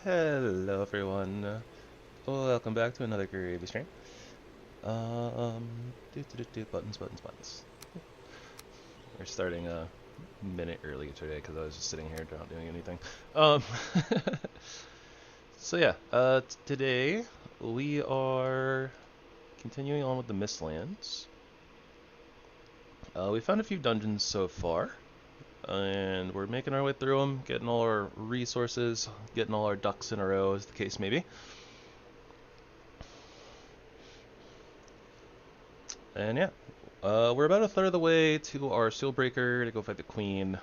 Hello everyone. Welcome back to another gravy stream. Buttons. We're starting a minute early today because I was just sitting here not doing anything. Um, so yeah, today we are continuing on with the Mistlands. We found a few dungeons so far, and we're making our way through them, getting all our resources, getting all our ducks in a row, as the case may be. And yeah, we're about a third of the way to our Sealbreaker to go fight the Queen.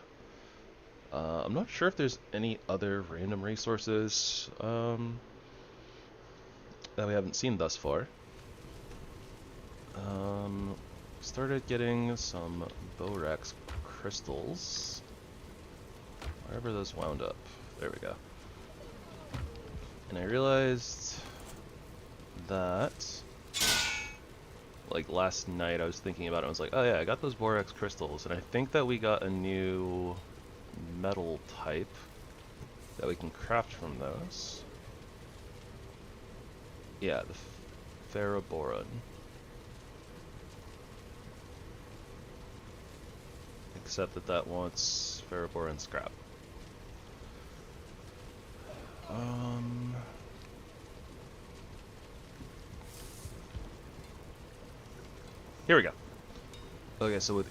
I'm not sure if there's any other random resources that we haven't seen thus far. Started getting some Borax crystals. Wherever those wound up. There we go. And I realized that, like last night I was thinking about it, I was like, oh yeah, I got those Borax crystals, and I think that we got a new metal type that we can craft from those. Yeah, the ferroboron. Except that wants ferroboron scrap. Here we go. Okay, so with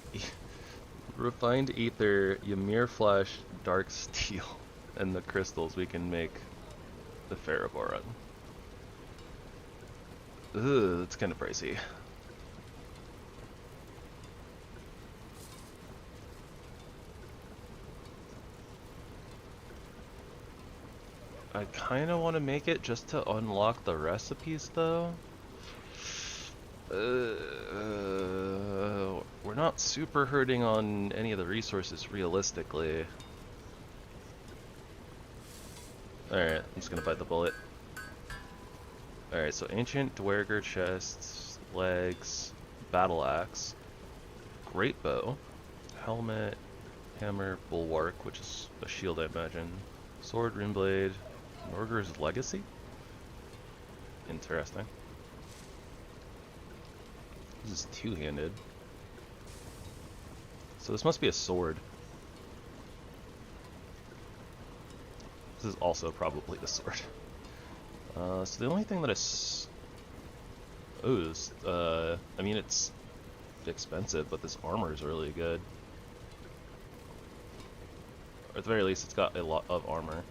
refined ether, Ymir flash, dark steel, and the crystals, we can make the ferroboron. Ugh, that's kind of pricey. I kind of want to make it just to unlock the recipes, though. We're not super hurting on any of the resources, realistically. Alright, I'm just gonna bite the bullet. Alright, so Ancient Dwerger chest, legs, battle axe, great bow, helmet, hammer, bulwark, which is a shield I imagine, sword, runeblade, Norger's legacy? Interesting. This is two-handed. So this must be a sword. This is also probably the sword. So the only thing that I mean, it's expensive, but this armor is really good. Or at the very least, it's got a lot of armor.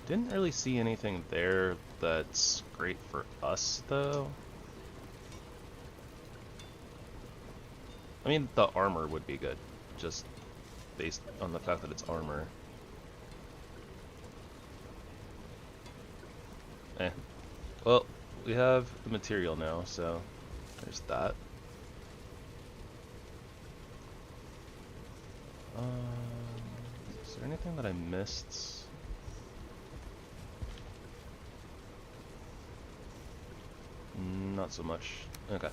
Didn't really see anything there that's great for us, though. I mean, the armor would be good, just based on the fact that it's armor. Well, we have the material now, so there's that. Is there anything that I missed? Not so much. Okay.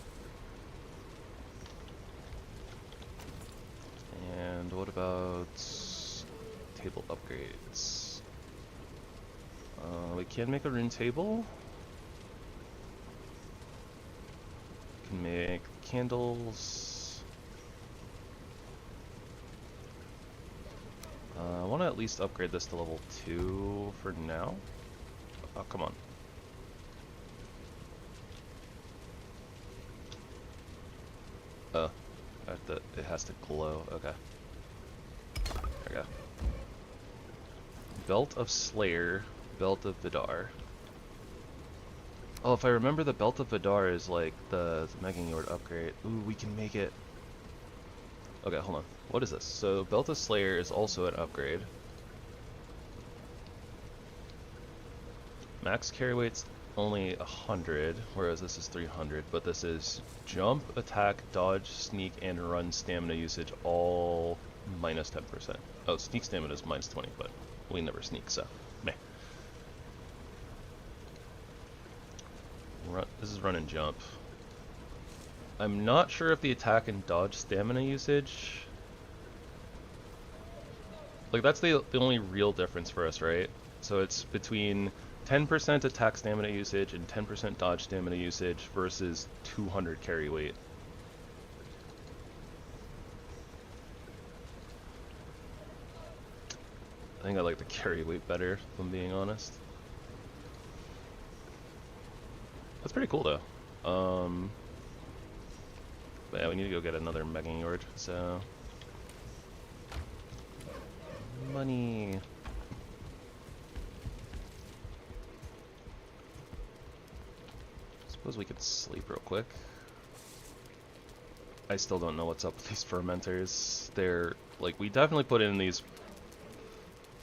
And what about table upgrades? We can make a rune table. Can make candles. I want to at least upgrade this to level 2 for now. Oh, come on. Oh, it has to glow. Okay. There we go. Belt of Slayer, Belt of Vidar. Oh, if I remember, the Belt of Vidar is like the Meganyord upgrade. Ooh, we can make it. Okay, hold on. What is this? So, Belt of Slayer is also an upgrade. Max carry weight's only 100, whereas this is 300, but this is jump, attack, dodge, sneak, and run stamina usage, all minus 10%. Oh, sneak stamina is minus 20, but we never sneak, so meh. This is run and jump. I'm not sure if the attack and dodge stamina usage Like, that's the only real difference for us, right? So it's between 10% attack stamina usage and 10% dodge stamina usage versus 200 carry weight. I think I like the carry weight better, if I'm being honest. That's pretty cool, though. But yeah, we need to go get another Mega Yord, so... Money. Suppose we could sleep real quick. I still don't know what's up with these fermenters. They're, like, we definitely put in these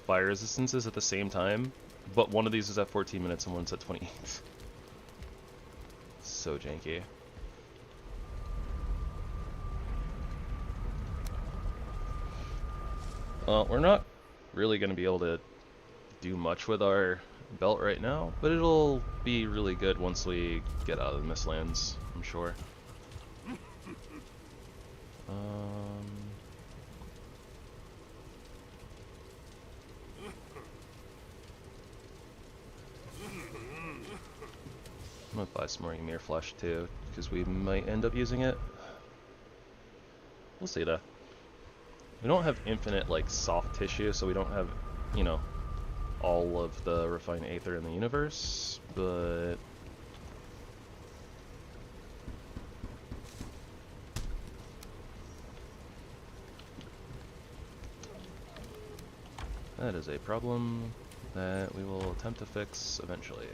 fire resistances at the same time, but one of these is at 14 minutes and one's at 28. So janky. Well, we're not really going to be able to do much with our belt right now, but it'll be really good once we get out of the Mistlands, I'm sure. I'm gonna buy some more Ymir flesh too, because we might end up using it. We'll see though. We don't have infinite, like, soft tissue, so we don't have, you know, all of the refined aether in the universe, but... that is a problem that we will attempt to fix eventually.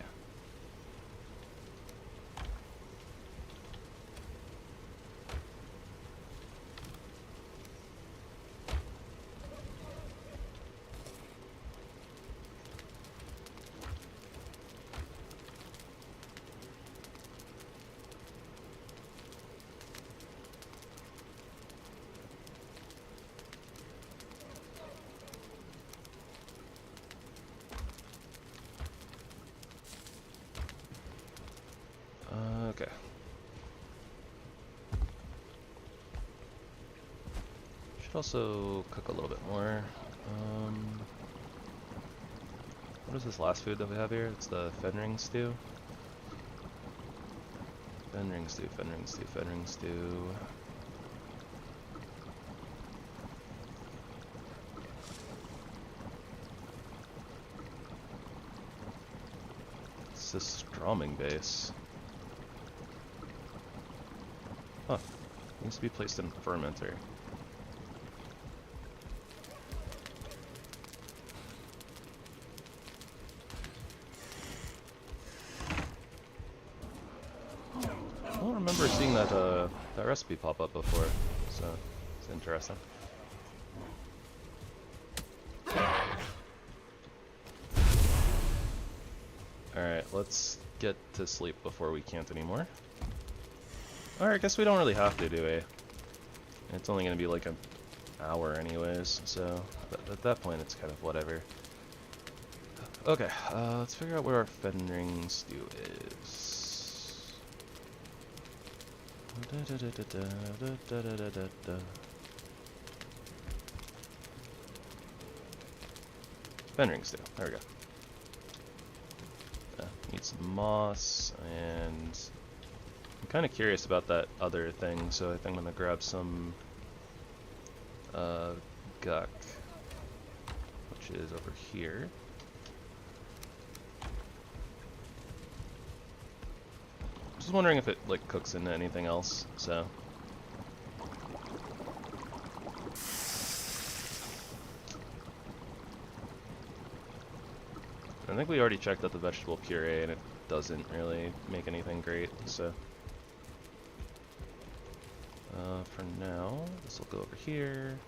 Okay. Should also cook a little bit more. What is this last food that we have here? It's the Fenring stew. Fenring stew, Fenring stew, Fenring stew. It's a Stroming base. Huh. Needs to be placed in a fermenter. I don't remember seeing that that recipe pop up before, so it's interesting. Alright, let's get to sleep before we can't anymore. Alright, I guess we don't really have to, do we? It's only going to be like an hour anyways, so at that point it's kind of whatever. Okay, let's figure out where our Fenring stew is. Fenring stew, there we go. Need some moss, and I'm kind of curious about that other thing, so I think I'm going to grab some guck, which is over here. Just wondering if it, like, cooks into anything else, so... I think we already checked out the vegetable puree, and it doesn't really make anything great, so... for now, this will go over here.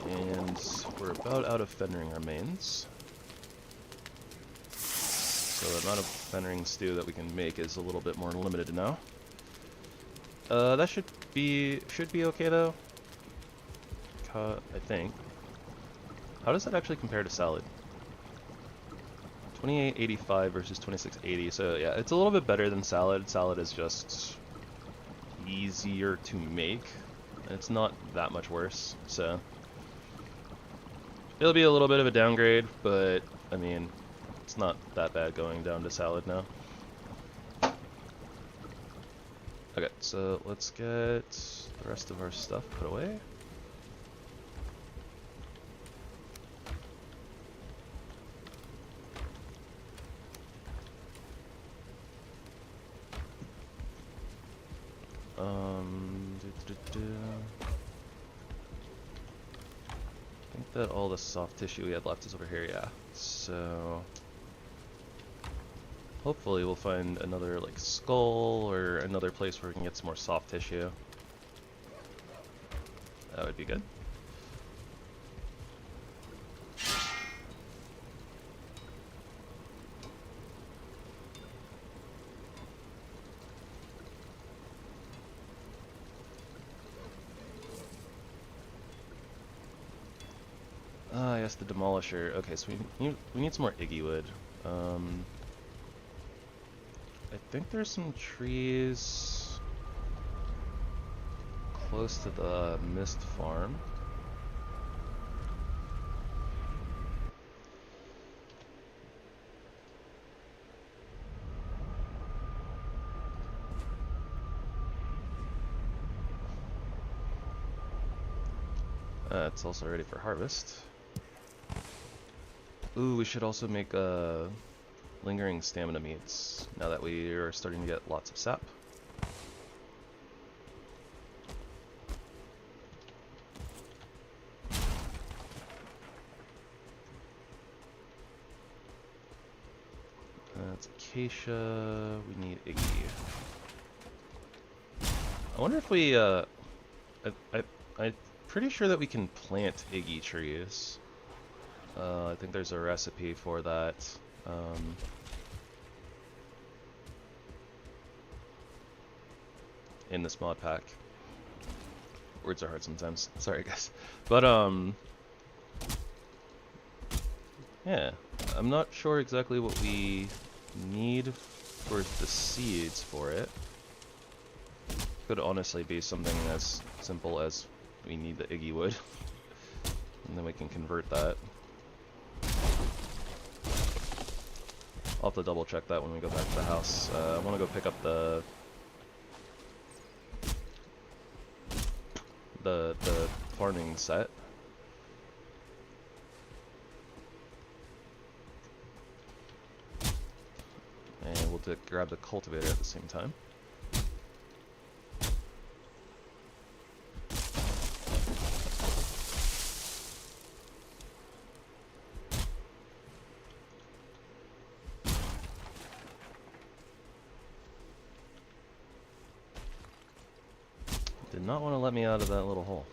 And we're about out of Fenring remains. So the amount of Fenring stew that we can make is a little bit more limited now. That should be okay though. I think. How does that actually compare to salad? 2885 versus 2680. So yeah, it's a little bit better than salad. Salad is just easier to make. It's not that much worse, so it'll be a little bit of a downgrade, but I mean, it's not that bad going down to salad now. Okay, so let's get the rest of our stuff put away. I think that all the soft tissue we had left is over here, yeah. So hopefully we'll find another like skull or another place where we can get some more soft tissue. That would be good. Ah, yes, the demolisher. Okay, so we need some more Iggy wood. I think there's some trees close to the mist farm. It's also ready for harvest. Ooh, we should also make lingering stamina meats now that we are starting to get lots of sap. That's acacia. We need Iggy. I wonder if we I'm pretty sure that we can plant Iggy trees. I think there's a recipe for that. In this mod pack. Words are hard sometimes. Sorry, guys. But, yeah. I'm not sure exactly what we need for the seeds for it. Could honestly be something as simple as we need the Iggy wood. And then we can convert that. I'll have to double check that when we go back to the house. I want to go pick up the farming set. And we'll grab the cultivator at the same time. Did not want to let me out of that little hole.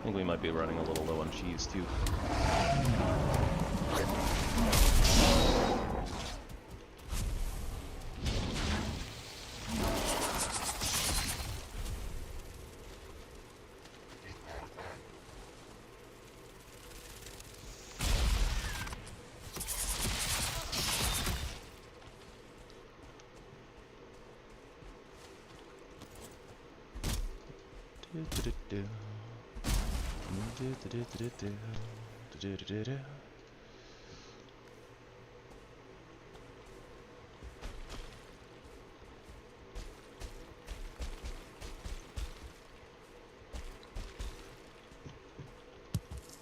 I think we might be running a little low on cheese too.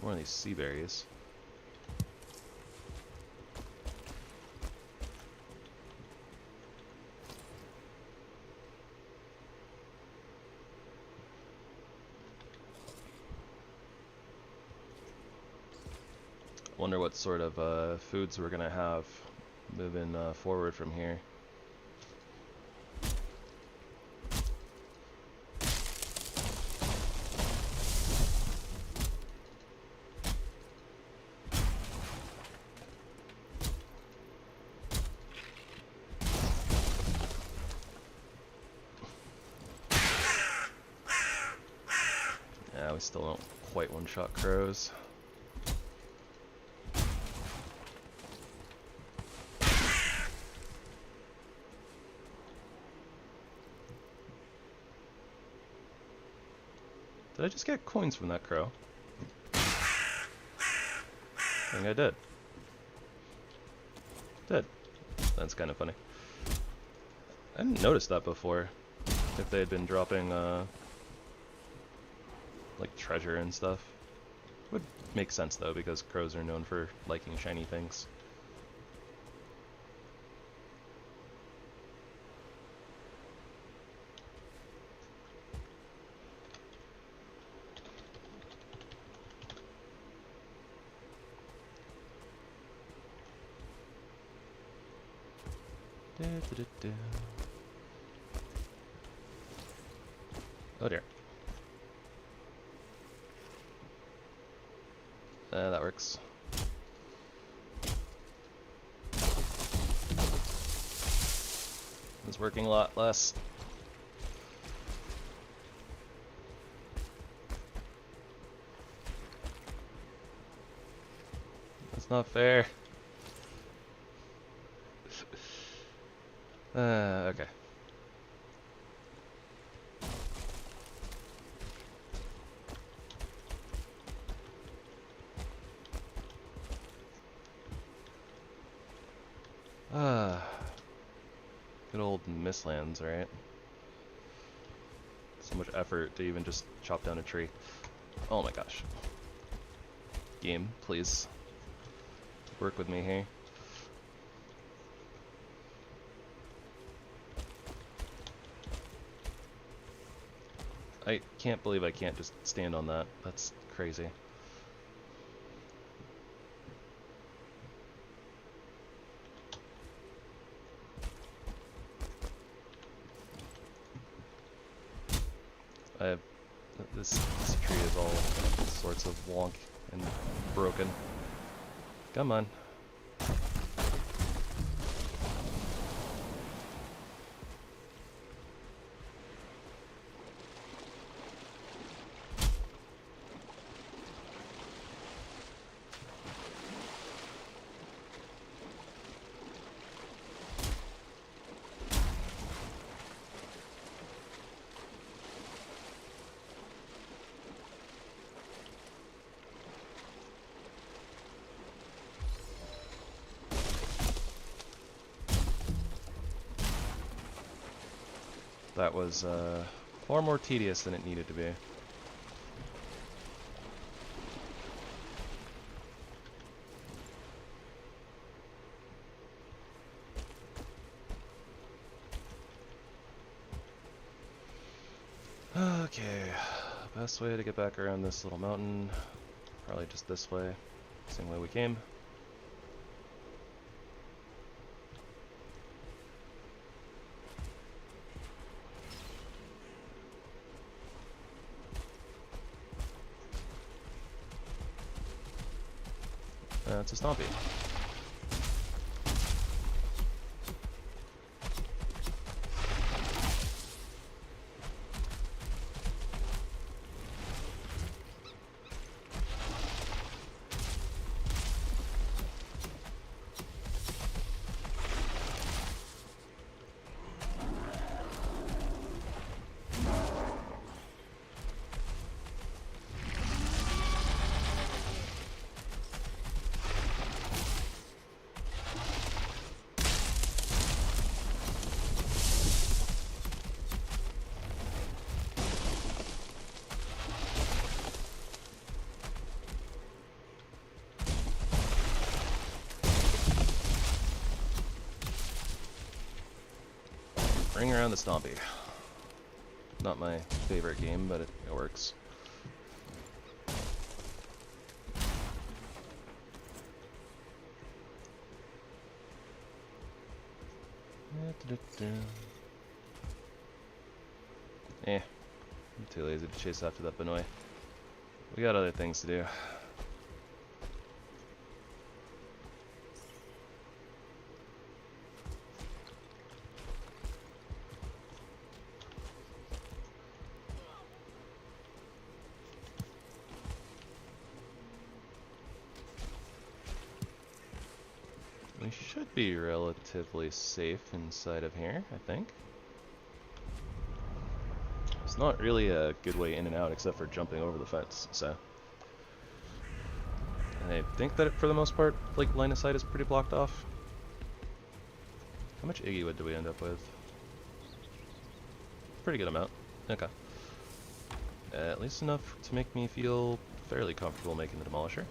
More of these sea berries. Wonder what sort of foods we're gonna have moving forward from here. Yeah, we still don't quite one-shot crows. Did I just get coins from that crow? I think I did. Did. That's kind of funny. I didn't notice that before. If they had been dropping, like treasure and stuff. Would make sense though, because crows are known for liking shiny things. Oh dear. That works. It's working a lot less. That's not fair. Okay. Good old Mistlands, right? So much effort to even just chop down a tree. Oh my gosh. Game, please. Work with me here. I can't believe I can't just stand on that. That's crazy. I have this tree is all sorts of wonk and broken. Come on. That was far more tedious than it needed to be. Okay, best way to get back around this little mountain, probably just this way, same way we came. It's a stompy. Bring around the stompy. Not my favorite game, but it works. I'm too lazy to chase after that Benoi. We got other things to do. We should be relatively safe inside of here, I think. There's not really a good way in and out except for jumping over the fence, so. And I think that for the most part, like, line of sight is pretty blocked off. How much Iggy wood do we end up with? Pretty good amount. Okay. At least enough to make me feel fairly comfortable making the demolisher.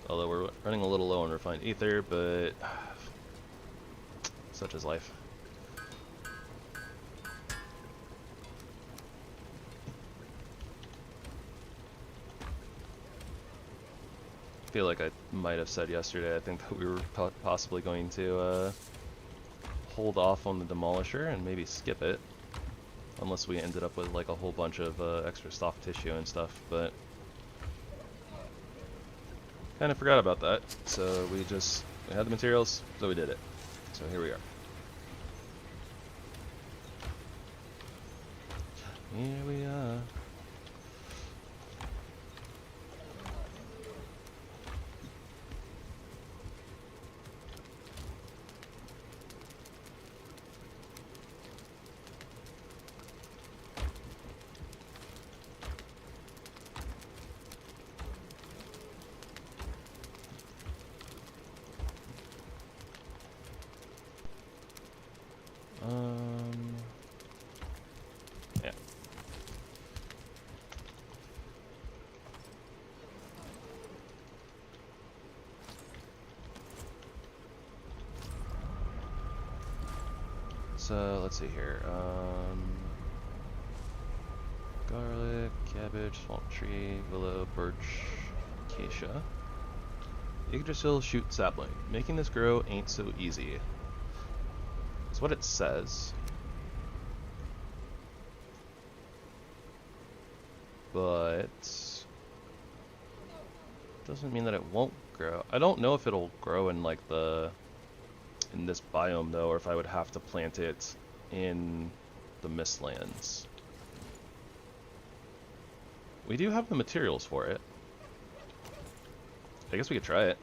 Although we're running a little low on refined ether, but such is life. I feel like I might have said yesterday, I think that we were possibly going to hold off on the demolisher and maybe skip it. Unless we ended up with like a whole bunch of extra soft tissue and stuff, but kind of forgot about that. So we had the materials, so we did it. So here we are. Here we are. Yeah. So let's see here. Garlic, cabbage, swamp tree, willow, birch, acacia. Yggdrasil shoot sapling. Making this grow ain't so easy. That's what it says. But doesn't mean that it won't grow. I don't know if it'll grow in like in this biome though, or if I would have to plant it in the Mistlands. We do have the materials for it. I guess we could try it.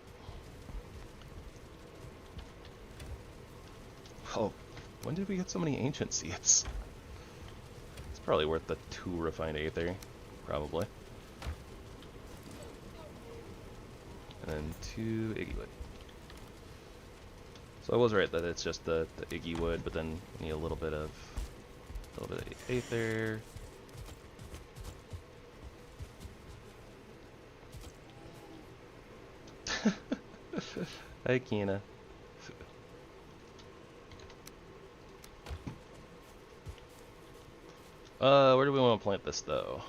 Oh, when did we get so many ancient seeds? It's probably worth the 2 refined aether, probably. And then 2 Iggy wood. So I was right that it's just the Iggy wood, but then we need a little bit of aether. Hi, Kina. Where do we want to plant this, though?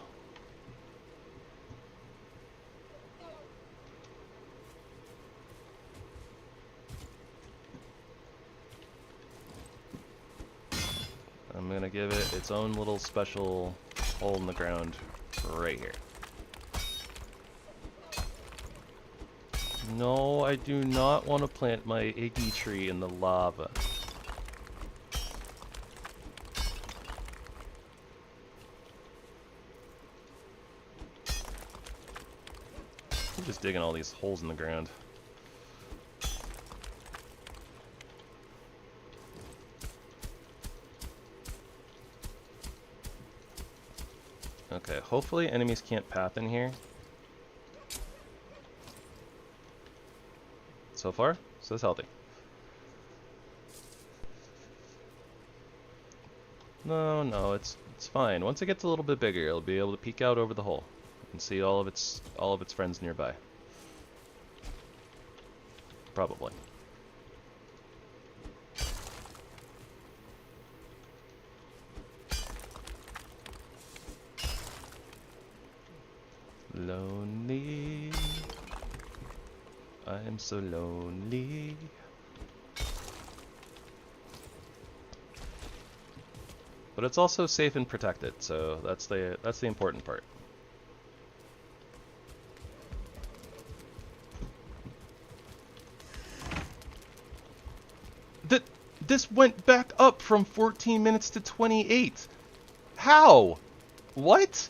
I'm gonna give it its own little special hole in the ground right here. No, I do not want to plant my Iggy tree in the lava. I'm just digging all these holes in the ground. Okay, hopefully enemies can't path in here. So far, so it's healthy. No, it's fine. Once it gets a little bit bigger, it'll be able to peek out over the hole and see all of its friends nearby. Probably. Lonely. I'm so lonely. But it's also safe and protected, so that's the important part. This went back up from 14 minutes to 28. How? What?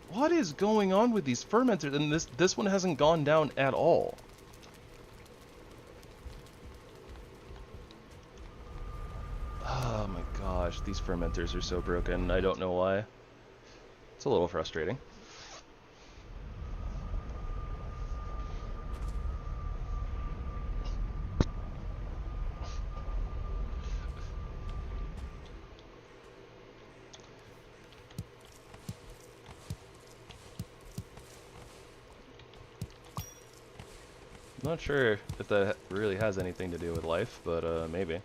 What is going on with these fermenters? And this one hasn't gone down at all. gosh, these fermenters are so broken. I don't know why. It's a little frustrating. I'm not sure if that really has anything to do with life, but maybe.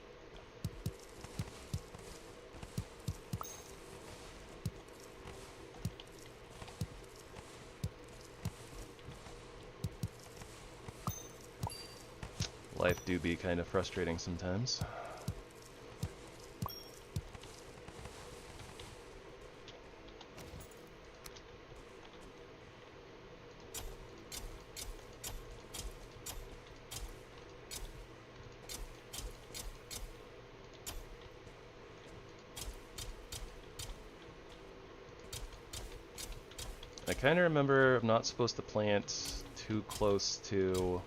Life do be kind of frustrating sometimes. I kind of remember I'm not supposed to plant too close to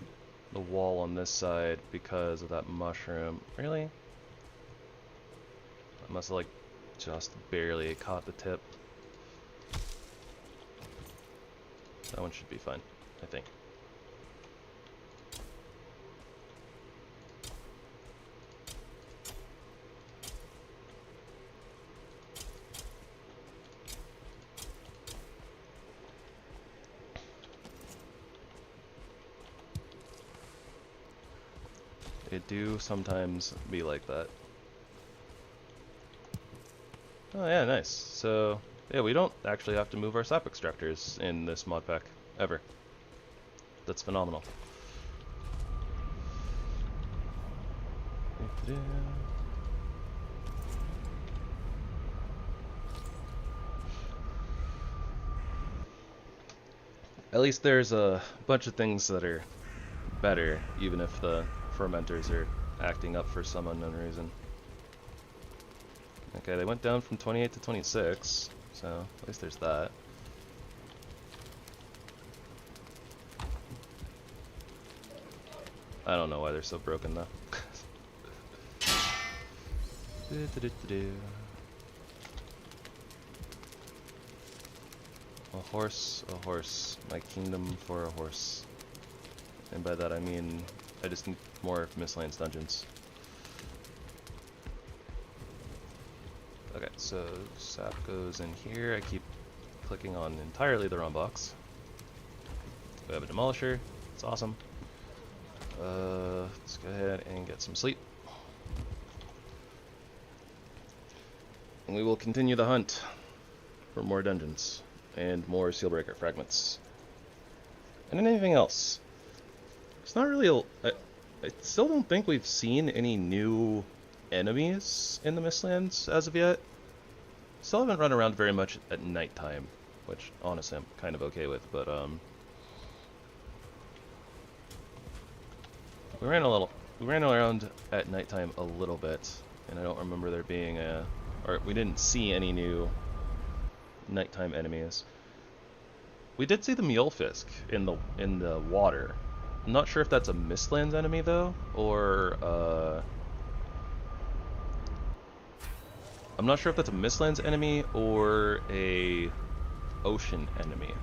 the wall on this side because of that mushroom. Really? I must have like just barely caught the tip. That one should be fine, I think. It do sometimes be like that. Oh yeah, nice. So, yeah, we don't actually have to move our sap extractors in this mod pack, ever. That's phenomenal. At least there's a bunch of things that are better, even if the fermenters are acting up for some unknown reason. Okay, they went down from 28 to 26, so at least there's that. I don't know why they're so broken though. A horse, my kingdom for a horse. And by that I mean, I just need more Mistlands dungeons. Okay, so sap goes in here. I keep clicking on entirely the wrong box. We have a demolisher. It's awesome. Let's go ahead and get some sleep. And we will continue the hunt for more dungeons and more Sealbreaker fragments. And anything else. It's not really I still don't think we've seen any new enemies in the Mistlands as of yet. Still haven't run around very much at nighttime, which honestly I'm kind of okay with, but we ran around at nighttime a little bit, and I don't remember there being we didn't see any new nighttime enemies. We did see the Mulefisk in the water. I'm not sure if that's a Mistlands enemy though, or I'm not sure if that's a Mistlands enemy or a ocean enemy,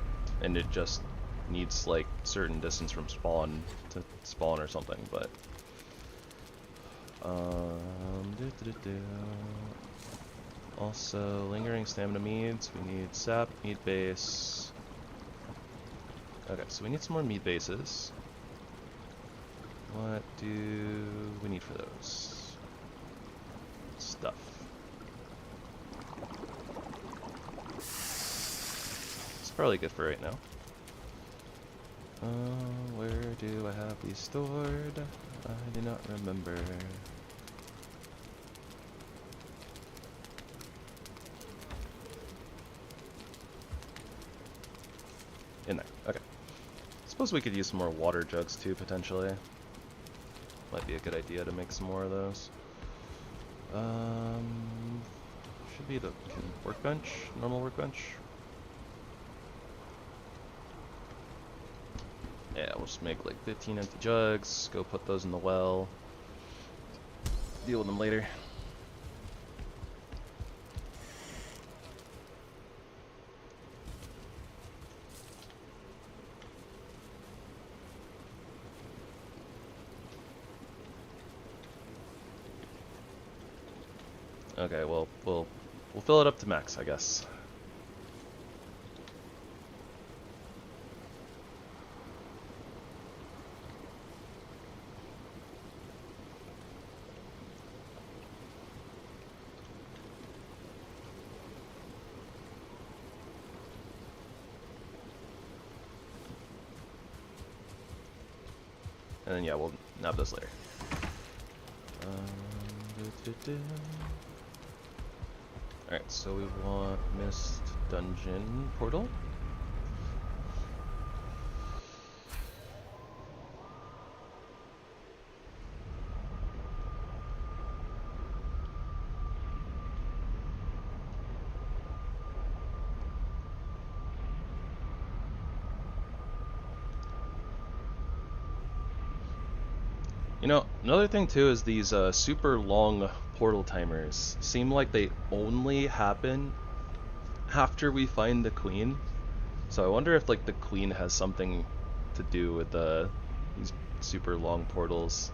and it just needs like certain distance from spawn to spawn or something. But also lingering stamina meads. We need sap, mead base. Okay, so we need some more mead bases. What do we need for those? Stuff. It's probably good for right now. Where do I have these stored? I do not remember. In there. Okay. Suppose we could use some more water jugs too, potentially. Might be a good idea to make some more of those. Should be the workbench, normal workbench. Yeah, we'll just make like 15 empty jugs, go put those in the well, deal with them later. Okay, well, we'll fill it up to max, I guess. And then, yeah, we'll nab those later. Alright, so we want Mist Dungeon Portal. You know, another thing too is these super long portal timers seem like they only happen after we find the queen. So I wonder if like the queen has something to do with these super long portals.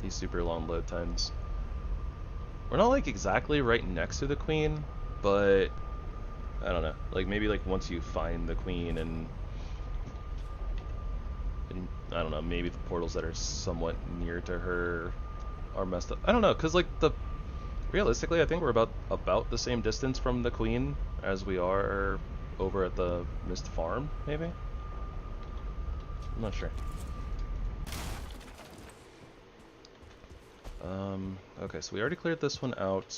These super long load times. We're not like exactly right next to the queen, but I don't know. Like maybe like once you find the queen and I don't know, maybe the portals that are somewhat near to her are messed up. I don't know, cause like realistically, I think we're about the same distance from the queen as we are over at the Mist Farm, maybe? I'm not sure. Okay, so we already cleared this one out.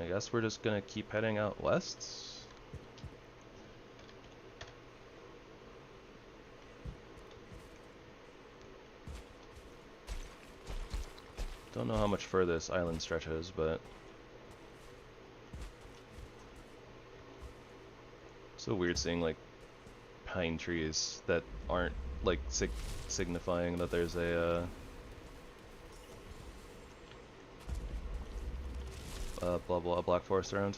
I guess we're just gonna keep heading out west. Don't know how much further this island stretches, but so weird seeing like pine trees that aren't like signifying that there's a blah blah black forest around.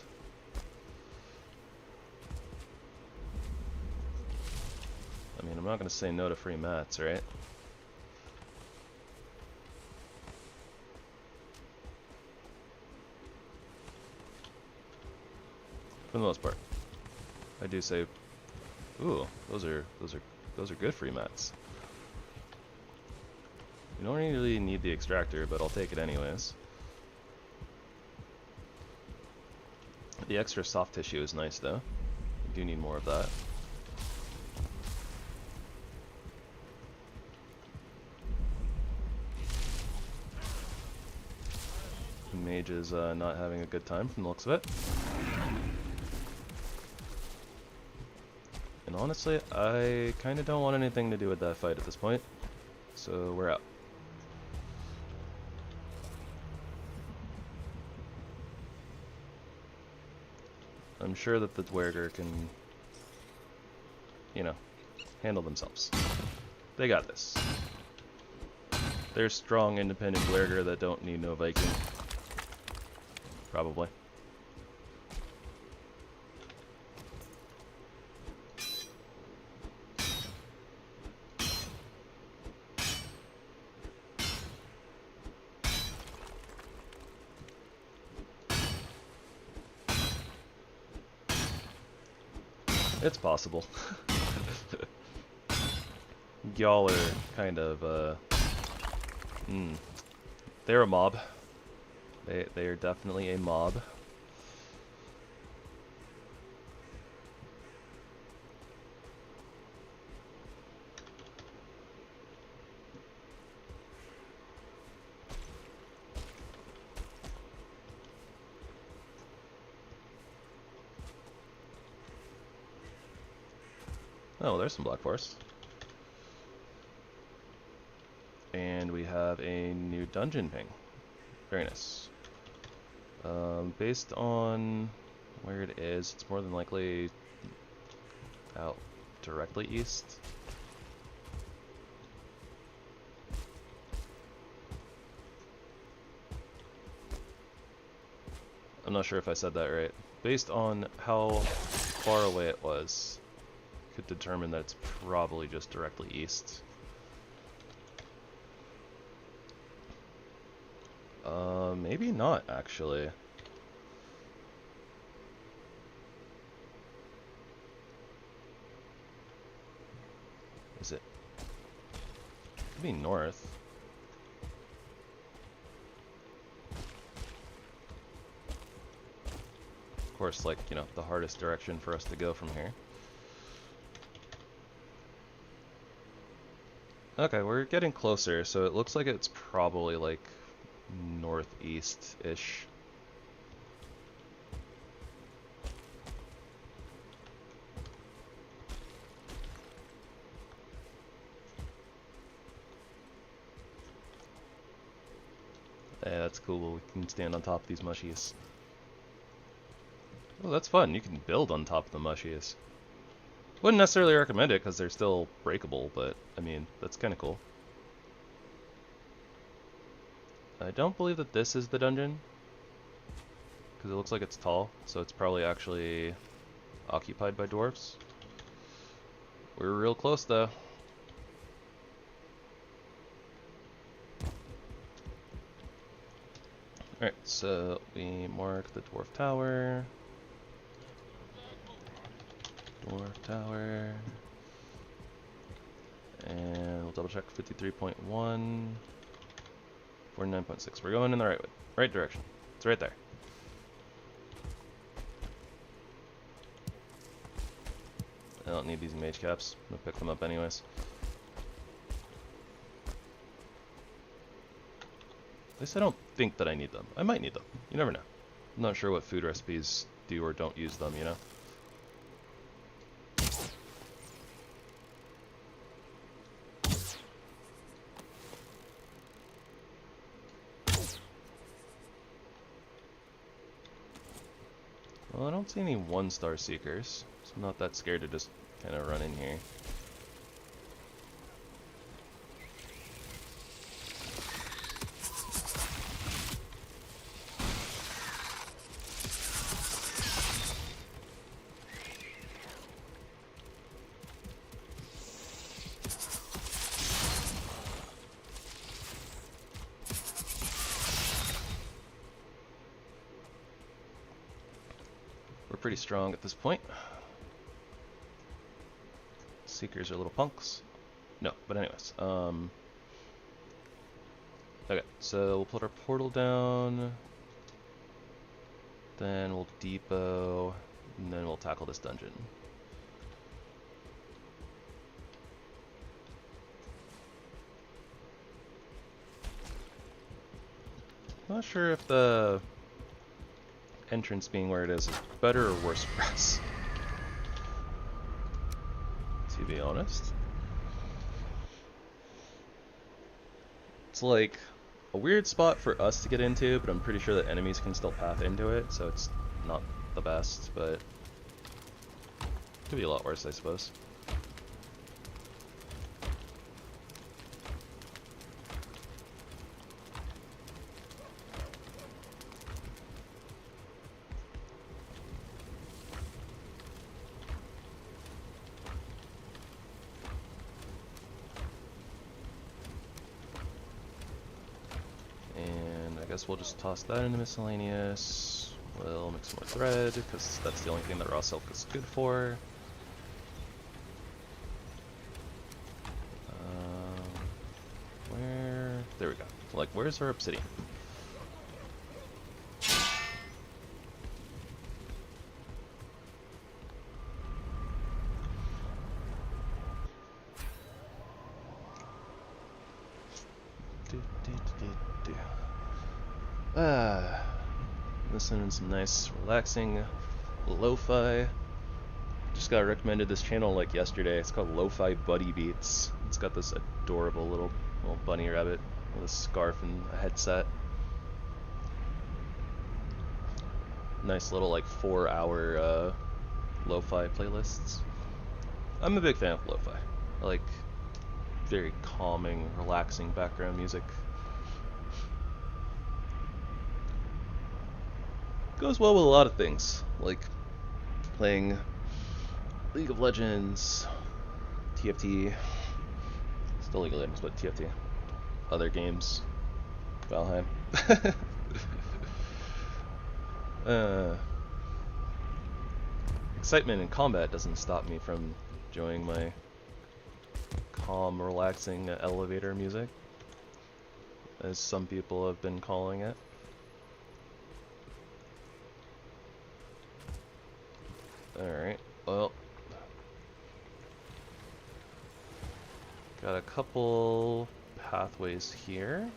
I mean, I'm not gonna say no to free mats, right? For the most part, I do say, ooh, those are good free mats. You don't really need the extractor, but I'll take it anyways. The extra soft tissue is nice though. You do need more of that. Mage is not having a good time from the looks of it. And honestly, I kind of don't want anything to do with that fight at this point. So we're out. I'm sure that the Dwerger can, you know, handle themselves. They got this. They're strong, independent Dwerger that don't need no Viking. Probably. It's possible. Y'all are kind of, they're a mob. They are definitely a mob. Oh, there's some black forest. And we have a new dungeon ping. Very nice. Based on where it is, it's more than likely out directly east. I'm not sure if I said that right. Based on how far away it was, could determine that it's probably just directly east. Maybe not, actually. Is it? Could be north. Of course, like, you know, the hardest direction for us to go from here. Okay, we're getting closer, so it looks like it's probably, like, northeast-ish. Yeah, that's cool. We can stand on top of these mushies. Oh, that's fun. You can build on top of the mushies. Wouldn't necessarily recommend it because they're still breakable, but I mean, that's kind of cool. I don't believe that this is the dungeon because it looks like it's tall, so it's probably actually occupied by dwarves. We're real close though. Alright, so we mark the dwarf tower. Dwarf tower. And we'll double check 53.1. 49.6. We're going in the right direction. It's right there. I don't need these mage caps. I'm gonna pick them up anyways. At least I don't think that I need them. I might need them. You never know. I'm not sure what food recipes do or don't use them, you know? Well, I don't see any one-star seekers, so I'm not that scared to just kind of run in here. Pretty strong at this point. Seekers are little punks. No, but anyways. Okay, so we'll put our portal down. Then we'll depot. And then we'll tackle this dungeon. Not sure if the entrance being where it is better or worse for us, to be honest. It's like a weird spot for us to get into, but I'm pretty sure that enemies can still path into it, so it's not the best, but could be a lot worse, I suppose. Guess we'll just toss that into miscellaneous. We'll make some more thread, because that's the only thing that raw silk is good for. Where? There we go. Like, where's our obsidian? Listening to some nice, relaxing lo-fi. Just got recommended this channel like yesterday. It's called Lo-Fi Buddy Beats. It's got this adorable little bunny rabbit with a scarf and a headset. Nice little like 4-hour lo-fi playlists. I'm a big fan of lo-fi. I like very calming, relaxing background music. Goes well with a lot of things, like playing League of Legends, TFT, still League of Legends, but TFT, other games, Valheim. Excitement in combat doesn't stop me from enjoying my calm, relaxing elevator music, as some people have been calling it. Alright, well, got a couple pathways here.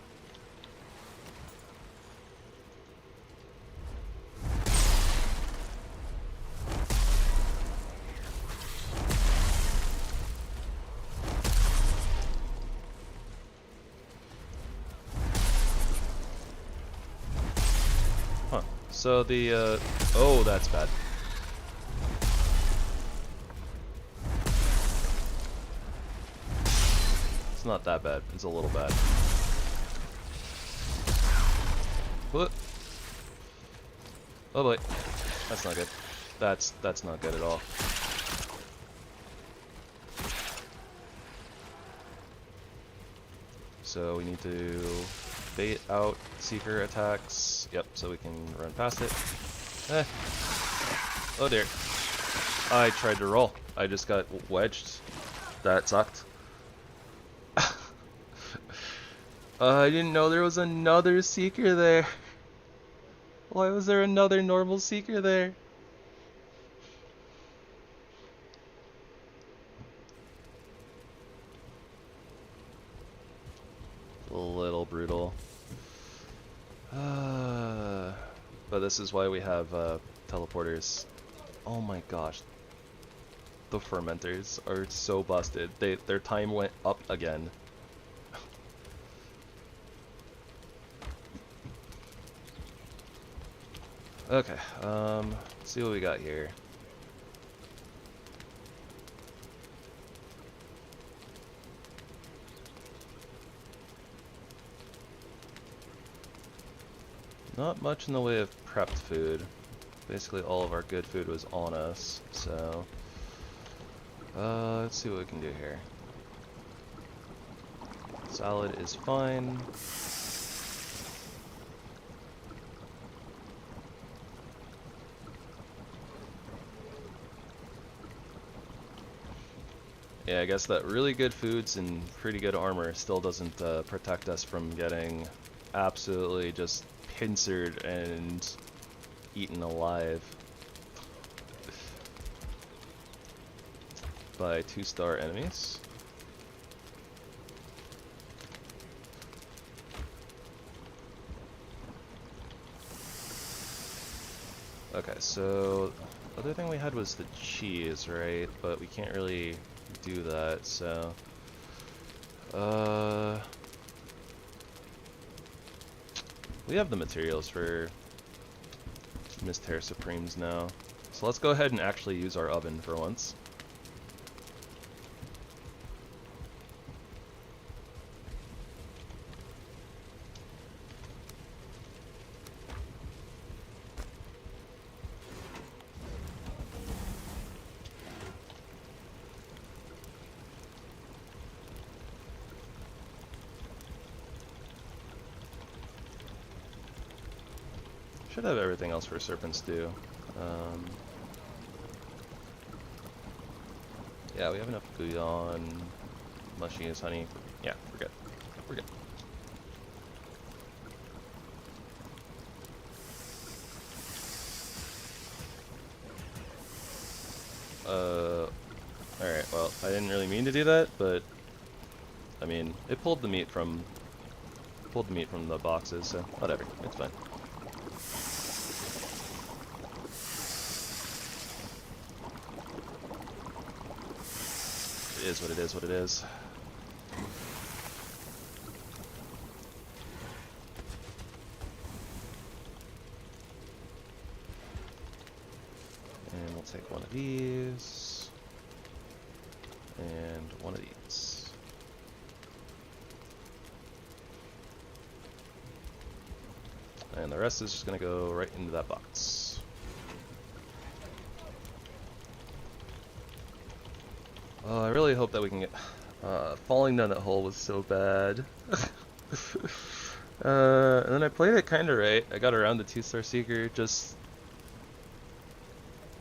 Huh, so the, oh, that's bad. Not that bad. It's a little bad. What? Oh boy, that's not good. That's not good at all. So we need to bait out seeker attacks. Yep, so we can run past it. Eh. Oh dear. I tried to roll. I just got wedged. That sucked. I didn't know there was another seeker there. Why was there another normal seeker there? A little brutal. But this is why we have teleporters. Oh my gosh. The fermenters are so busted. Their time went up again. Okay, let's see what we got here. Not much in the way of prepped food. Basically all of our good food was on us, so let's see what we can do here. Salad is fine. Yeah, I guess that really good foods and pretty good armor still doesn't protect us from getting absolutely just pincered and eaten alive by 2-star enemies. Okay, so the other thing we had was the cheese, right? But we can't really do that, so we have the materials for Mister Supremes now, so let's go ahead and actually use our oven for once. Should have everything else for Serpent's Stew. Yeah, we have enough bouillon, mushy as honey. Yeah, we're good. We're good. Alright, well, I didn't really mean to do that, but I mean, it pulled the meat from the boxes, so whatever, it's fine. It is what it is what it is. And we'll take one of these and one of these. And the rest is just gonna go right into that box. I really hope that we can get... falling down that hole was so bad. And then I played it kind of right. I got around the 2-star Seeker, just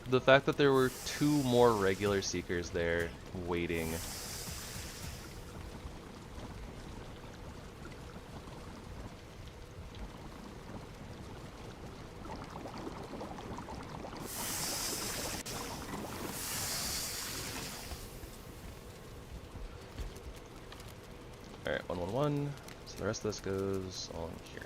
the fact that there were 2 more regular Seekers there waiting. Alright, 111. So the rest of this goes on here.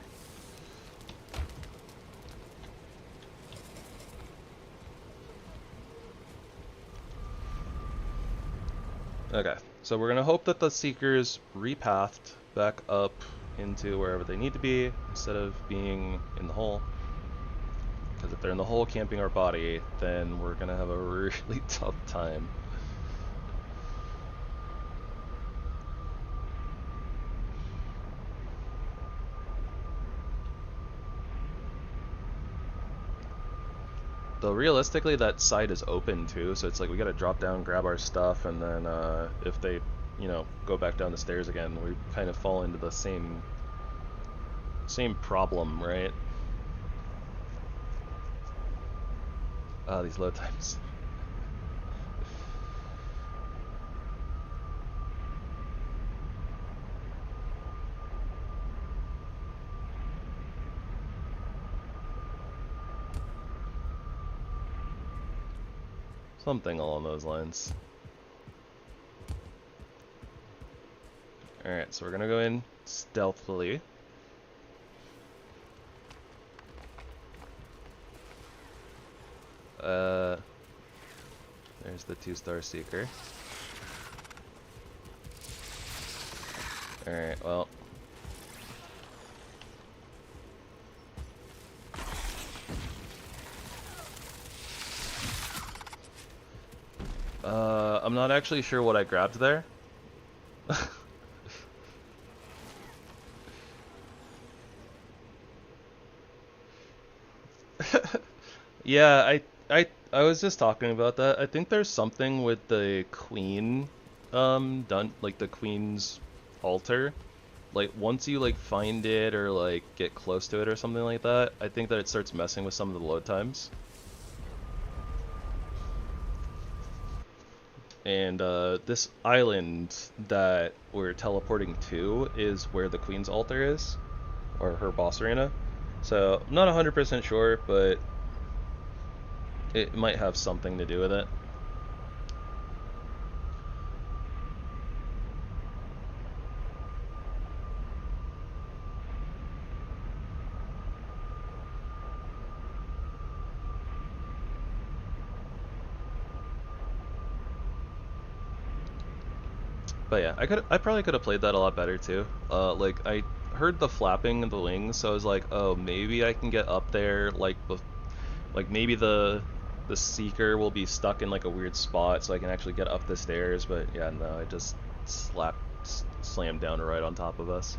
Okay, so we're gonna hope that the Seekers repathed back up into wherever they need to be instead of being in the hole. Because if they're in the hole camping our body, then we're gonna have a really tough time. Though realistically, that side is open too, so it's like we gotta drop down, grab our stuff, and then if they, you know, go back down the stairs again, we kind of fall into the same problem, right? These load times. Something along those lines. Alright, so we're gonna go in stealthily. There's the 2-star Seeker. Alright, well. I'm not actually sure what I grabbed there. Yeah, I was just talking about that. I think there's something with the queen, done, like the queen's altar. Like, once you, like, find it or, like, get close to it or something like that, I think that it starts messing with some of the load times. And, this island that we're teleporting to is where the queen's altar is, or her boss arena. So, I'm not 100% sure, but it might have something to do with it. But yeah, I probably could have played that a lot better too. Like I heard the flapping of the wings, so I was like, oh, maybe I can get up there. Like maybe the Seeker will be stuck in like a weird spot, so I can actually get up the stairs. But yeah, no, I just slammed down right on top of us.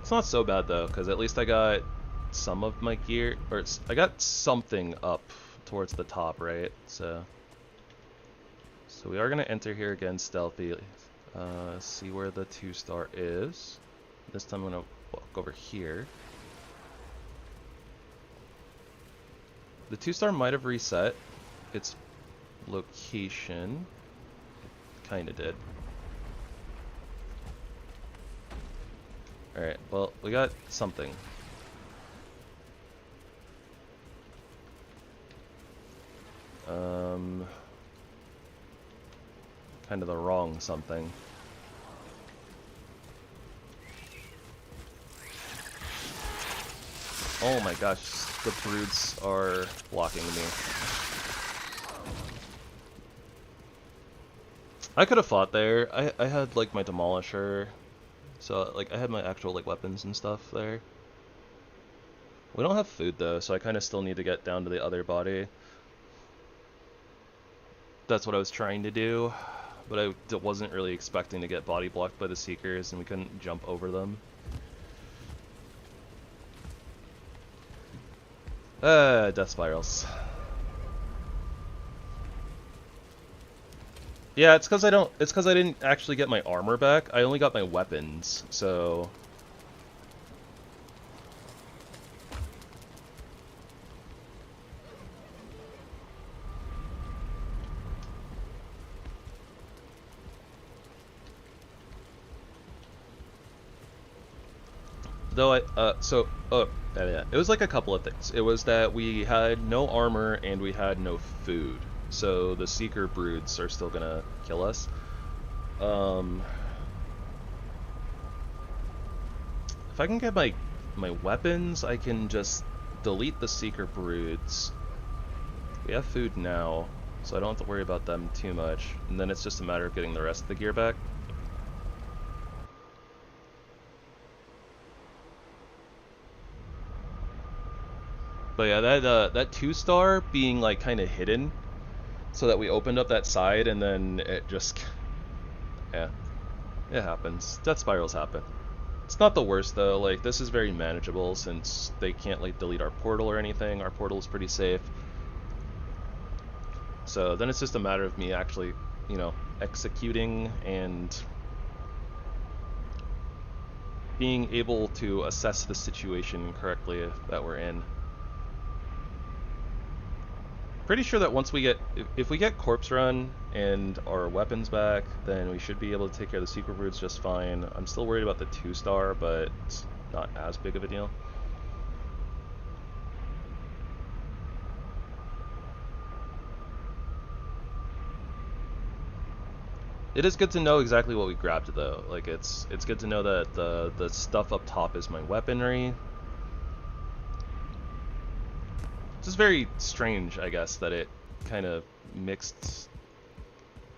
It's not so bad though, because at least I got some of my gear, or I got something up towards the top, right? So we are going to enter here again stealthy, see where the 2-star is. This time I'm going to walk over here. The 2-star might have reset its location. Kind of did. Alright, well, we got something. Kind of the wrong something. Oh my gosh, the brutes are blocking me. I could have fought there. I had like my demolisher, so like I had my actual like weapons and stuff there. We don't have food though, so I kind of still need to get down to the other body. That's what I was trying to do, but I wasn't really expecting to get body blocked by the Seekers, and we couldn't jump over them. Death spirals. Yeah, it's because I didn't actually get my armor back. I only got my weapons, so Though yeah, it was like a couple of things. It was that we had no armor and we had no food, so the seeker broods are still gonna kill us. If I can get my weapons, I can just delete the seeker broods. We have food now, so I don't have to worry about them too much, and then it's just a matter of getting the rest of the gear back. But yeah, that 2-star being like kind of hidden, so that we opened up that side and then it just, yeah, it happens. Death spirals happen. It's not the worst though. Like, this is very manageable since they can't like delete our portal or anything. Our portal is pretty safe. So then it's just a matter of me actually, you know, executing and being able to assess the situation correctly that we're in. Pretty sure that once we get, if we get corpse run and our weapons back, then we should be able to take care of the secret broods just fine. I'm still worried about the 2-star, but it's not as big of a deal. It is good to know exactly what we grabbed though. Like, it's good to know that the stuff up top is my weaponry. It's just very strange, I guess, that it kind of mixed,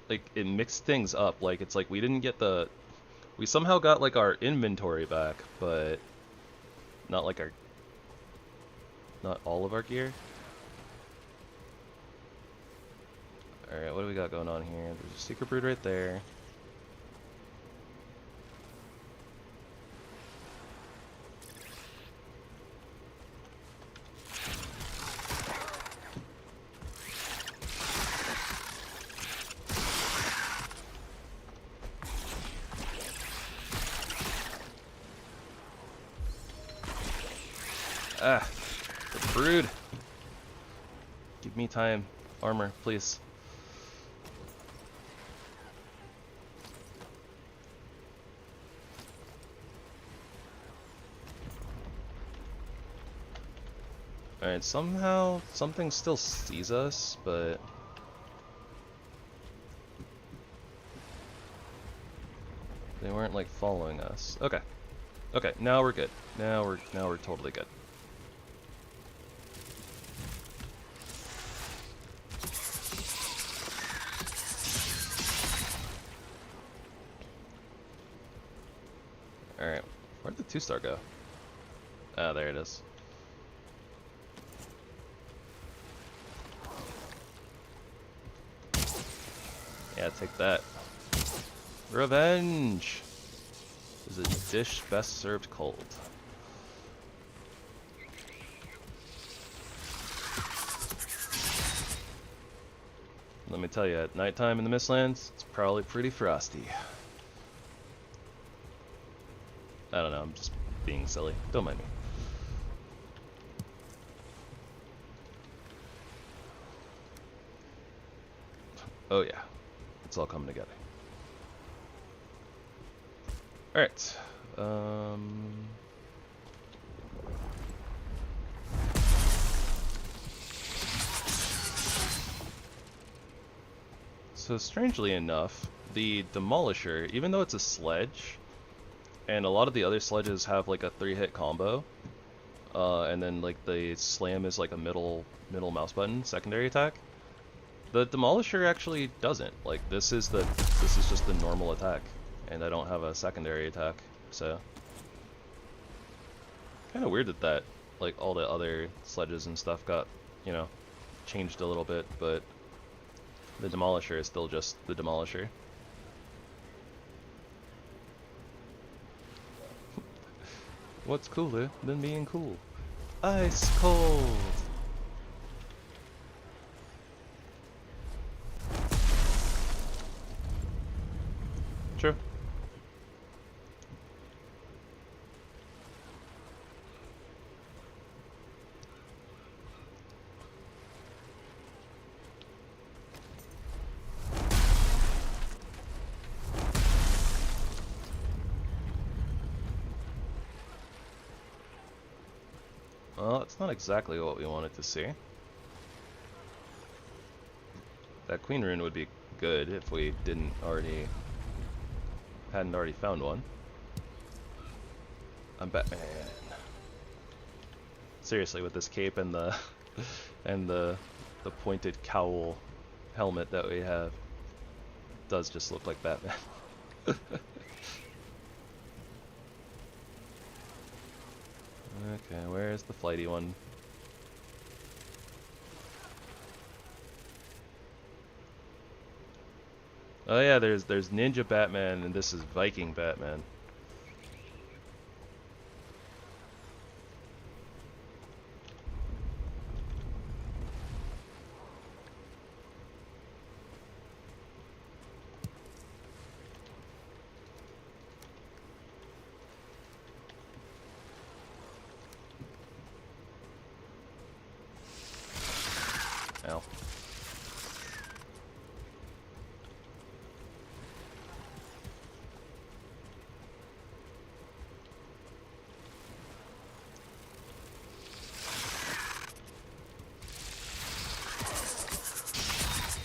like, it mixed things up. Like, it's like we didn't get we somehow got like our inventory back, but not like not all of our gear. Alright, what do we got going on here? There's a secret brood right there. Ah, the brood. Give me time. Armor, please. Alright, somehow something still sees us, but they weren't like following us. Okay. Okay, now we're good. Now we're totally good. Alright, where'd the 2-star go? Ah, there it is. Yeah, take that. Revenge is a dish best served cold. Let me tell you, at nighttime in the Mistlands, it's probably pretty frosty. I don't know, I'm just being silly. Don't mind me. Oh yeah, it's all coming together. Alright. So strangely enough, the Demolisher, even though it's a sledge, and a lot of the other sledges have like a 3-hit combo, and then like the slam is like a middle mouse button secondary attack, the Demolisher actually doesn't. Like, this is just the normal attack, and I don't have a secondary attack, so kind of weird that like all the other sledges and stuff got, you know, changed a little bit, but the Demolisher is still just the Demolisher. What's cooler than being cool? Ice cold! True. Well, that's not exactly what we wanted to see. That queen rune would be good if we hadn't already found one. I'm Batman. Seriously, with this cape and the and the pointed cowl helmet that we have, it does just look like Batman. Okay, where's the flighty one? Oh yeah, there's Ninja Batman and this is Viking Batman. Ow.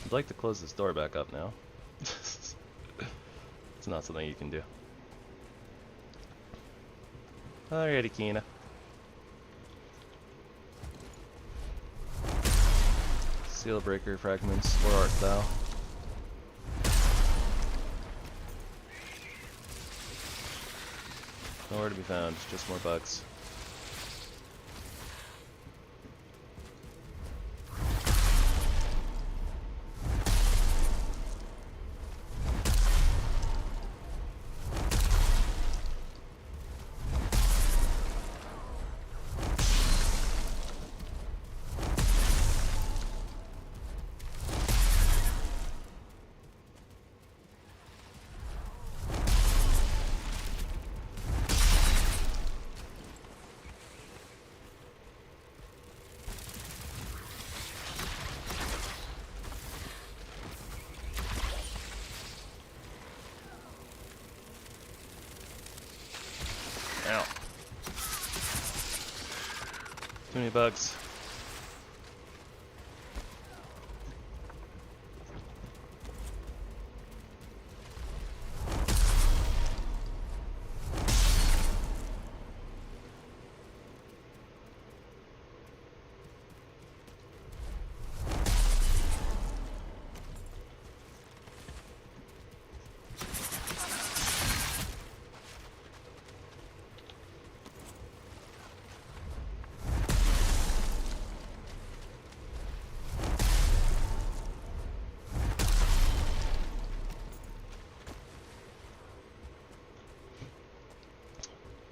I'd like to close this door back up now. It's not something you can do. Alrighty, Kina. Seal breaker fragments, where art thou? Nowhere to be found, just more bugs. Ow. Too many bugs.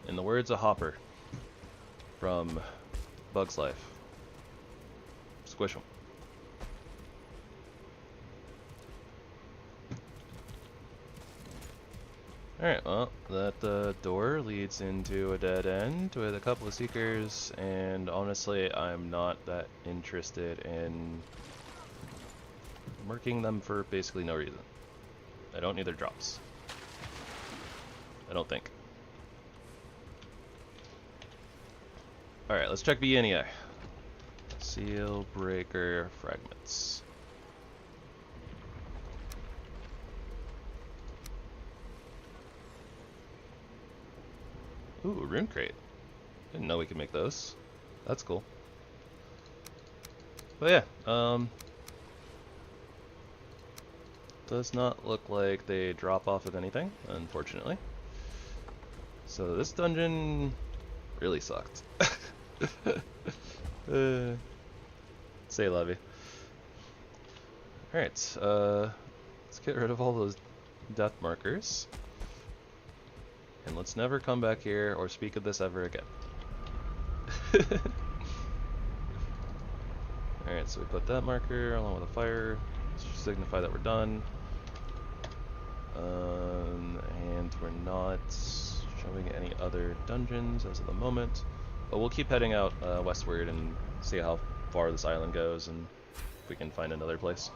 In the words of Hopper from Bug's Life, squish 'em. Alright, well, that door leads into a dead end with a couple of seekers, and honestly, I'm not that interested in marking them for basically no reason. I don't need their drops. I don't think. Alright, let's check VNEI. Seal breaker fragments. Ooh, a rune crate. Didn't know we could make those. That's cool. But yeah, does not look like they drop off of anything, unfortunately. So this dungeon really sucked. Say lovey. Alright, let's get rid of all those death markers. And let's never come back here or speak of this ever again. Alright, so we put that marker along with a fire to signify that we're done. And we're not showing any other dungeons as of the moment. But we'll keep heading out westward and see how far this island goes and if we can find another place.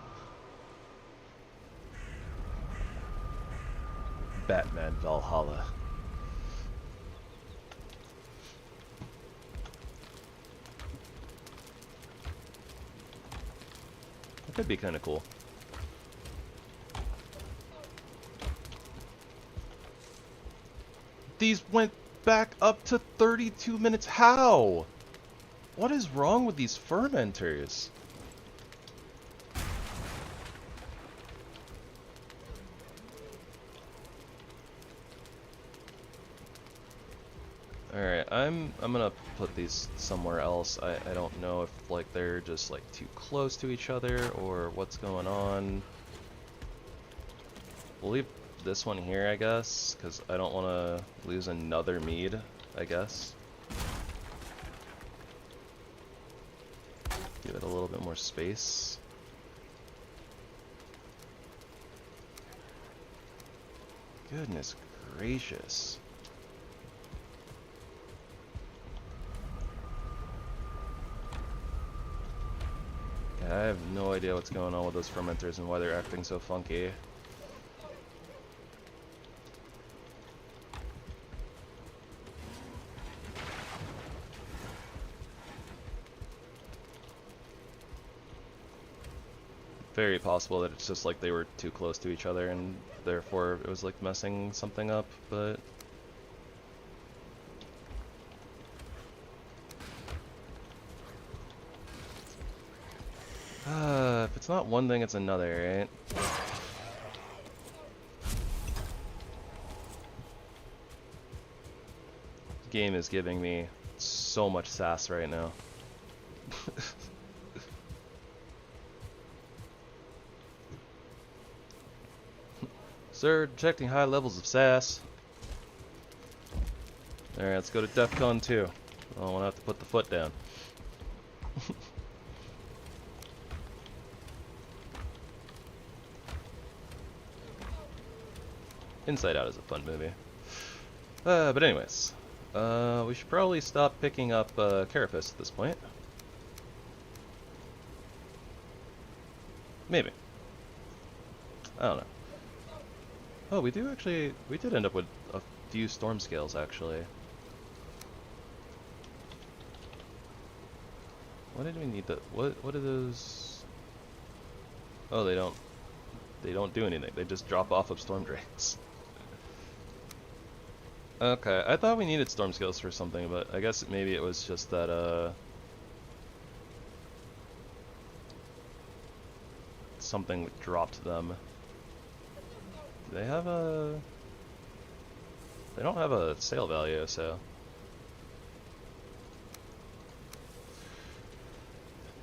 Batman Valhalla. Could be kind of cool. These went back up to 32 minutes. How? What is wrong with these fermenters? Alright, I'm gonna put these somewhere else. I don't know if like they're just like too close to each other or what's going on. We'll leave this one here, I guess, because I don't want to lose another mead, I guess. Give it a little bit more space. Goodness gracious. I have no idea what's going on with those fermenters and why they're acting so funky. Very possible that it's just like they were too close to each other and therefore it was like messing something up, but... if it's not one thing, it's another, right? Game is giving me so much sass right now. Sir, detecting high levels of sass. Alright, let's go to DEFCON 2. I don't want to have to put the foot down. Inside Out is a fun movie. But anyways, we should probably stop picking up Carapace at this point. Maybe. I don't know. Oh, we did end up with a few storm scales, actually. What did we need to, what are those? Oh, they don't do anything. They just drop off of storm drakes. Okay, I thought we needed storm scales for something, but I guess maybe it was just that, something dropped them. Do they have a... They don't have a sale value, so...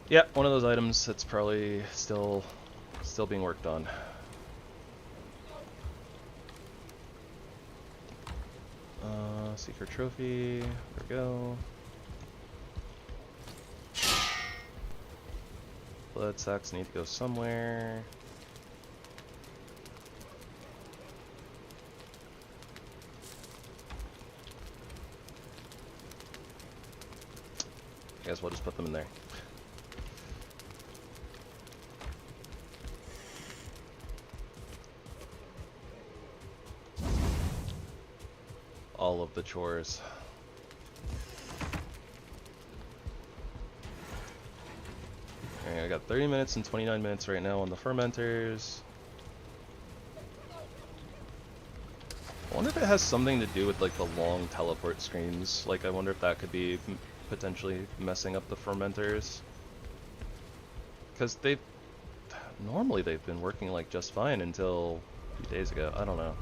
Yeah, one of those items that's probably still being worked on. Secret trophy, there we go. Blood sacks need to go somewhere. I guess we'll just put them in there. All of the chores. Alright, I got 30 minutes and 29 minutes right now on the fermenters. I wonder if it has something to do with like the long teleport screens. Like I wonder if that could be potentially messing up the fermenters. Because normally they've been working like just fine until a few days ago. I don't know.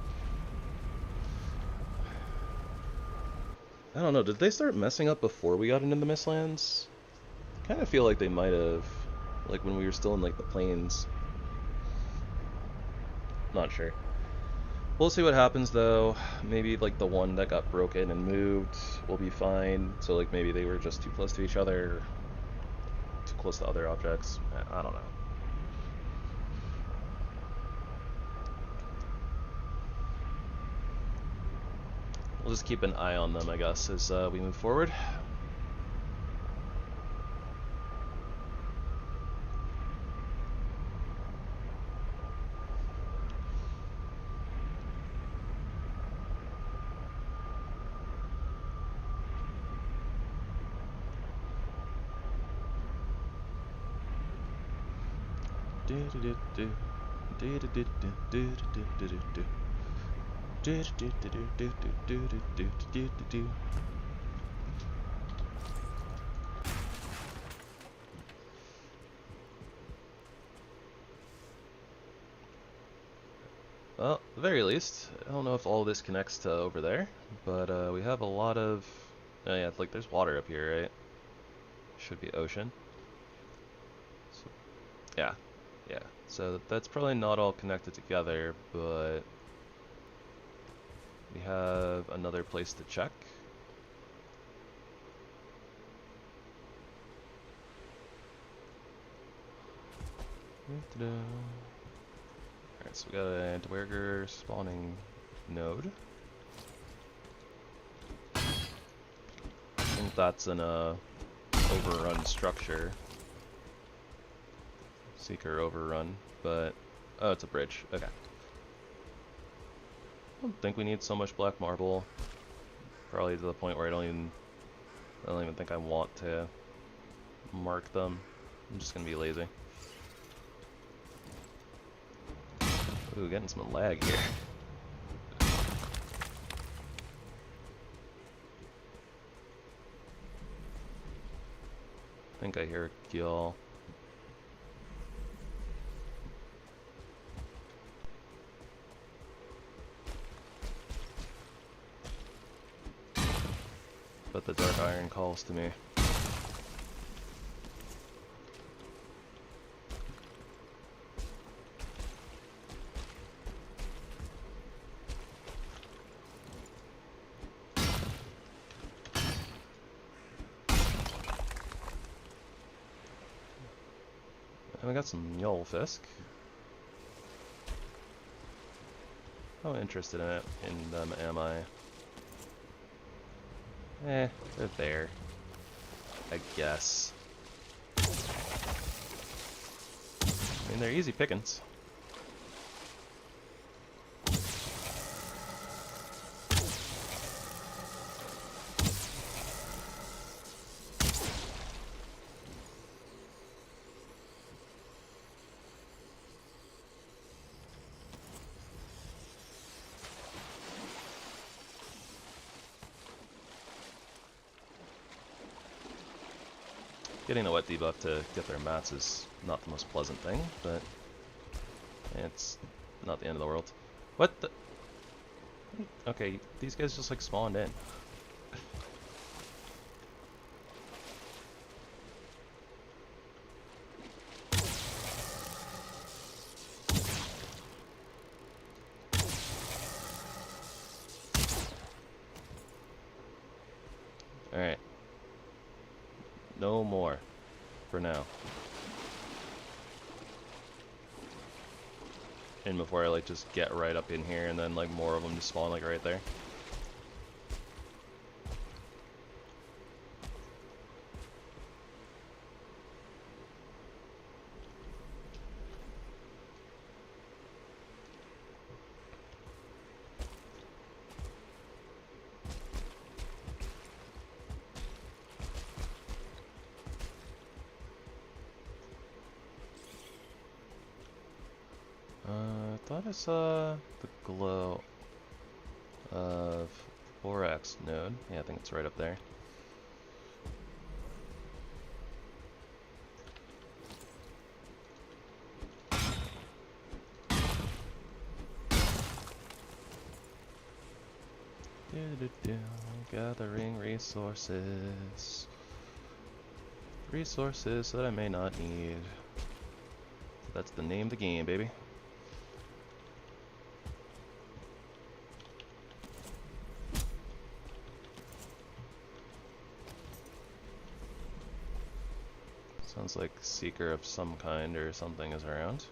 I don't know, did they start messing up before we got into the Mistlands? I kind of feel like they might have, like when we were still in like the plains. Not sure. We'll see what happens though. Maybe like the one that got broken and moved will be fine. So like maybe they were just too close to each other, too close to other objects. I don't know. We'll just keep an eye on them, I guess, as we move forward. Well, at the very least, I don't know if all of this connects to over there, but we have a lot of... Oh yeah, like there's water up here, right? Should be ocean. So, yeah, yeah. So that's probably not all connected together, but we have another place to check. Alright, so we got a Dwerger spawning node. I think that's an overrun structure. Seeker overrun, but oh, it's a bridge. Okay. I don't think we need so much black marble. Probably to the point where I don't even think I want to mark them. I'm just gonna be lazy. Ooh, getting some lag here. I think I hear a gill. But the dark iron calls to me. And we got some Yule Fisk. How interested in them am I? They're there. I guess. I mean, they're easy pickings. Getting a wet debuff to get their mats is not the most pleasant thing, but it's not the end of the world. What the? Okay, these guys just like spawned in. Alright. No more. For now. And before I like just get right up in here and then like more of them just spawn like right there. I thought I saw the glow of Borax node. Yeah, I think it's right up there. Gathering resources. Resources that I may not need. That's the name of the game, baby. Sounds like Seeker of some kind or something is around.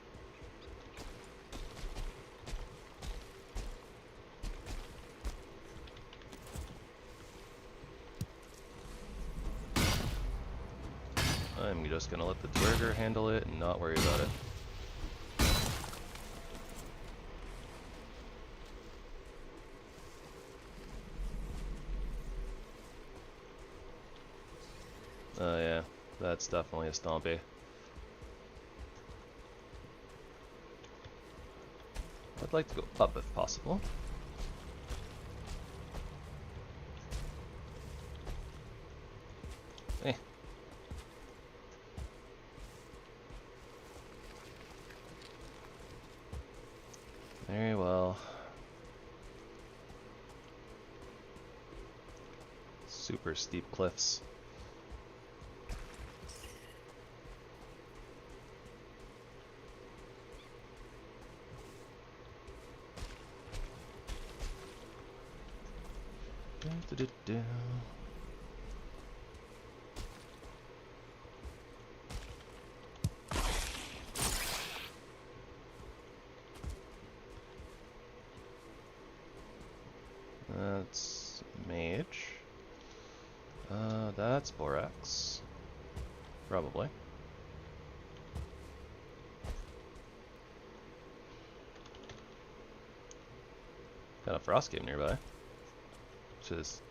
I'm just gonna let the Dwerger handle it and not worry about it. Oh yeah, that's definitely a stompy. I'd like to go up if possible. Eh. Very well. Super steep cliffs. Da-da-da-da. That's mage. That's borax. Probably. Got a frost cave nearby, which is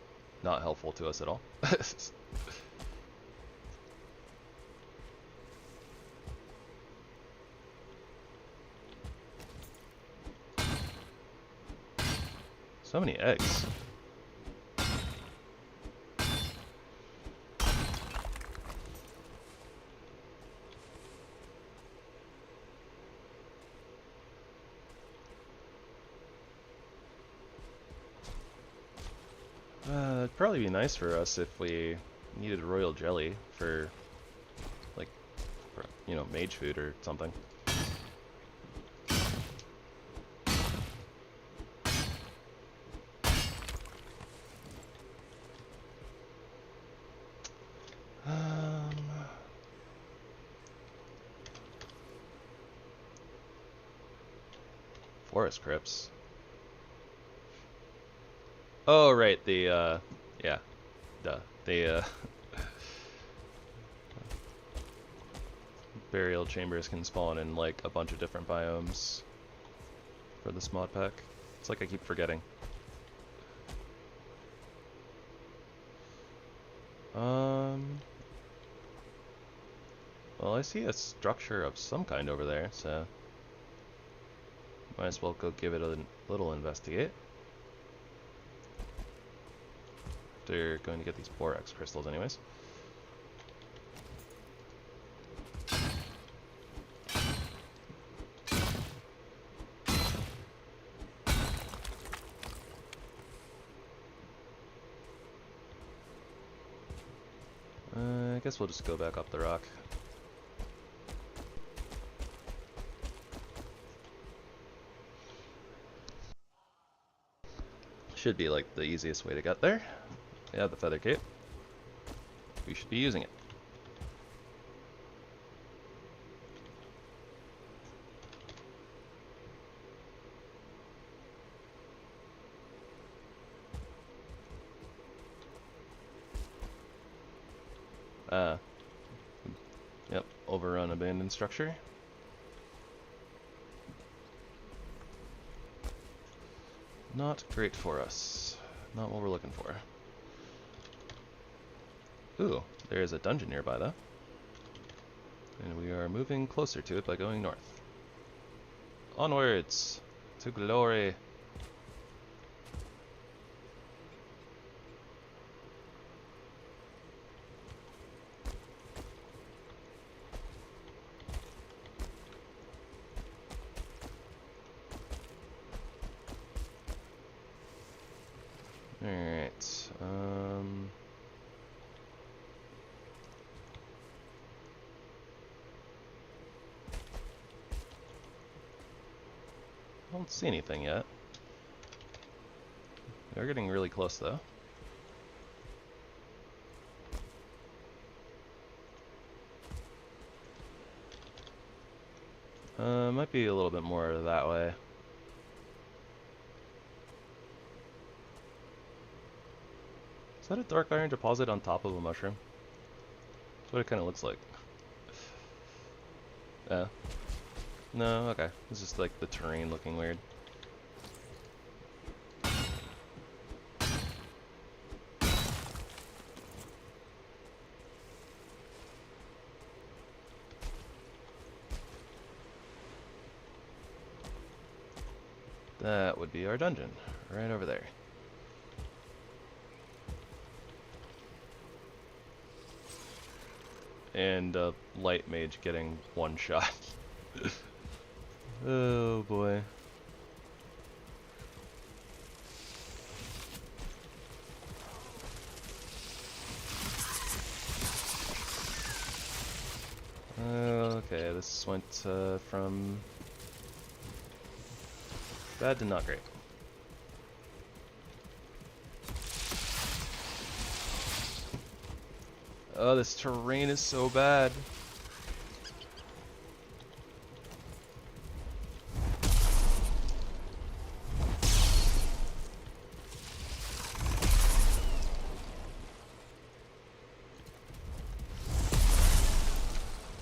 not helpful to us at all. So many eggs. It'd probably be nice for us if we needed royal jelly for, like, you know, mage food or something. Forest crypts. Oh, right, the, yeah, duh. The, burial chambers can spawn in, like, a bunch of different biomes for this mod pack. It's like I keep forgetting. Well, I see a structure of some kind over there, so might as well go give it a little investigate. They're going to get these borax crystals anyways. I guess we'll just go back up the rock. Should be like the easiest way to get there. Yeah, the feather cape. We should be using it. Yep, overrun abandoned structure. Not great for us. Not what we're looking for. Ooh, there is a dungeon nearby though. And we are moving closer to it by going north. Onwards to glory. Alright, I don't see anything yet. We're getting really close though. Might be a little bit more that way. Is that a dark iron deposit on top of a mushroom? That's what it kind of looks like. Yeah. No, okay. It's just like the terrain looking weird. That would be our dungeon, right over there. And a light mage getting one shot. Oh boy. Okay, this went from bad to not great. Oh, this terrain is so bad.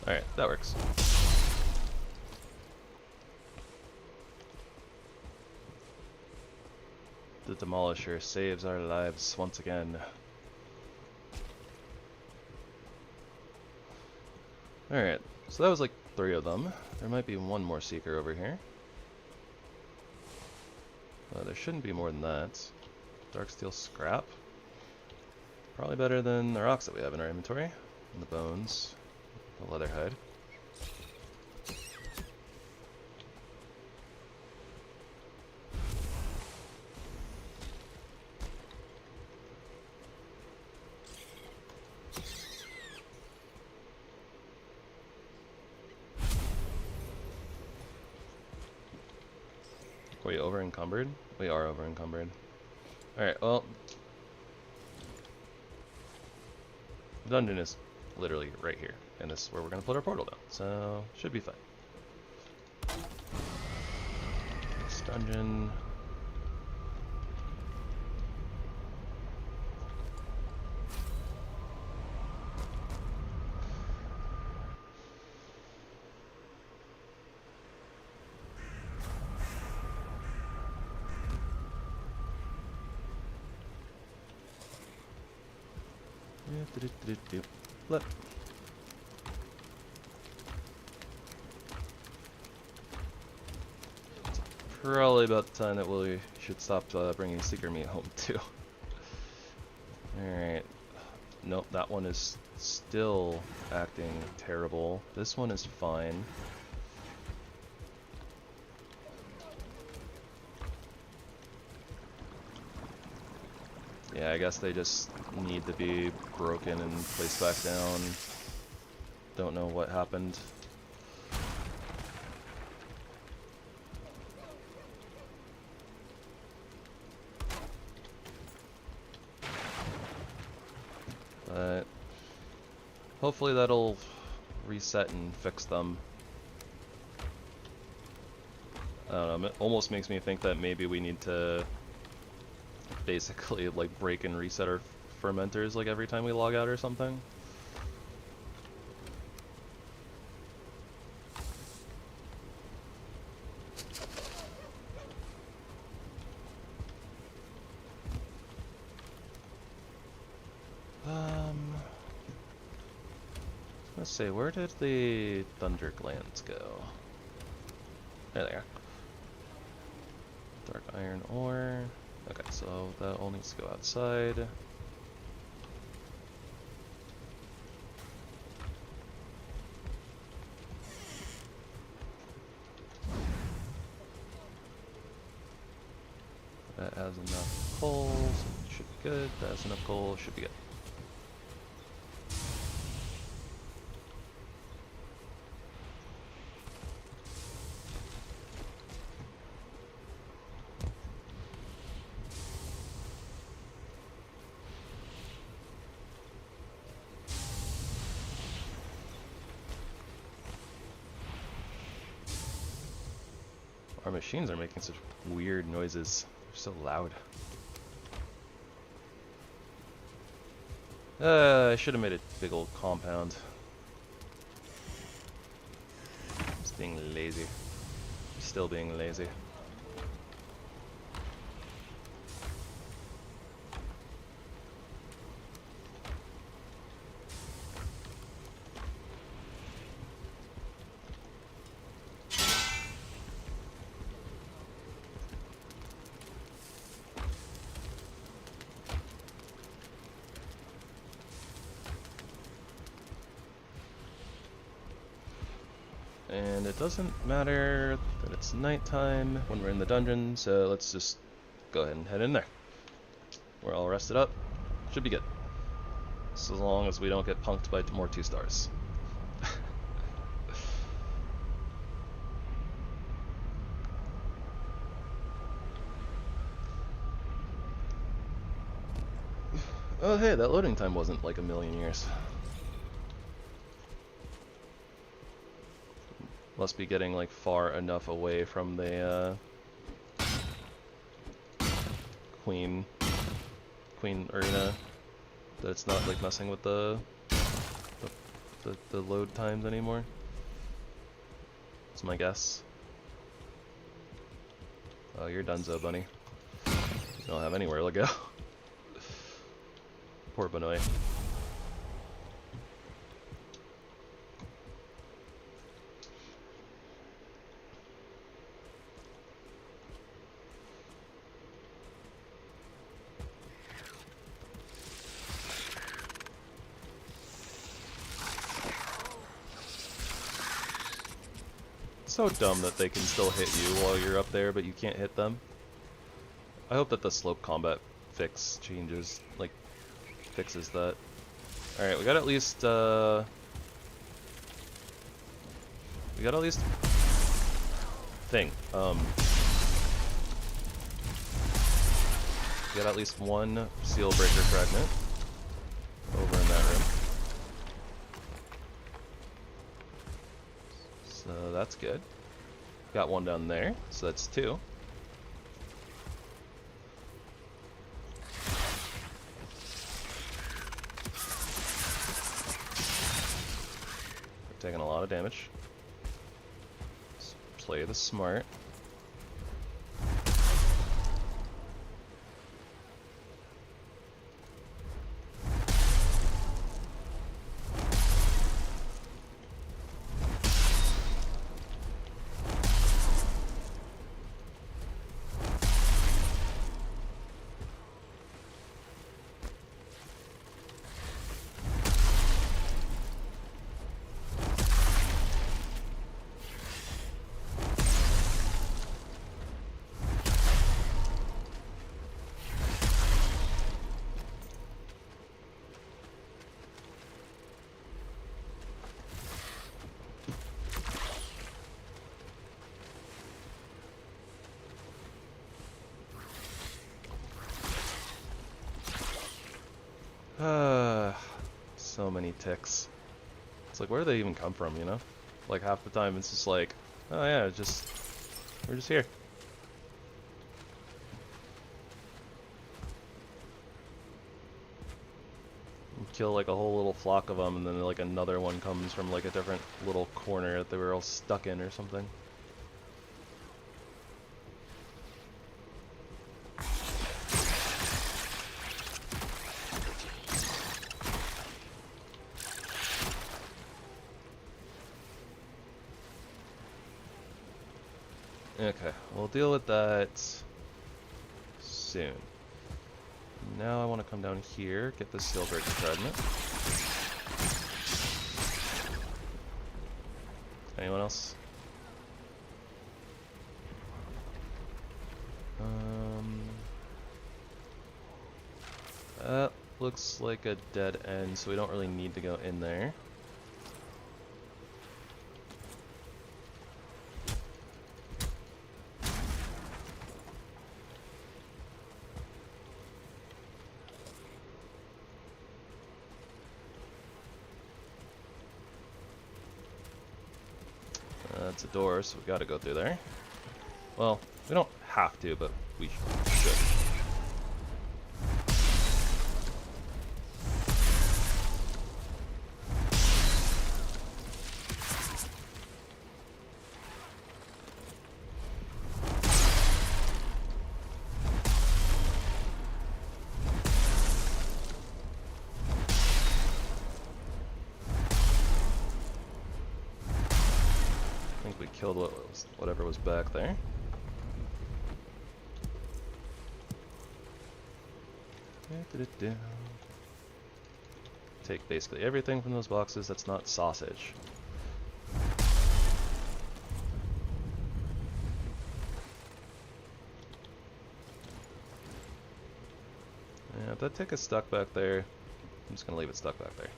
Alright, that works. The Demolisher saves our lives once again. Alright, so that was like 3 of them. There might be one more Seeker over here. There shouldn't be more than that. Dark steel scrap. Probably better than the rocks that we have in our inventory. And the bones. The leather hide. Are we over encumbered? We are over encumbered. Alright, well. The dungeon is literally right here. And this is where we're going to put our portal down. So, should be fine. This dungeon. Flip. It's probably about the time that we should stop bringing Seeker meat home too. Alright. Nope, that one is still acting terrible. This one is fine. Yeah, I guess they just need to be broken and placed back down. Don't know what happened. But hopefully that'll reset and fix them. I don't know, it almost makes me think that maybe we need to basically like break and reset our fermenters like every time we log out or something. Let's see, where did the thunder glands go? There they are. Dark iron ore. Okay, so that all needs to go outside. That has enough coal, so it should be good. That has enough coal, should be good. Our machines are making such weird noises. They're so loud. I should have made a big old compound. Just being lazy. Still being lazy. And it doesn't matter that it's nighttime when we're in the dungeon, so let's just go ahead and head in there. We're all rested up. Should be good. So as long as we don't get punked by more 2 stars. Oh hey, that loading time wasn't like a million years. Must be getting like far enough away from the Queen arena that it's not like messing with the load times anymore. That's my guess. Oh, you're donezo, bunny. You don't have anywhere to go. Poor Benoit. So dumb that they can still hit you while you're up there, but you can't hit them. I hope that the slope combat fix changes, like, fixes that. Alright, we got at least, thing, we got at least 1 seal breaker fragment over in that room. So that's good. Got 1 down there, so that's 2. Taking a lot of damage. Let's play the smart. So many ticks. It's like, where do they even come from, you know? Like, half the time it's just like, oh yeah, we're just here. You kill like a whole little flock of them, and then like another one comes from like a different little corner that they were all stuck in or something. Okay, we'll deal with that soon. Now I want to come down here, get this silver fragment. Anyone else? That looks like a dead end, so we don't really need to go in there. That's a door, so we gotta go through there. Well, we don't have to, but we should. Killed whatever was back there. Take basically everything from those boxes that's not sausage. Yeah, if that tick is stuck back there, I'm just gonna leave it stuck back there.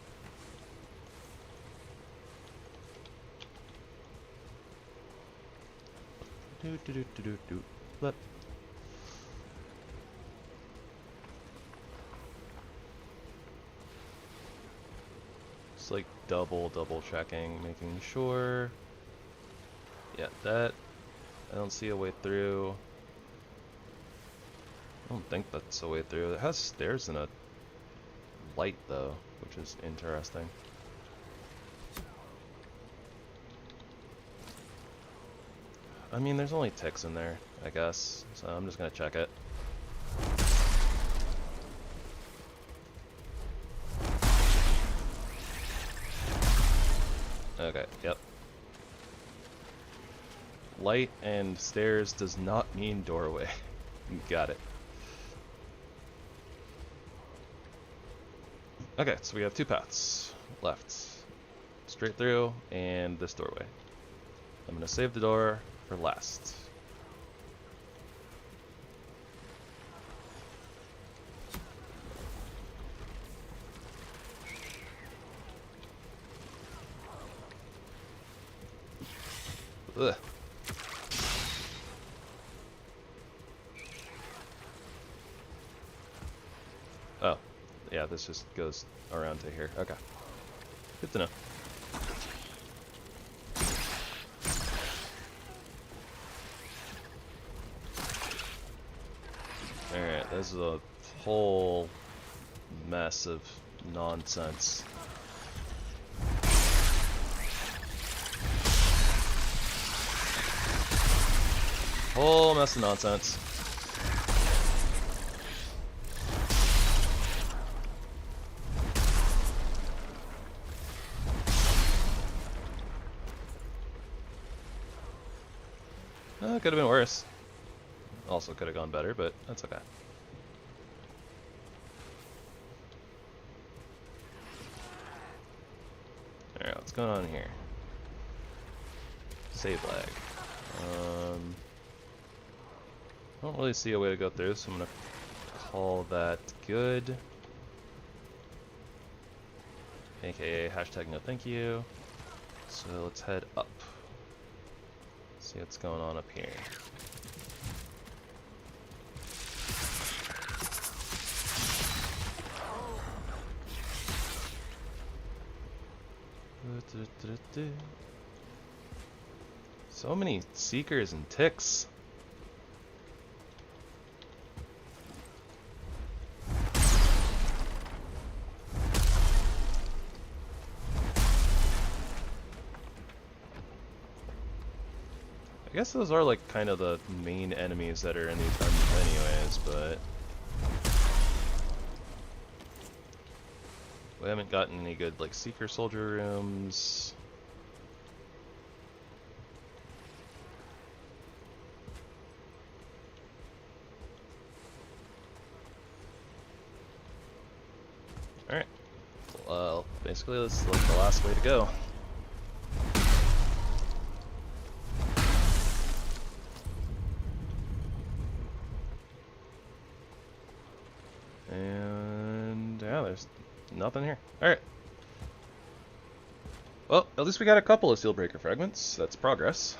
Flip. Just like double checking, making sure. Yeah, that. I don't see a way through. I don't think that's a way through. It has stairs and a light though, which is interesting. I mean, there's only ticks in there, I guess, so I'm just gonna check it. Okay, yep. Light and stairs does not mean doorway. You got it. Okay, so we have two paths left. Straight through and this doorway. I'm gonna save the door for last. Ugh. Oh, yeah, this just goes around to here. Okay. Good to know. Alright, this is a whole mess of nonsense. Whole mess of nonsense. It could have been worse. Also could have gone better, but that's okay. Alright, what's going on here? Save lag. I don't really see a way to go through, so I'm gonna call that good. AKA hashtag no thank you. So let's head up. See what's going on up here. So many seekers and ticks. I guess those are like kind of the main enemies that are in these dungeons anyways, but we haven't gotten any good like seeker soldier rooms. Alright. Well, basically this is like the last way to go. And yeah, there's nothing here. Alright. Well, at least we got a couple of Steelbreaker fragments. That's progress.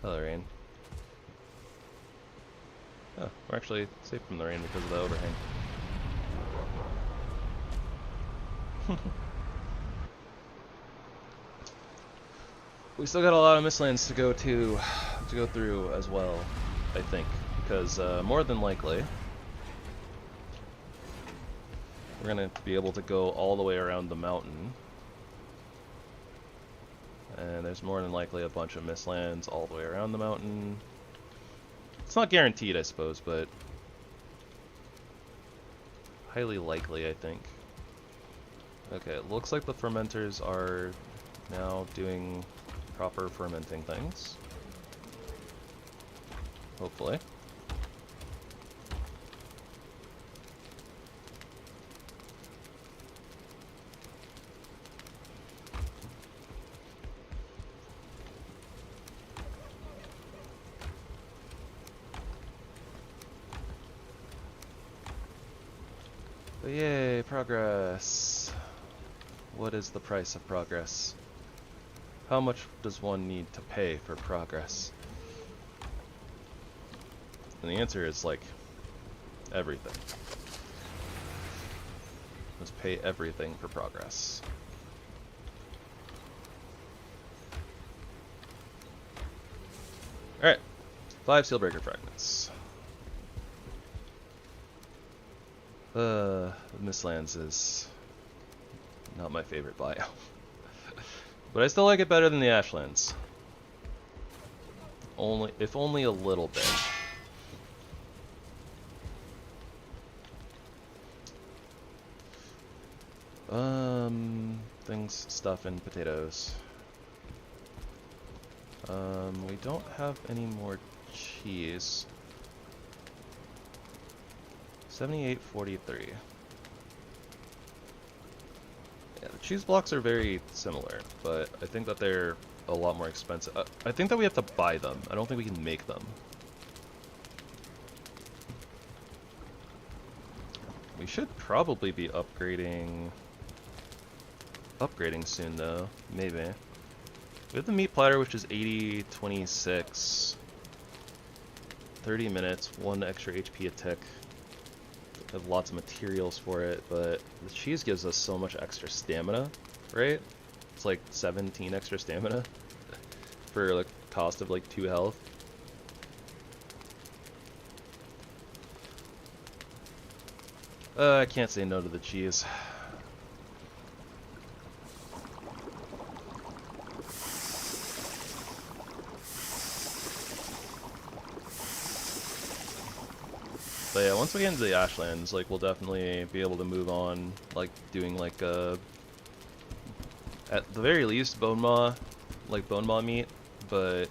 Hello, rain. Oh, we're actually safe from the rain because of the overhang. We still got a lot of mistlands to go through as well, I think, because more than likely we're gonna be able to go all the way around the mountain, and there's more than likely a bunch of mistlands all the way around the mountain. It's not guaranteed, I suppose, but highly likely, I think. Okay, it looks like the fermenters are now doing proper fermenting things. Hopefully. But yay, progress. What is the price of progress? How much does one need to pay for progress? And the answer is like everything. Let's pay everything for progress. Alright, 5 Sealbreaker fragments. The Mistlands is not my favorite biome. But I still like it better than the Ashlands. If only a little bit. Stuff and potatoes. We don't have any more cheese. 78.43. Yeah, the cheese blocks are very similar, but I think that they're a lot more expensive. I think that we have to buy them. I don't think we can make them. We should probably be upgrading soon though, maybe. We have the meat platter, which is 80.26. 30 minutes, 1 extra HP a tick. We have lots of materials for it, but the cheese gives us so much extra stamina, right? It's like 17 extra stamina for like cost of like 2 health. I can't say no to the cheese. But yeah, once we get into the Ashlands, like, we'll definitely be able to move on, like, doing, like, at the very least, bone maw meat, but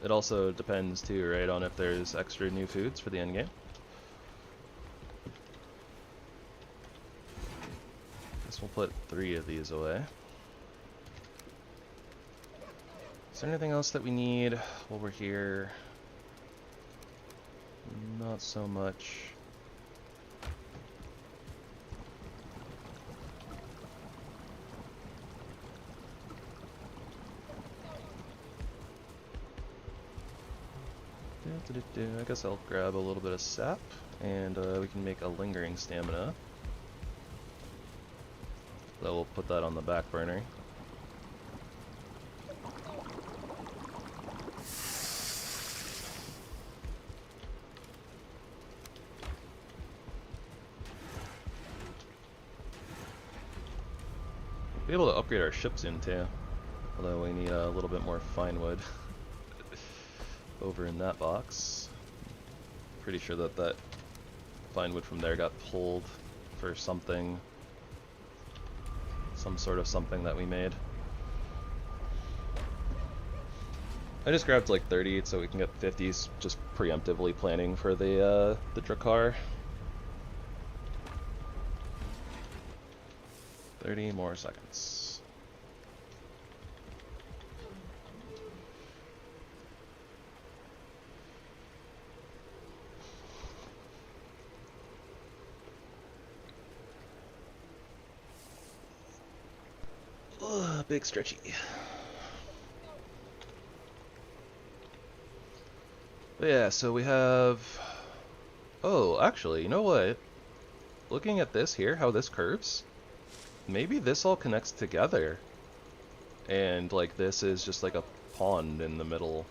it also depends, too, right, on if there's extra new foods for the endgame. Guess we'll put 3 of these away. Is there anything else that we need while we're here? Not so much. I guess I'll grab a little bit of sap, and we can make a lingering stamina. So we'll put that on the back burner. Be able to upgrade our ship soon too, although we need a little bit more fine wood over in that box. Pretty sure that that fine wood from there got pulled for something, some sort of something that we made. I just grabbed like 30 so we can get 50s, just preemptively planning for the Drakkar. 30 more seconds. Ugh, big stretchy. But yeah, so we have... Oh, actually, you know what? Looking at this here, how this curves, maybe this all connects together. And, like, this is just like a pond in the middle.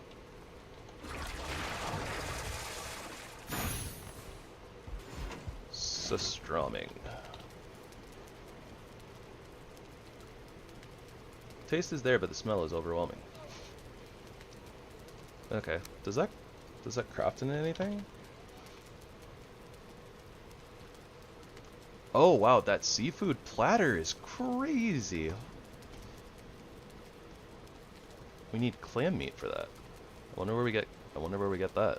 Sustroming. Taste is there, but the smell is overwhelming. Okay, does that craft into anything? Oh wow, that seafood platter is crazy. We need clam meat for that. I wonder where we get that.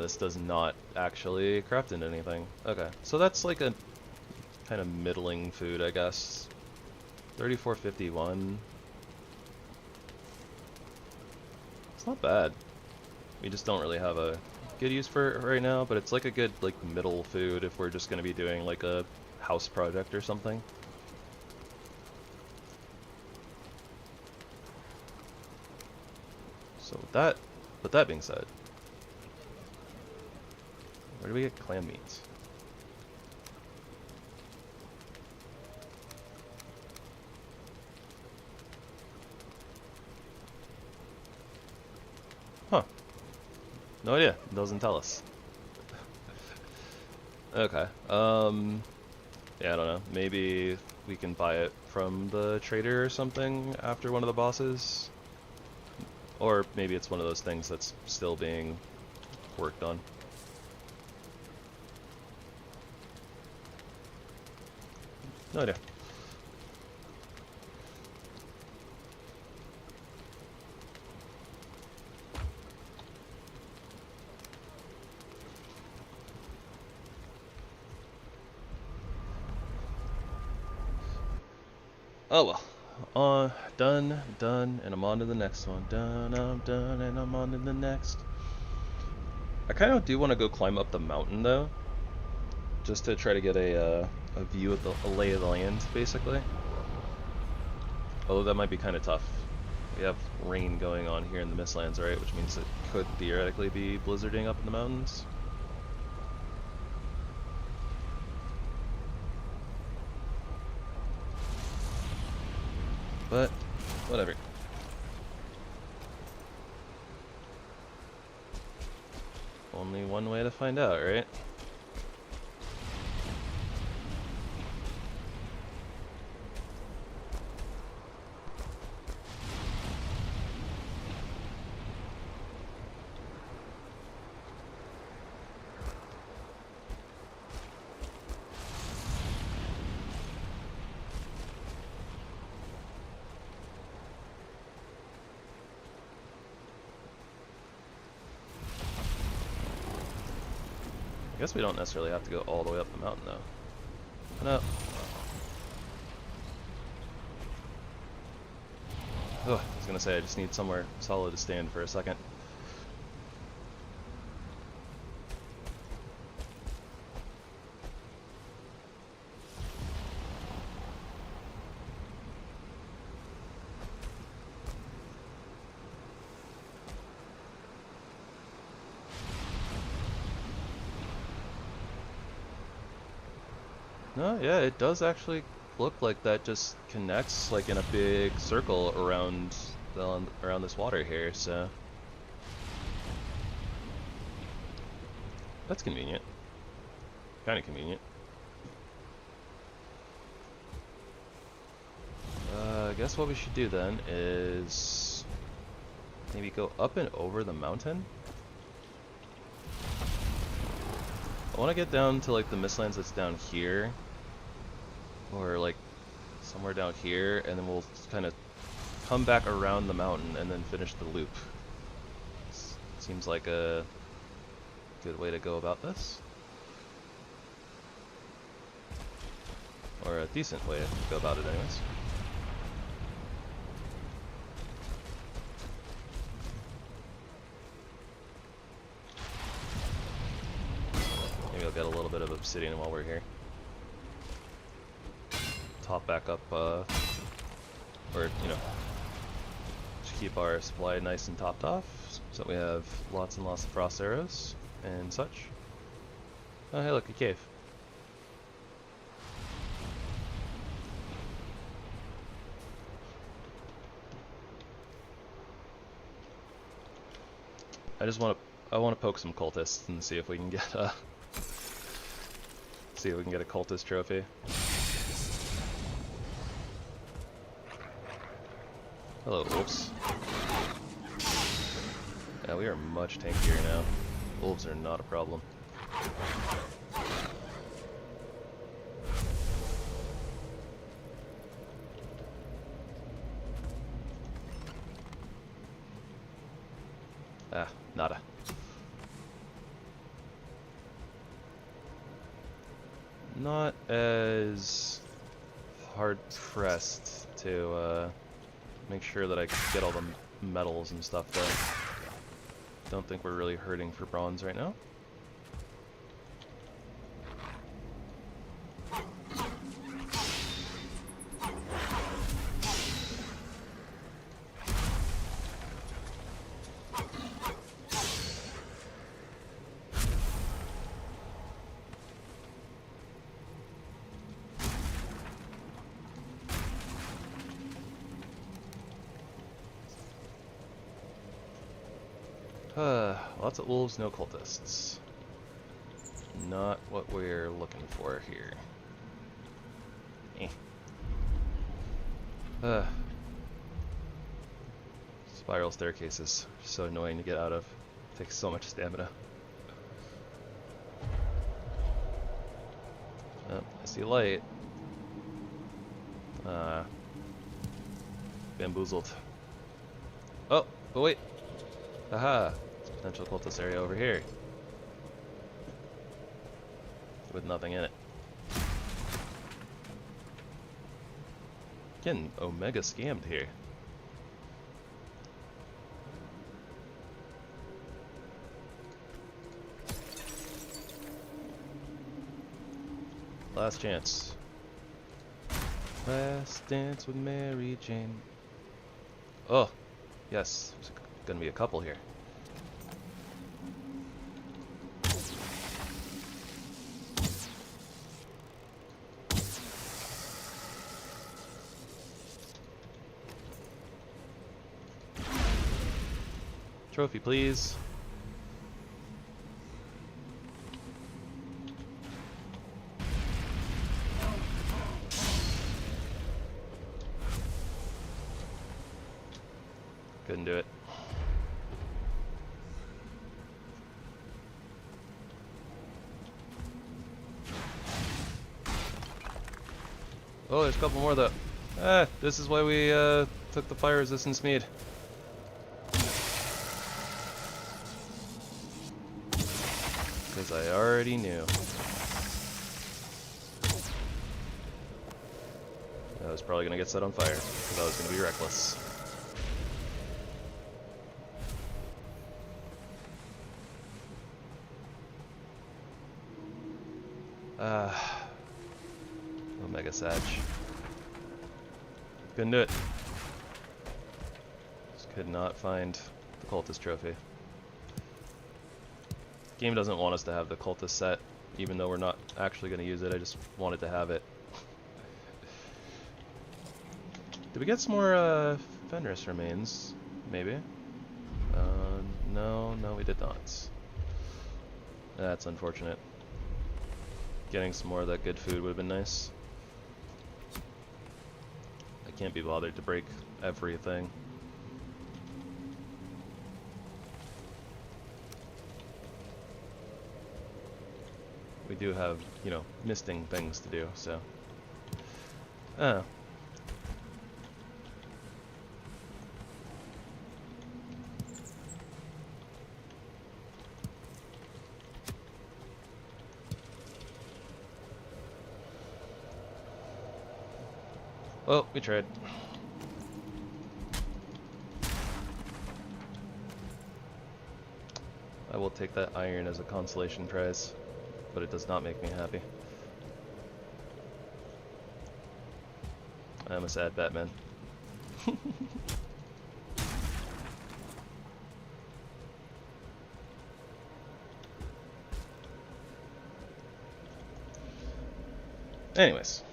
This does not actually craft into anything. Okay, so that's like a kind of middling food, I guess. 34.51. It's not bad. We just don't really have a good use for it right now, but it's like a good like middle food if we're just going to be doing like a house project or something. So with that being said, where do we get clam meat? Huh. No idea. It doesn't tell us. Okay. Yeah, I don't know. Maybe we can buy it from the trader or something after one of the bosses. Or maybe it's one of those things that's still being worked on. No idea. Oh well. Done, and I'm on to the next one. Done, I'm done, and I'm on to the next. I kind of do want to go climb up the mountain though, just to try to get a view of a lay of the land, basically. Although that might be kind of tough. We have rain going on here in the Mistlands, right? Which means it could theoretically be blizzarding up in the mountains. But, whatever. Only one way to find out, right? I guess we don't necessarily have to go all the way up the mountain, though. No. Oh, I was gonna say, I just need somewhere solid to stand for a second. No, yeah, it does actually look like that just connects like in a big circle around this water here, so that's convenient. Kind of convenient. I guess what we should do then is maybe go up and over the mountain. I want to get down to like the Mistlands that's down here, or like somewhere down here, and then we'll kind of come back around the mountain and then finish the loop. Seems like a good way to go about this, or a decent way to go about it anyways. Maybe I'll get a little bit of obsidian while we're here. Top back up, or, you know, just keep our supply nice and topped off, so that we have lots and lots of frost arrows and such. Oh, hey, look, a cave. I want to poke some cultists and see if we can get a cultist trophy. Hello, wolves. Yeah, we are much tankier now. Wolves are not a problem. Ah, nada. not as hard pressed to make sure that I get all the metals and stuff though. Don't think we're really hurting for bronze right now. Lots of wolves, no cultists. Not what we're looking for here. Spiral staircases are so annoying to get out of. Takes so much stamina. Oh, I see light. Bamboozled. Oh, but wait. Aha! Potential cultist area over here. With nothing in it. Getting omega scammed here. Last chance. Last dance with Mary Jane. Oh, yes. There's gonna be a couple here. Trophy, please. Couldn't do it. Oh, there's a couple more though. This is why we took the fire resistance mead. Because I already knew. I was probably gonna get set on fire, because I was gonna be reckless. Omega Sag. Couldn't do it. Just could not find the cultist trophy. Game doesn't want us to have the cultist set, even though we're not actually going to use it. I just wanted to have it. Did we get some more Fenris remains? Maybe. No, we did not. That's unfortunate. Getting some more of that good food would have been nice. I can't be bothered to break everything. We do have, you know, misting things to do, so. Well, we tried. I will take that iron as a consolation prize, but it does not make me happy. I'm a sad Batman. Anyways.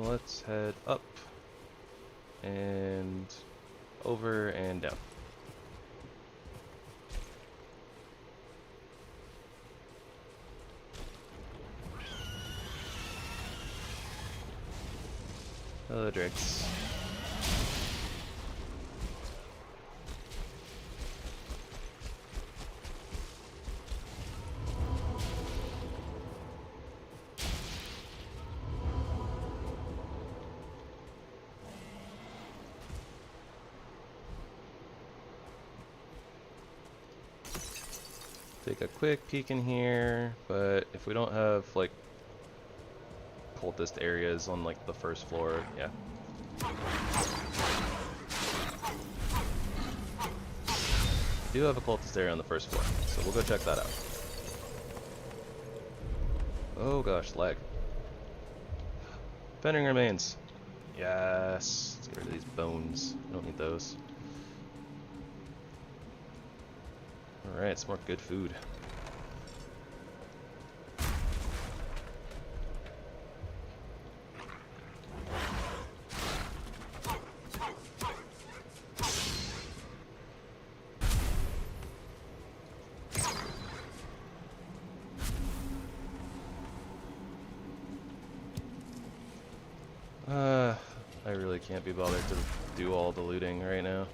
Let's head up and over and down. Hello, Drakes. Take a quick peek in here, but if we don't have like cultist areas on like the first floor, yeah. We do have a cultist area on the first floor, so we'll go check that out. Oh gosh, lag. Fending remains. Yes. Let's get rid of these bones. I don't need those. Alright, some more good food. I really can't be bothered to do all the looting right now.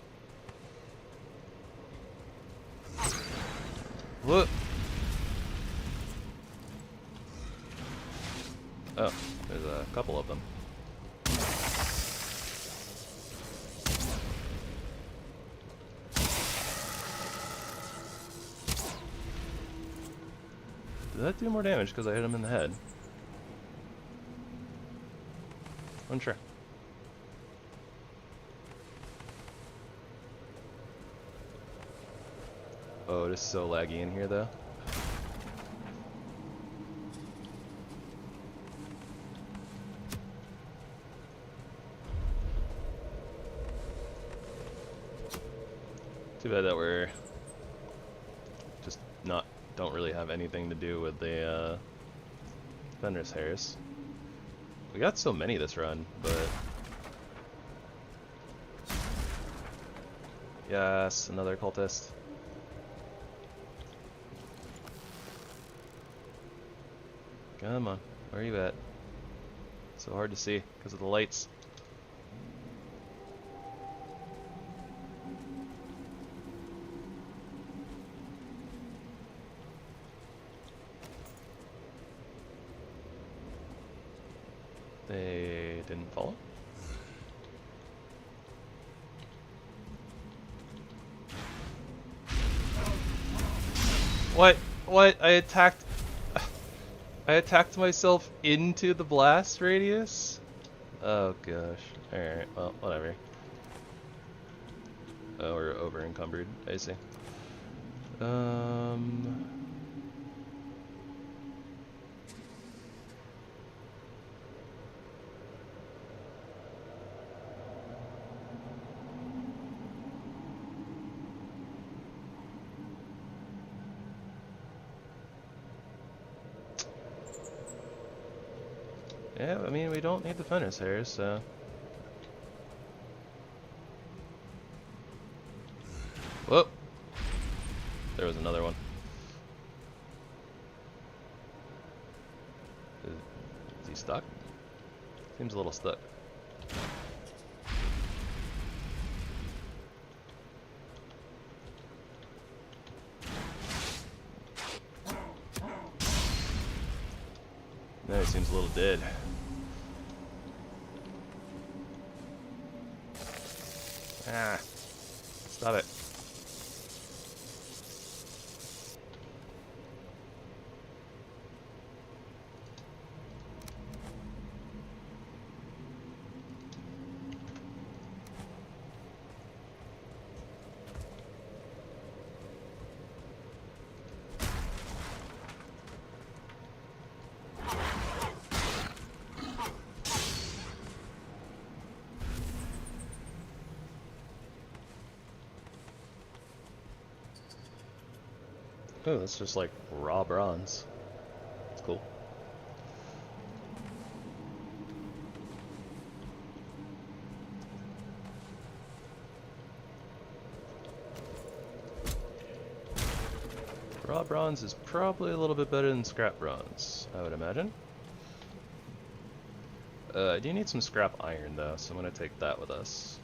Look! Oh, there's a couple of them. Did that do more damage because I hit him in the head? Unsure. Oh, it is so laggy in here though. Too bad that we're just don't really have anything to do with the Fenris hairs. We got so many this run, but yes, another cultist. Come on, where are you at? So hard to see because of the lights. They didn't follow? What? What? I attacked myself into the blast radius? Oh gosh. Alright, well, whatever. Oh, we're over encumbered. I see. Yeah, I mean, we don't need the Fenris hairs, so... Whoop! There was another one. Is he stuck? Seems a little stuck. Now he seems a little dead. Ah! Stop it. Oh, that's just like raw bronze. It's cool. Raw bronze is probably a little bit better than scrap bronze, I would imagine. I do need some scrap iron though, so I'm gonna take that with us.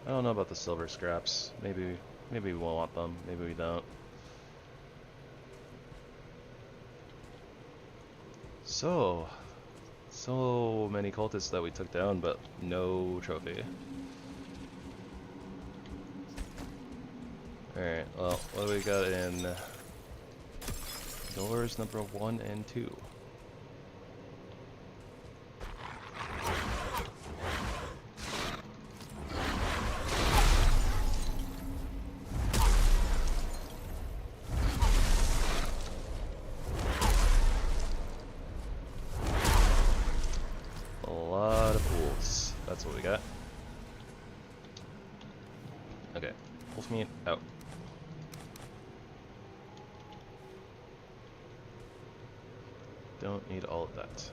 I don't know about the silver scraps. Maybe we won't want them. Maybe we don't. So many cultists that we took down, but no trophy. Alright, well, what do we got in doors number 1 and 2? A lot of pools. That's what we got. Okay, wolf meat out. Don't need all of that.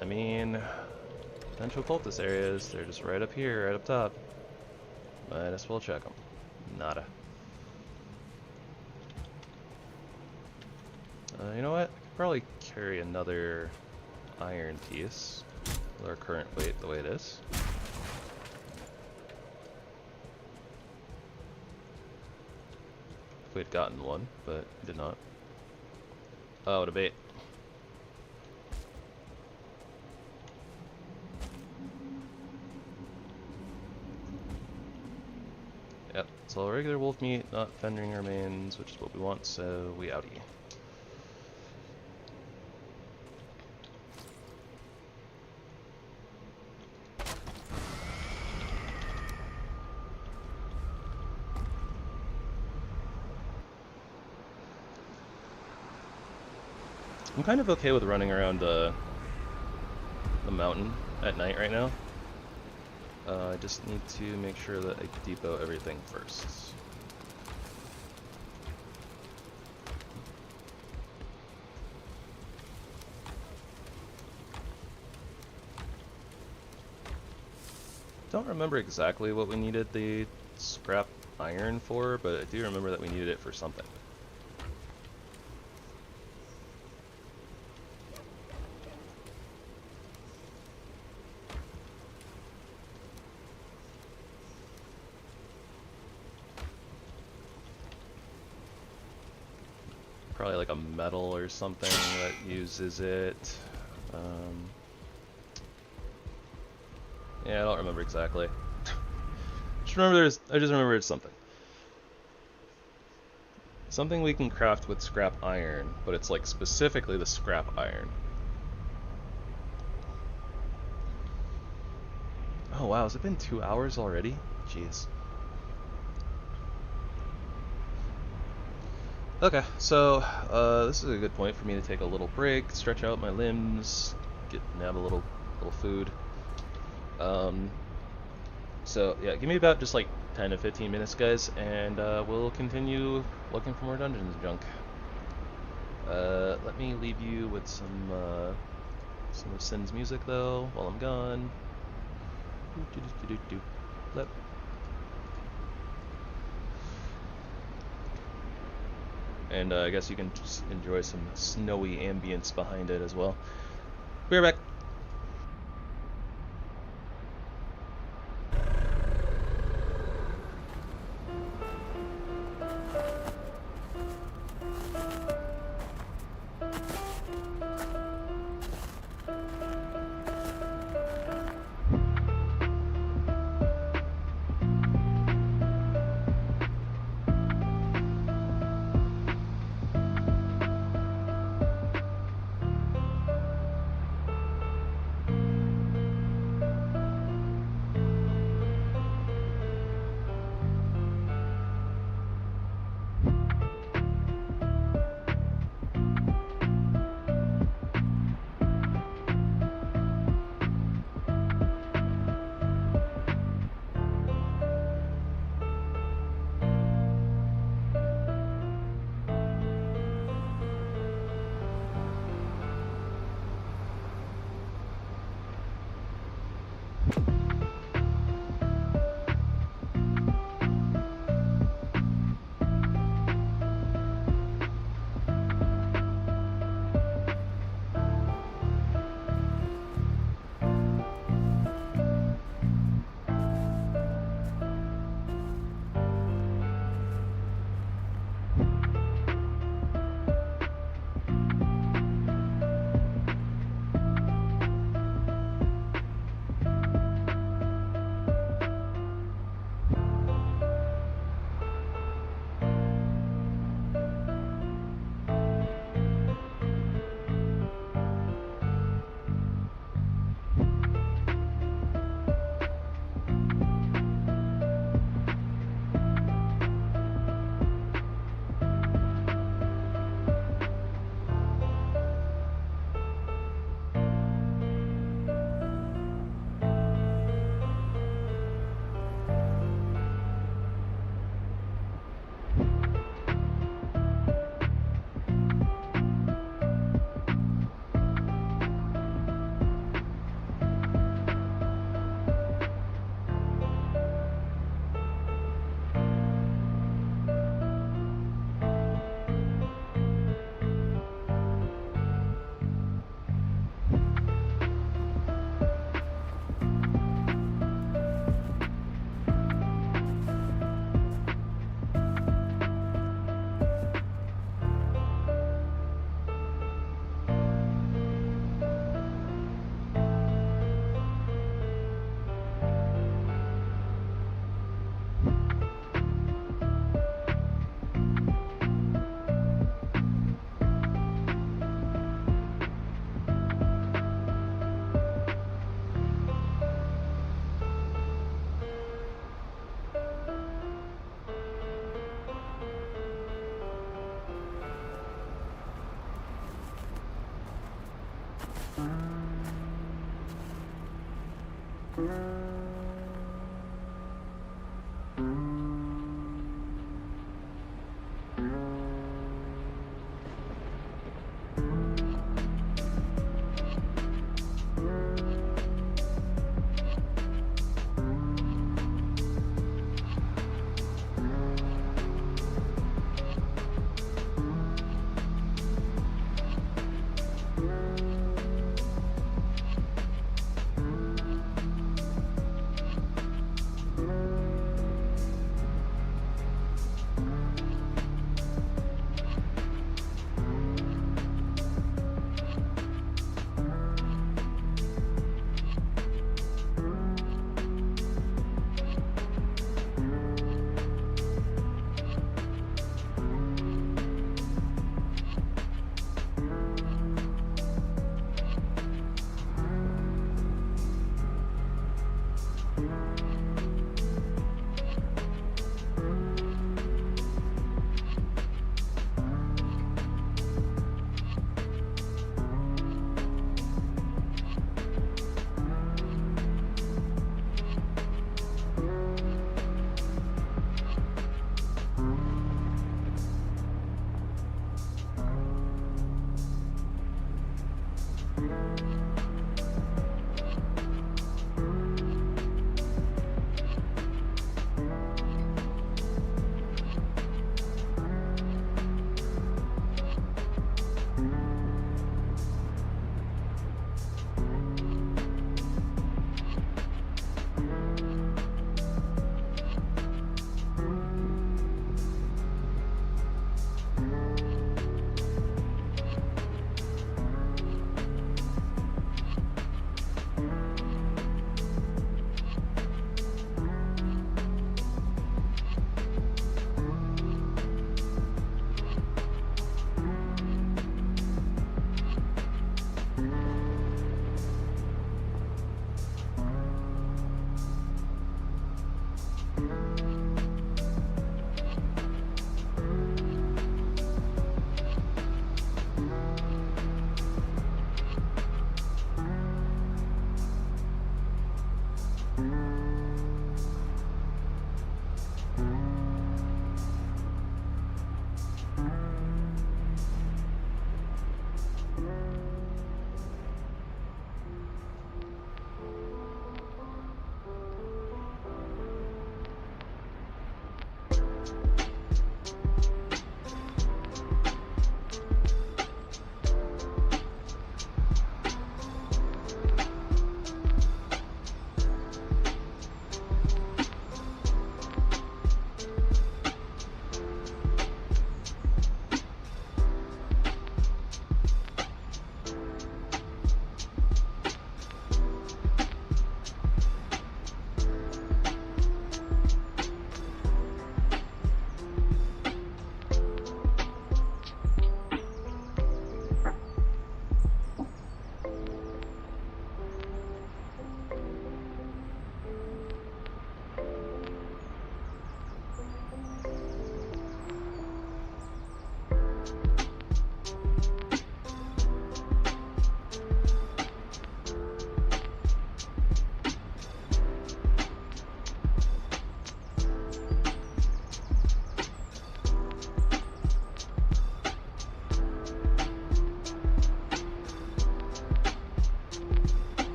I mean, potential cultist areas, they're just right up here, right up top. Might as well check them. Nada. You know what? I could probably carry another iron piece with our current weight the way it is. If we had gotten one, but did not. Oh, what a bait. Yep, so regular wolf meat, not fendering remains, which is what we want, so we outie. I'm kind of okay with running around the mountain at night right now. I just need to make sure that I depot everything first. Don't remember exactly what we needed the scrap iron for, but I do remember that we needed it for something. Probably like a metal or something that uses it. Yeah, I don't remember exactly. I just remember it's something. Something we can craft with scrap iron, but it's like specifically the scrap iron. Oh wow, has it been 2 hours already? Jeez. Okay, so this is a good point for me to take a little break, stretch out my limbs, nab a little food. So yeah, give me about just like 10 to 15 minutes, guys, and we'll continue looking for more dungeons and junk. Let me leave you with some of Sin's music though while I'm gone. Flip. And I guess you can just enjoy some snowy ambience behind it as well. Be right back.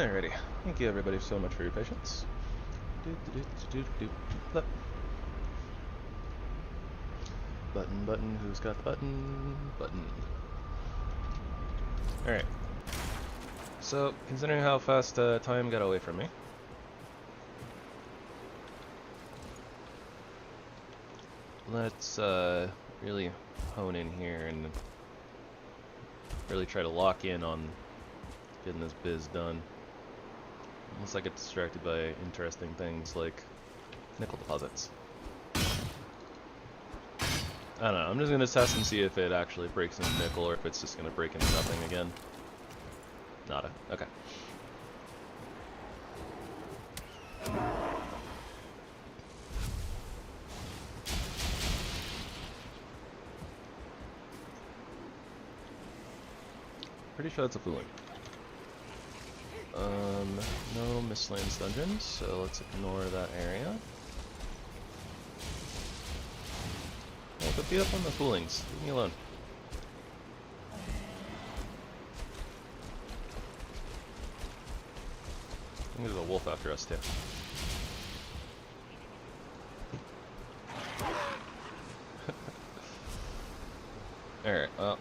Alrighty. Thank you everybody so much for your patience. Flip. Button, button, who's got the button? Button. Alright. So, considering how fast time got away from me, let's really hone in here and really try to lock in on getting this biz done. Unless I get distracted by interesting things like nickel deposits. I don't know, I'm just going to test and see if it actually breaks into nickel or if it's just going to break into nothing again. Nada. Okay. Pretty sure that's a fooling. No Mistlands dungeons, so let's ignore that area. Oh, could be up on the foolings. Leave me alone. I think there's a wolf after us too. Alright, well.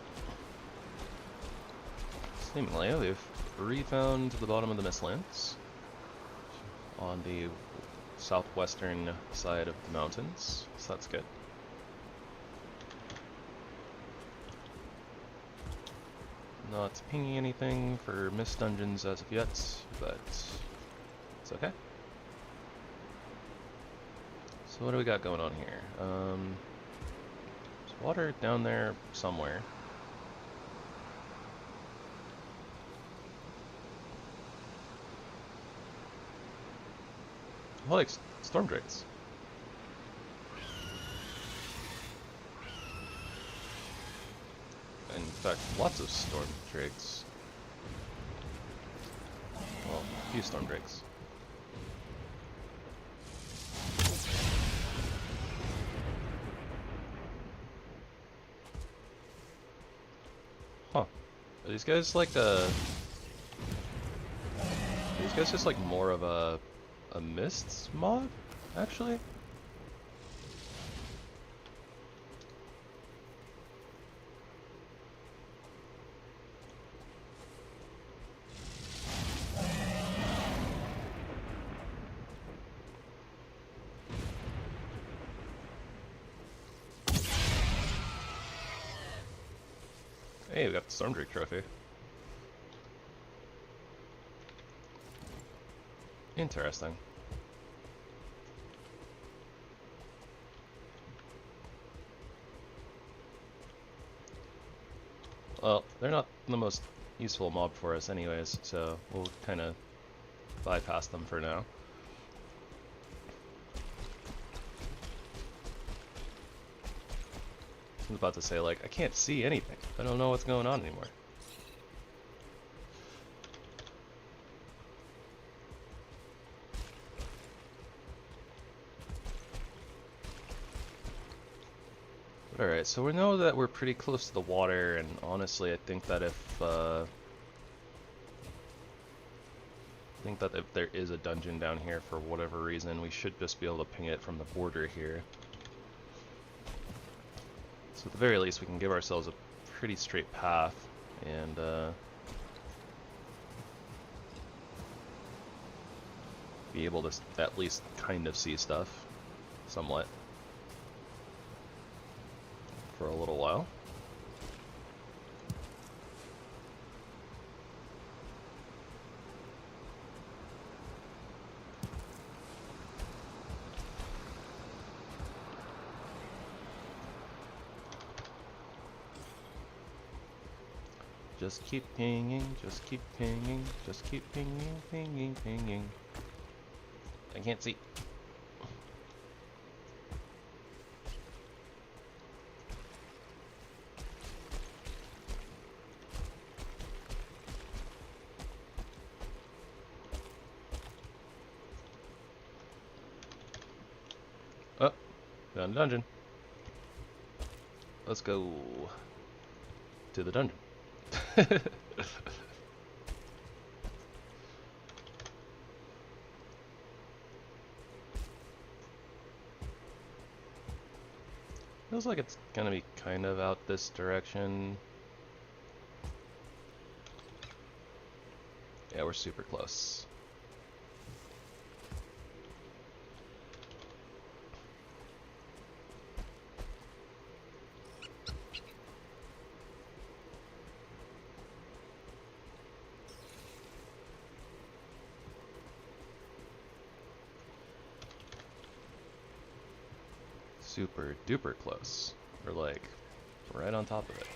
Seemingly, we've re-found the bottom of the Mistlands on the southwestern side of the mountains, so that's good. Not pinging anything for mist dungeons as of yet, but it's okay. So what do we got going on here? There's water down there somewhere. I like storm drakes. In fact, lots of storm drakes. Well, a few storm drakes. Huh. Are these guys like are these guys just like more of a mists mod, actually? Hey, we got the Storm Drake trophy. Interesting. Well, they're not the most useful mob for us anyways, so we'll kind of bypass them for now. I was about to say, like, I can't see anything. I don't know what's going on anymore. Alright, so we know that we're pretty close to the water, and honestly I think that if there is a dungeon down here for whatever reason, we should just be able to ping it from the border here. So at the very least we can give ourselves a pretty straight path, and be able to at least kind of see stuff, somewhat. For a little while. Just keep pinging, just keep pinging, just keep pinging, pinging, pinging. I can't see. Oh, found a dungeon. Let's go to the dungeon. Feels like it's gonna be kind of out this direction. Yeah, we're super close. Super duper close. We're like right on top of it.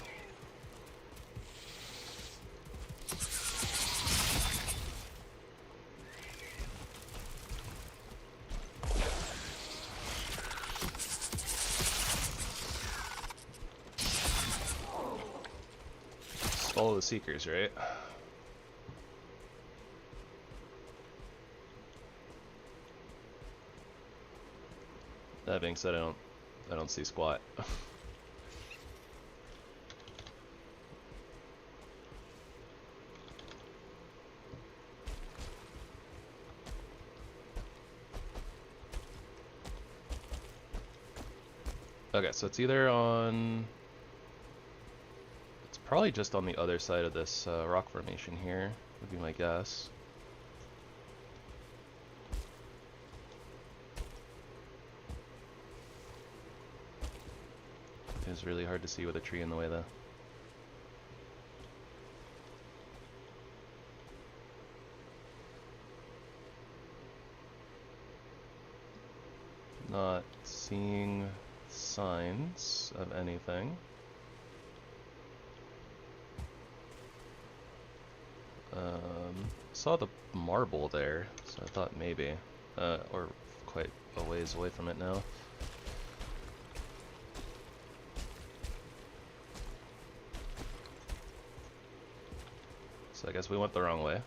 Just follow the seekers, right? That being said, I don't see squat. Okay, so it's either on... It's probably just on the other side of this rock formation here, would be my guess. It's really hard to see with a tree in the way though. Not seeing signs of anything. Saw the marble there, so I thought maybe, or quite a ways away from it now. So I guess we went the wrong way.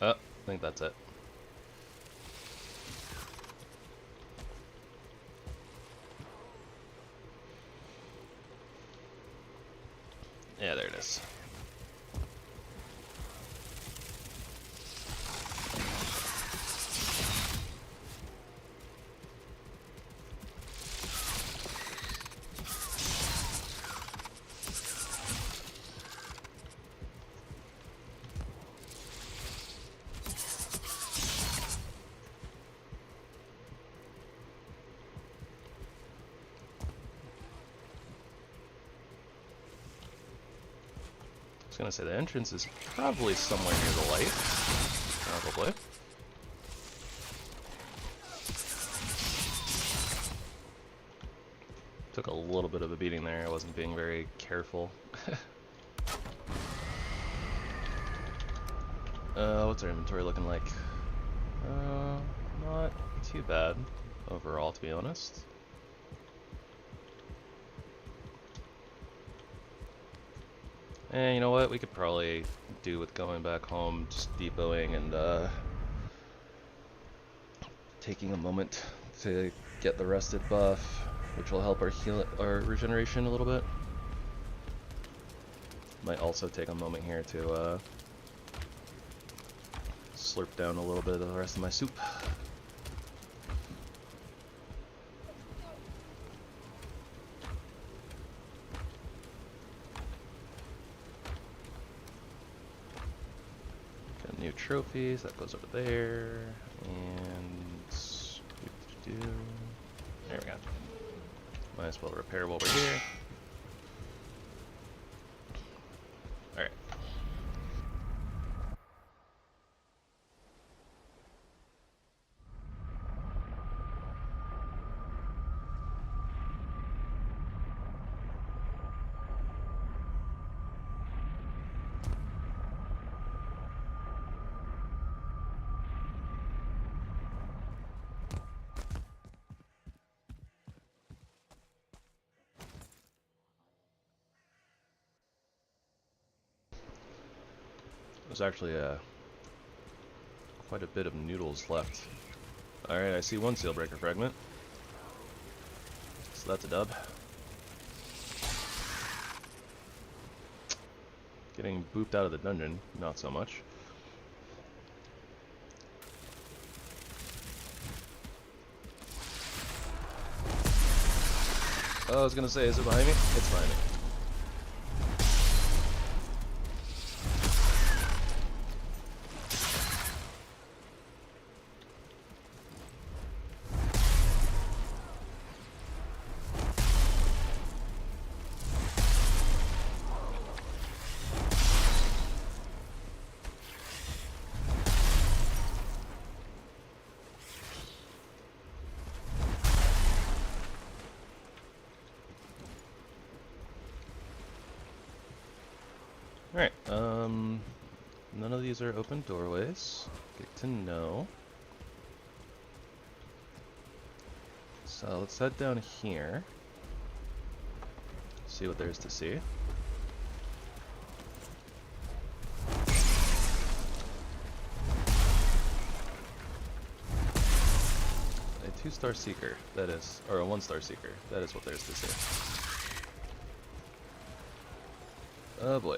Oh, I think that's it. Yeah, there it is. I was gonna say the entrance is probably somewhere near the light. Probably. Took a little bit of a beating there. I wasn't being very careful. What's our inventory looking like? Not too bad overall, to be honest. And you know what? We could probably do with going back home, just depoting and taking a moment to get the rested buff, which will help our regeneration a little bit. Might also take a moment here to slurp down a little bit of the rest of my soup. Got new trophies, that goes over there, and there we go. Might as well repair while we're here. Alright. There's actually quite a bit of noodles left. Alright, I see one seal breaker fragment. So that's a dub. Getting booped out of the dungeon, not so much. Oh, I was gonna say, is it behind me? It's behind me. Alright, none of these are open doorways. Good to know. So let's head down here. See what there is to see. A 2-star seeker, that is, or a 1-star seeker, that is what there is to see. Oh boy.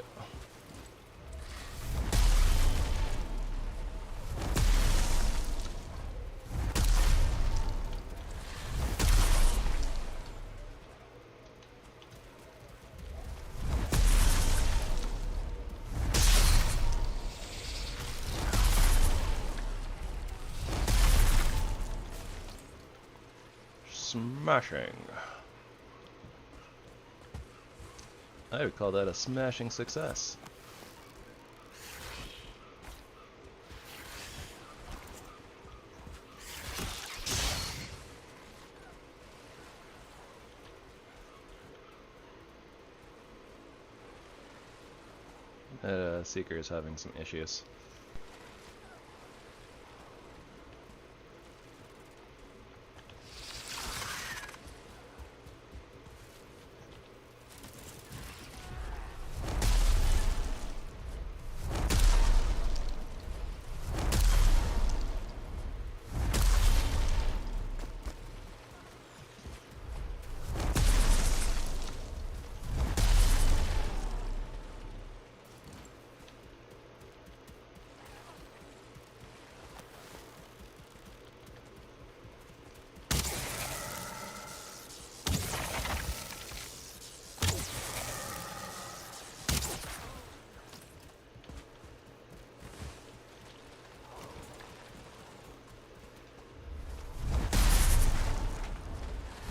Smashing. I would call that a smashing success. That Seeker is having some issues.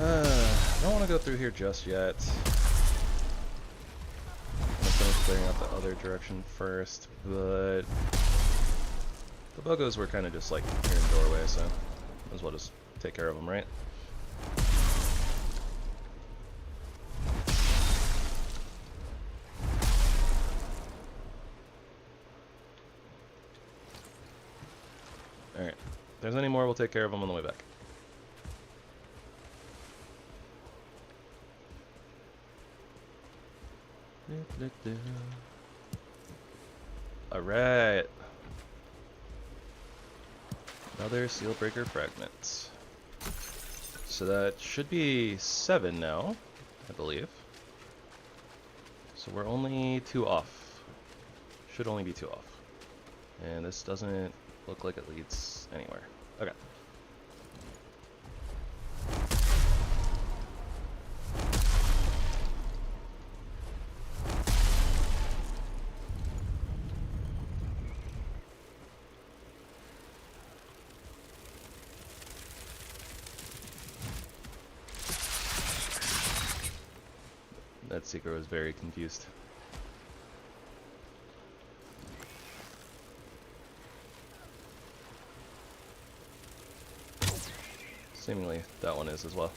I don't want to go through here just yet. I'm gonna finish clearing out the other direction first, but the buggos were kind of just like here in the doorway, so might as well just take care of them, right? Alright, if there's any more, we'll take care of them on the way back. Alright. Another seal breaker fragment. So that should be 7 now, I believe. So we're only 2 off. Should only be 2 off. And this doesn't look like it leads anywhere. Okay. That Seeker was very confused. Seemingly that one is as well.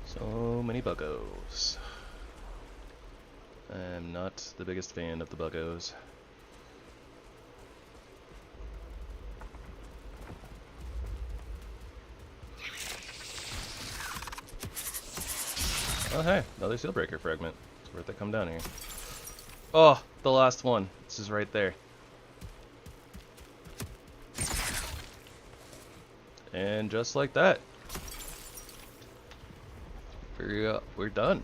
So many buggos. I'm not the biggest fan of the buggos. Oh hey, another Sealbreaker fragment. It's worth it. Come down here. Oh, the last one. This is right there. And just like that, we're done.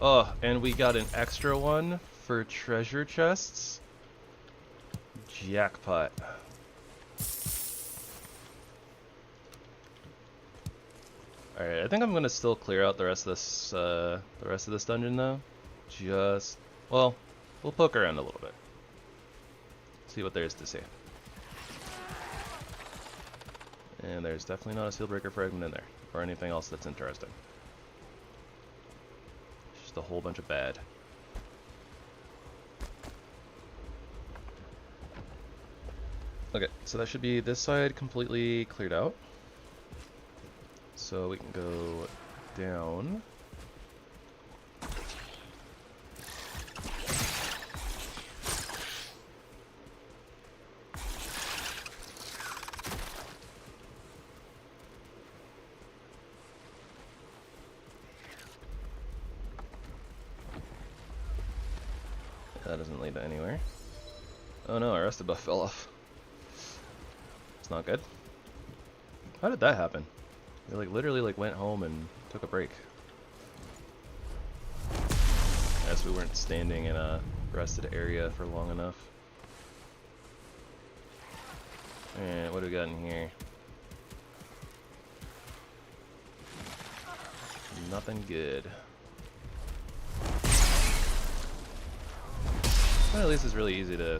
Oh, and we got an extra one for treasure chests. Jackpot. Alright, I think I'm gonna still clear out the rest of this dungeon though. Well, we'll poke around a little bit. See what there is to see. And there's definitely not a Sealbreaker fragment in there, or anything else that's interesting. Just a whole bunch of bad. Okay, so that should be this side completely cleared out. So we can go down. That doesn't lead to anywhere. Oh no, our rested buff fell off. It's not good. How did that happen? We like literally like went home and took a break. I guess we weren't standing in a rested area for long enough. Alright, what do we got in here? Nothing good. But at least it's really easy to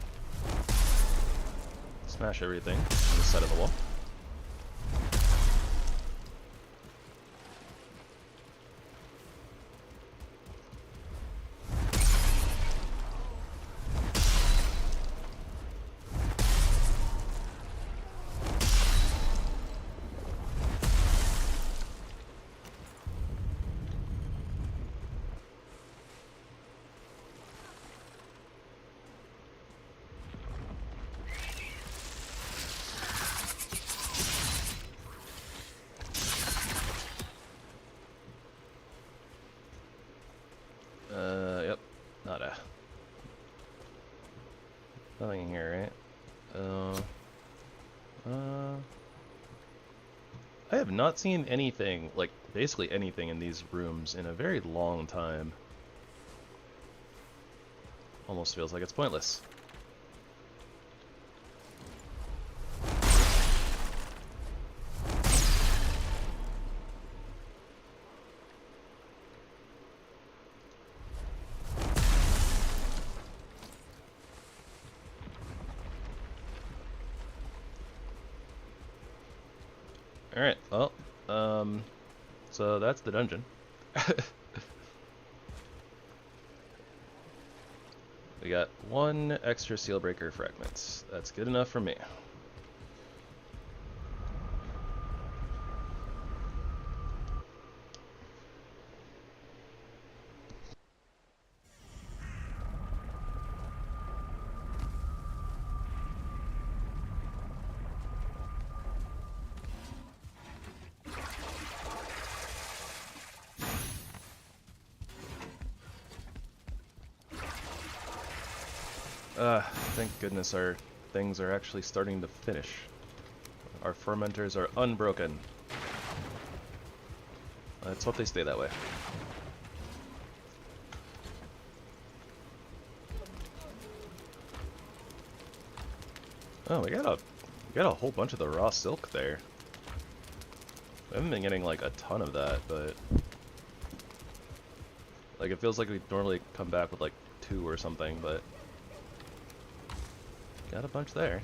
smash everything on this side of the wall. Yep, nada. Nothing in here, right? I have not seen anything, like, basically anything in these rooms in a very long time. Almost feels like it's pointless. Alright, well, so that's the dungeon. We got one extra Sealbreaker fragment. That's good enough for me. Thank goodness our things are actually starting to finish. Our fermenters are unbroken. Let's hope they stay that way. Oh, we got a whole bunch of the raw silk there. I haven't been getting like a ton of that, but like it feels like we normally come back with like 2 or something, but got a bunch there.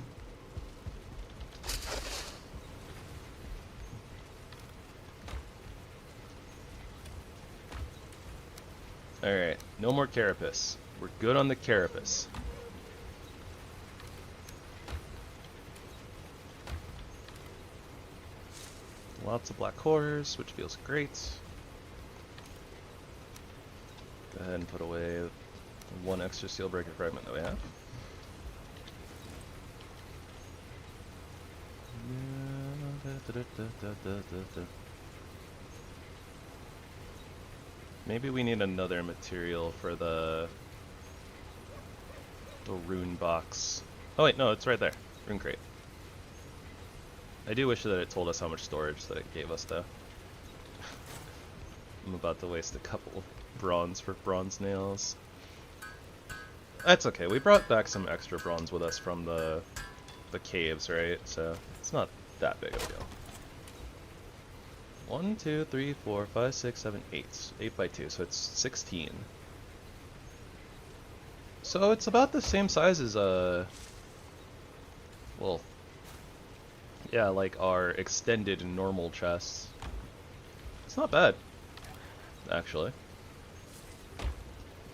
Alright, no more carapace. We're good on the carapace. Lots of black cores, which feels great. Go ahead and put away one extra seal breaker fragment that we have. Maybe we need another material for the rune box. Oh wait, no, it's right there. Rune crate. I do wish that it told us how much storage that it gave us though. I'm about to waste a couple bronze for bronze nails. That's okay, we brought back some extra bronze with us from the caves, right? So it's not that big of a deal. 1, 2, 3, 4, 5, 6, 7, 8. 8 by 2, so it's 16. So it's about the same size as well, yeah, like our extended normal chests. It's not bad, actually.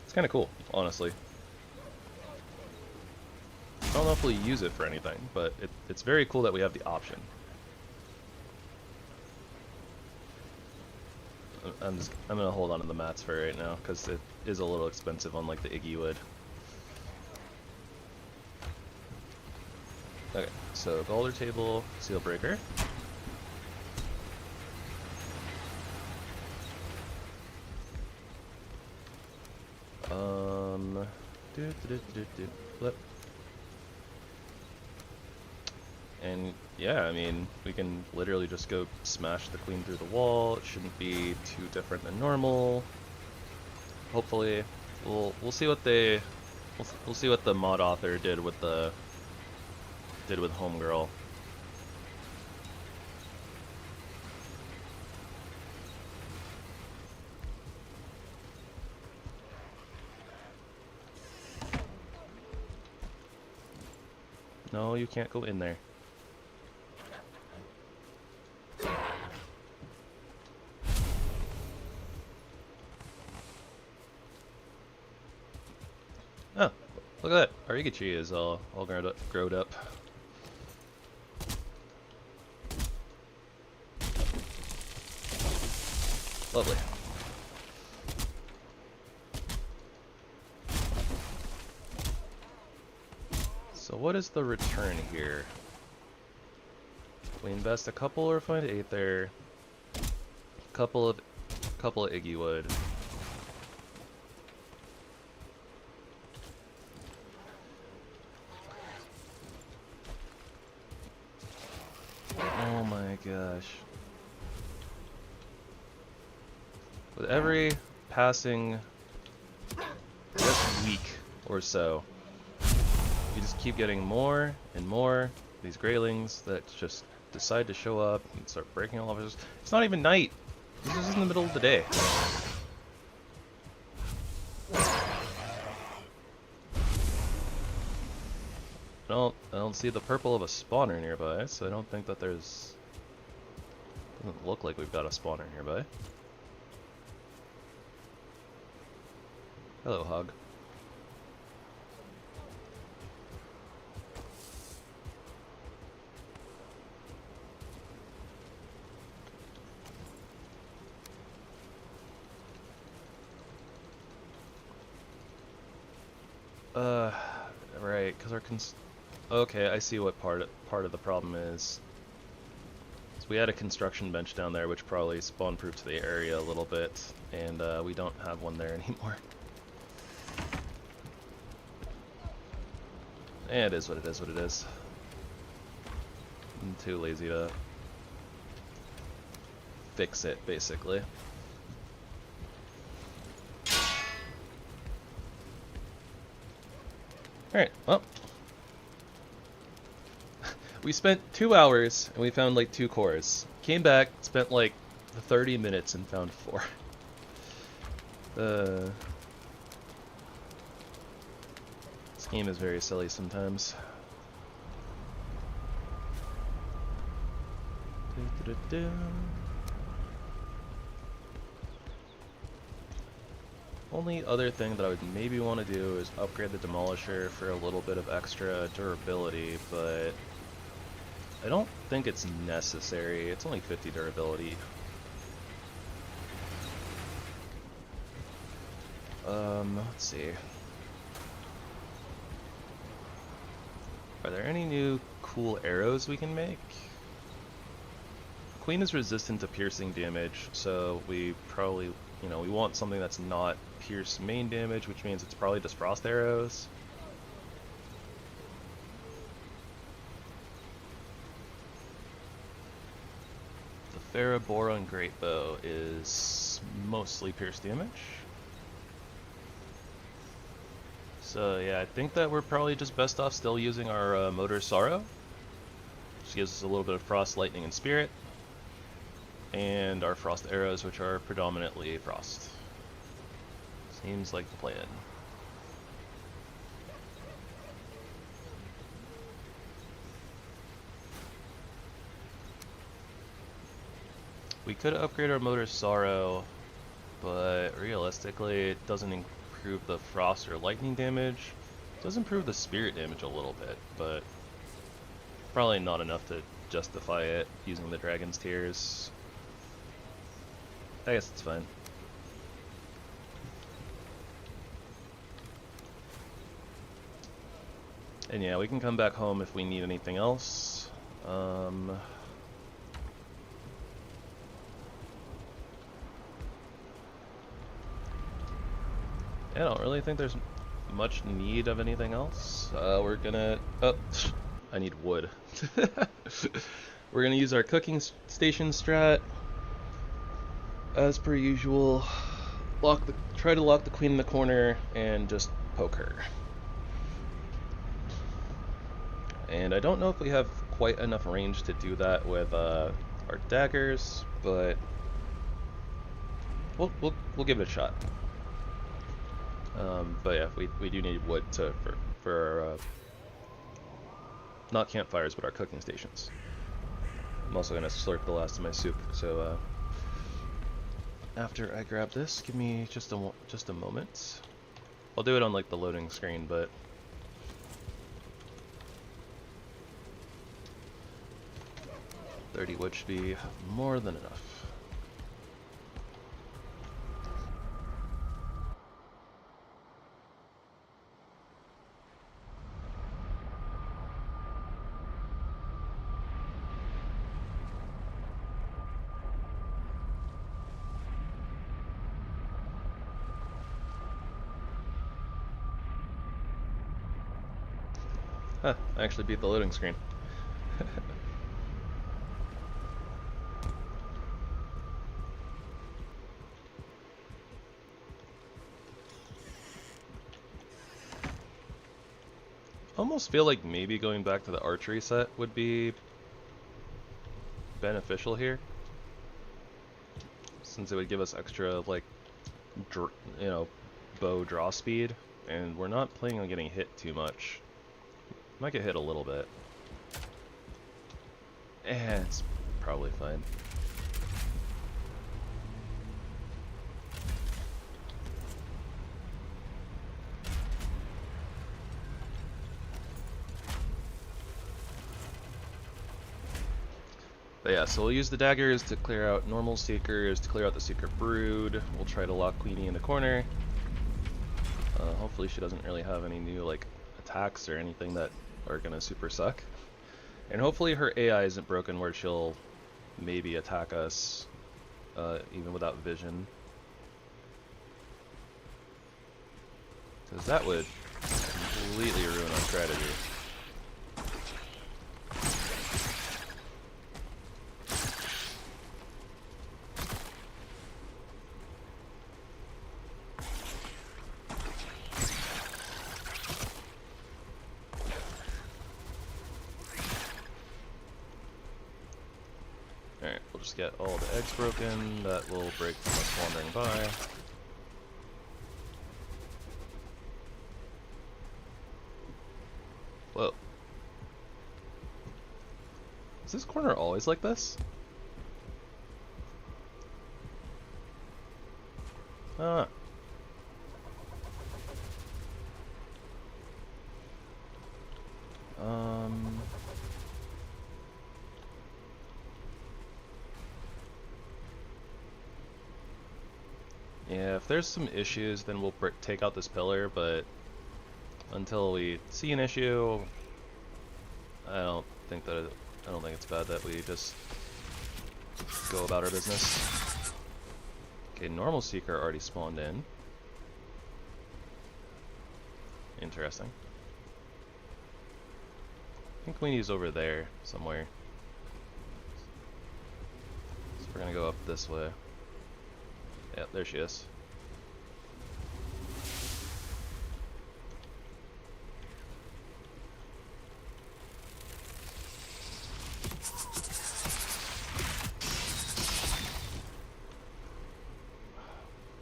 It's kind of cool, honestly. I don't know if we'll use it for anything, but it's very cool that we have the option. I'm gonna hold on to the mats for right now because it is a little expensive on like the Iggy wood. Okay, so Galder table, seal breaker. Flip. And yeah, I mean, we can literally just go smash the queen through the wall. It shouldn't be too different than normal. Hopefully, we'll see what we'll see what the mod author did with Homegirl. No, you can't go in there. Oh, look at that. Our Igachi is all growed up. Lovely. So what is the return here? We invest a couple or find Aether, couple of Iggy wood. Oh my gosh. With every passing, I guess, week or so, you just keep getting more and more of these greylings that just decide to show up and start breaking all of us. It's not even night. This is in the middle of the day. I don't see the purple of a spawner nearby, so I don't think that there's... Doesn't look like we've got a spawner nearby. Hello, Hog. Right, because our okay, I see what part of the problem is. So we had a construction bench down there, which probably spawn-proofed the area a little bit, and we don't have one there anymore. It is what it is what it is. I'm too lazy to fix it, basically. Alright, well. We spent 2 hours and we found like 2 cores. Came back, spent like 30 minutes and found 4. This game is very silly sometimes. Only other thing that I would maybe want to do is upgrade the Demolisher for a little bit of extra durability, but I don't think it's necessary. It's only 50 durability. Let's see. Are there any new cool arrows we can make? Queen is resistant to piercing damage, so we probably, you know, we want something that's not pierce main damage, which means it's probably just frost arrows. The Pharaboron Great Bow is mostly pierce damage. So yeah, I think that we're probably just best off still using our Motor Sorrow. Which gives us a little bit of Frost, Lightning, and Spirit. And our Frost Arrows, which are predominantly Frost. Seems like the plan. We could upgrade our Motor Sorrow, but realistically it doesn't improve the Frost or Lightning damage. It does improve the Spirit damage a little bit, but probably not enough to justify it using the Dragon's Tears. I guess it's fine. And yeah, we can come back home if we need anything else. I don't really think there's much need of anything else. We're gonna... Oh, I need wood. We're gonna use our cooking station strat. As per usual, try to lock the queen in the corner and just poke her. And I don't know if we have quite enough range to do that with our daggers, but we'll give it a shot. But yeah, we do need wood for our, not campfires, but our cooking stations. I'm also gonna slurp the last of my soup, so after I grab this, give me just a moment. I'll do it on like the loading screen, but 30 wood should be more than enough. Huh, I actually beat the loading screen. Almost feel like maybe going back to the archery set would be beneficial here, since it would give us extra, like, bow draw speed, and we're not planning on getting hit too much. Might get hit a little bit. It's probably fine. But yeah, so we'll use the daggers to clear out normal seekers, to clear out the secret brood. We'll try to lock Queenie in the corner. Hopefully she doesn't really have any new like attacks or anything that are gonna super suck. And hopefully her AI isn't broken where she'll maybe attack us even without vision. Because that would completely ruin our strategy. Alright, we'll just get all the eggs broken. That will break from us wandering by. Whoa. Is this corner always like this? Ah. if there's some issues, then we'll take out this pillar, but until we see an issue, I don't think it's bad that we just go about our business. Okay, normal seeker already spawned in. Interesting. I think Queenie's over there somewhere. So we're gonna go up this way. Yeah, there she is.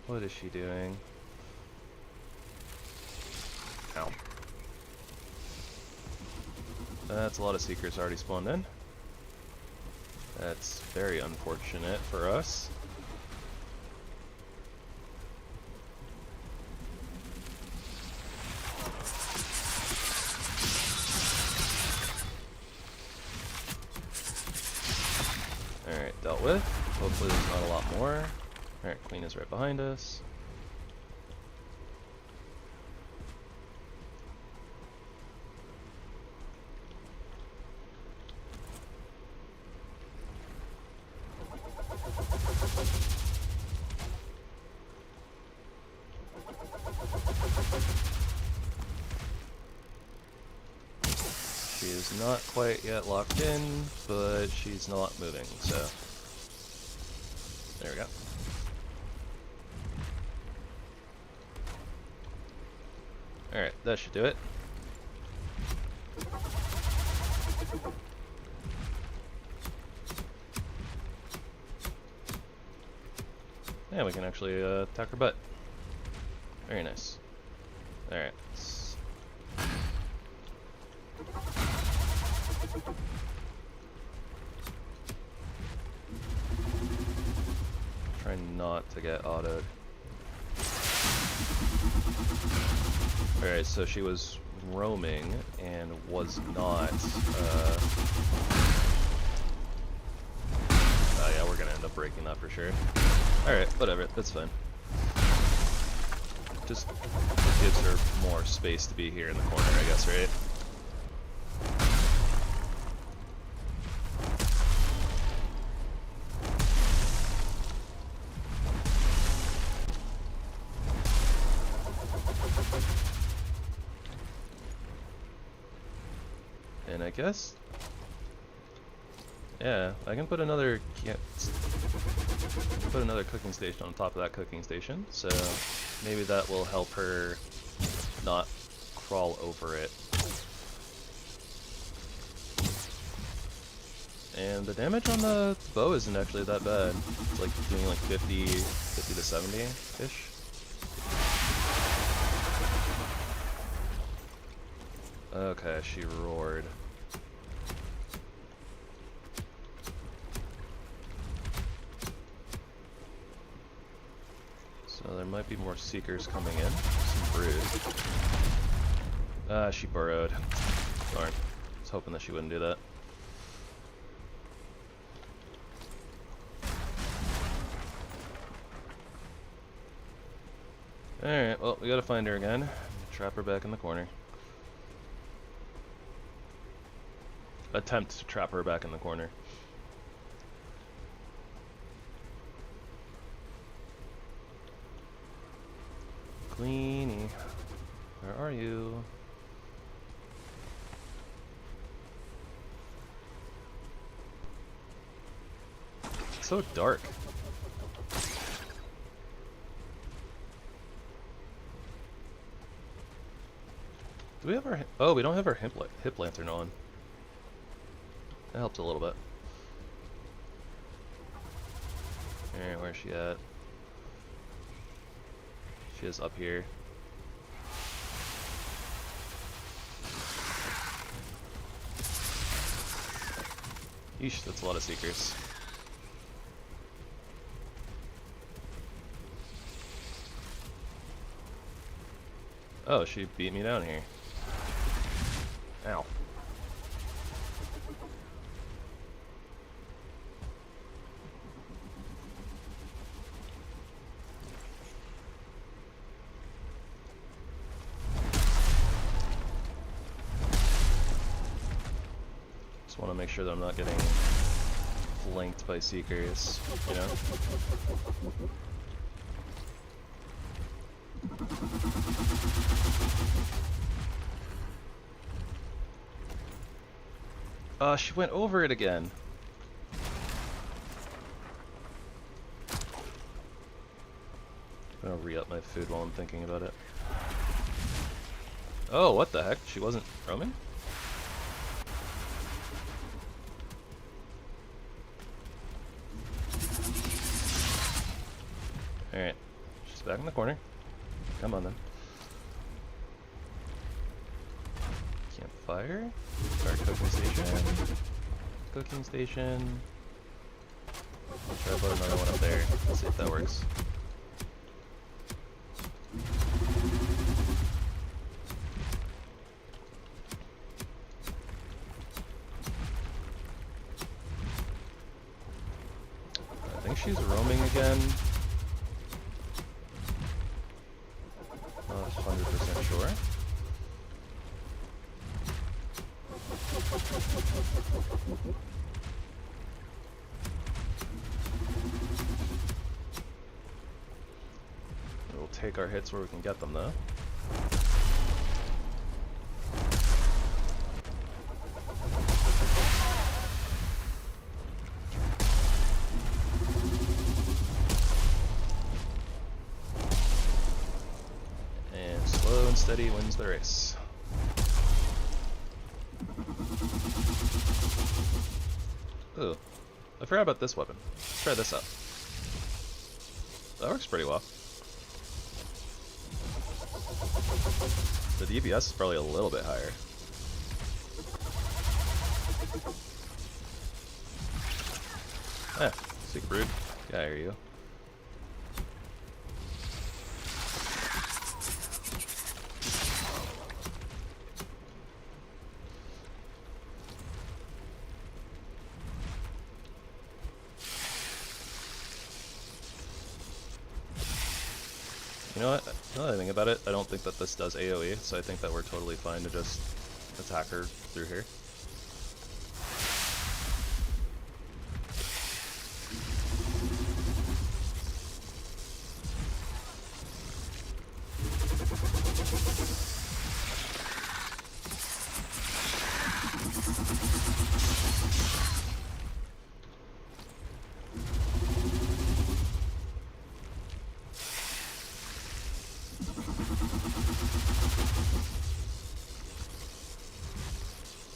What is she doing? Ow. That's a lot of seekers already spawned in. That's very unfortunate for us. Alright, dealt with. Hopefully there's not a lot more. Alright, Queen is right behind us. She is not quite yet locked in, but she's not moving, so there we go. Alright, that should do it. Yeah, we can actually attack her butt. Very nice. Alright. Try not to get autoed. Alright, so she was roaming and was not, oh yeah, we're gonna end up breaking that for sure. Alright, whatever, that's fine. Just gives her more space to be here in the corner, I guess, right? And I guess, yeah, I can put another cooking station on top of that cooking station, so maybe that will help her not crawl over it. And the damage on the bow isn't actually that bad. It's like doing like 50 to 70-ish. Okay, she roared. So there might be more seekers coming in. Some brood. She burrowed. Darn. I was hoping that she wouldn't do that. Alright, well, we gotta find her again. Trap her back in the corner. Attempt to trap her back in the corner. Queenie, where are you? It's so dark. Do we have our... Oh, we don't have our HipLantern on. That helps a little bit. Alright, where's she at? She is up here. Yeesh, that's a lot of seekers. Oh, she beat me down here. Ow. Just want to make sure that I'm not getting flanked by seekers, you know? She went over it again. I'm gonna re-up my food while I'm thinking about it. Oh, what the heck? She wasn't roaming? Alright. She's back in the corner. Come on then. Campfire. Our cooking station. Cooking station. I'll try to put another one up there. Let's see if that works. I think she's roaming again. Not 100% sure. We'll take our hits where we can get them though. And slow and steady wins the race. Ooh, I forgot about this weapon. Let's try this out. That works pretty well. The DPS is probably a little bit higher. Sick brood. Yeah, I hear you. You know what? Now that I think about it, I don't think that this does AoE, so I think that we're totally fine to just attack her through here.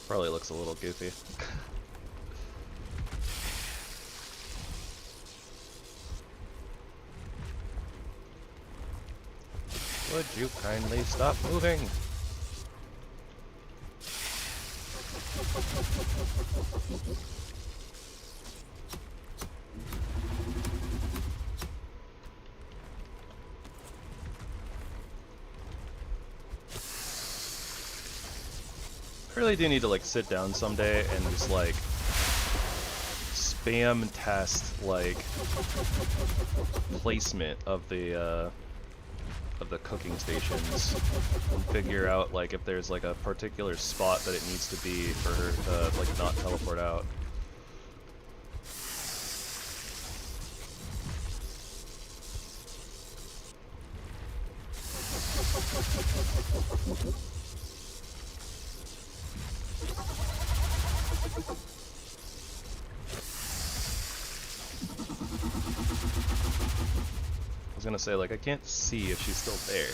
Probably looks a little goofy. Would you kindly stop moving? I really do need to like sit down someday and just like spam test like placement of the cooking stations and figure out like if there's like a particular spot that it needs to be for her to like not teleport out. I was gonna say, like, I can't see if she's still there.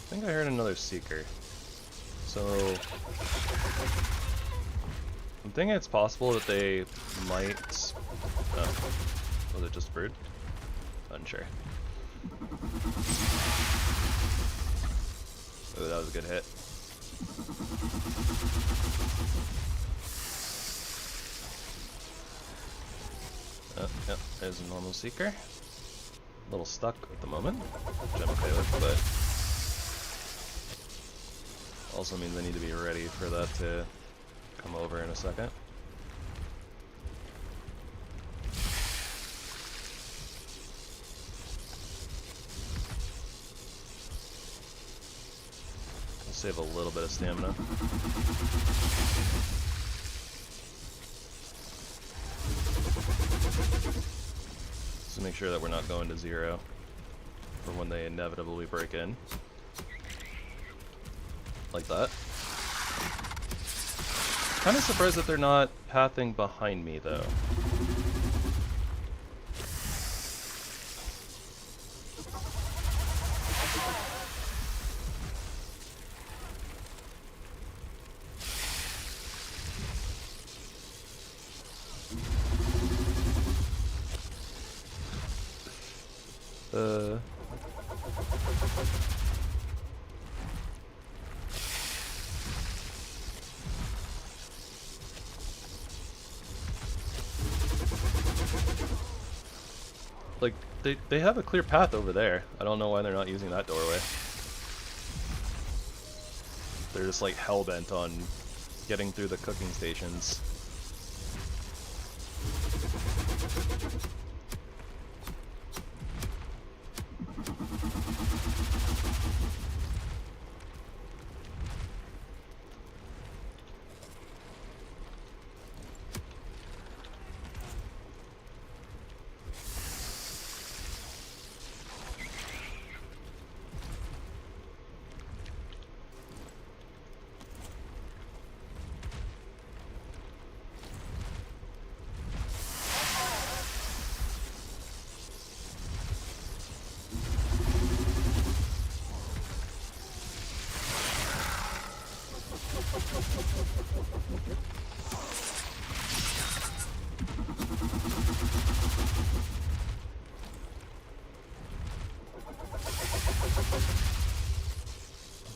I think I heard another seeker. So I'm thinking it's possible that they might... Oh, was it just a brood? Unsure. Oh, that was a good hit. Oh, yep, there's a normal seeker. A little stuck at the moment, which I'm okay with, but also means I need to be ready for that to come over in a second. save a little bit of stamina. Just to make sure that we're not going to 0 for when they inevitably break in. Like that. Kind of surprised that they're not pathing behind me though. Like, they have a clear path over there. I don't know why they're not using that doorway. They're just like hell-bent on getting through the cooking stations.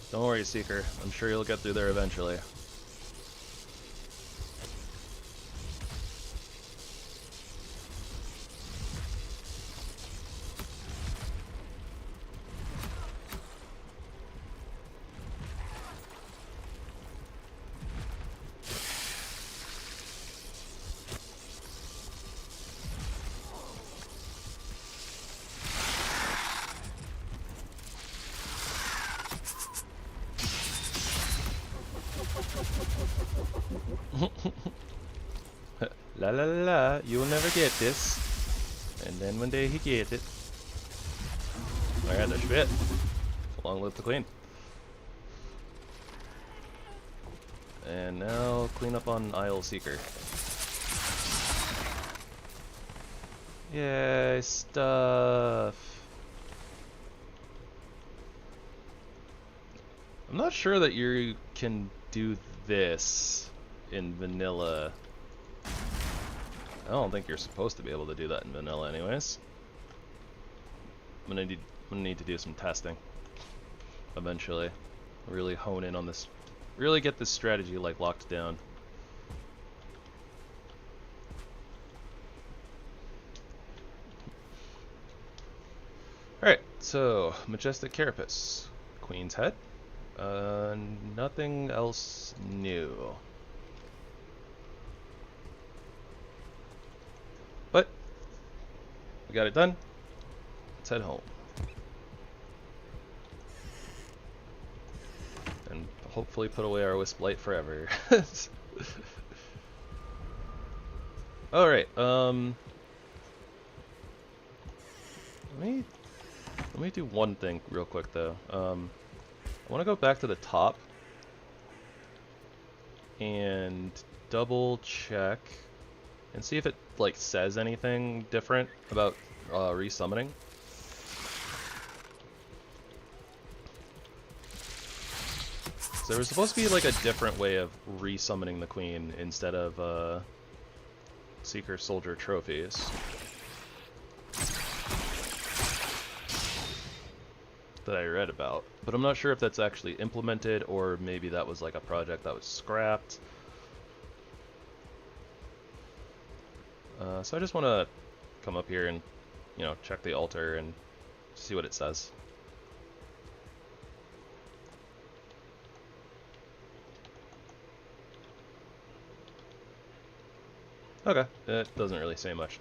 Don't worry, Seeker. I'm sure you'll get through there eventually. La la la la, you'll never get this. And then one day he gets it. Alright, that should be it. Long live the queen. And now clean up on Isle Seeker. Yay, stuff. I'm not sure that you can do this in vanilla. I don't think you're supposed to be able to do that in vanilla anyways. I'm gonna need to do some testing eventually. Really hone in on this. Really get this strategy like locked down. Alright, so Majestic Carapace. Queen's Head. Nothing else new. But we got it done. Let's head home. And hopefully put away our Wisp Light forever. Alright, let me do one thing real quick though. I want to go back to the top and double check and see if it like says anything different about resummoning. So there was supposed to be like a different way of resummoning the queen instead of Seeker Soldier trophies that I read about, but I'm not sure if that's actually implemented or maybe that was like a project that was scrapped. So I just want to come up here and, you know, check the altar and see what it says. Okay, it doesn't really say much.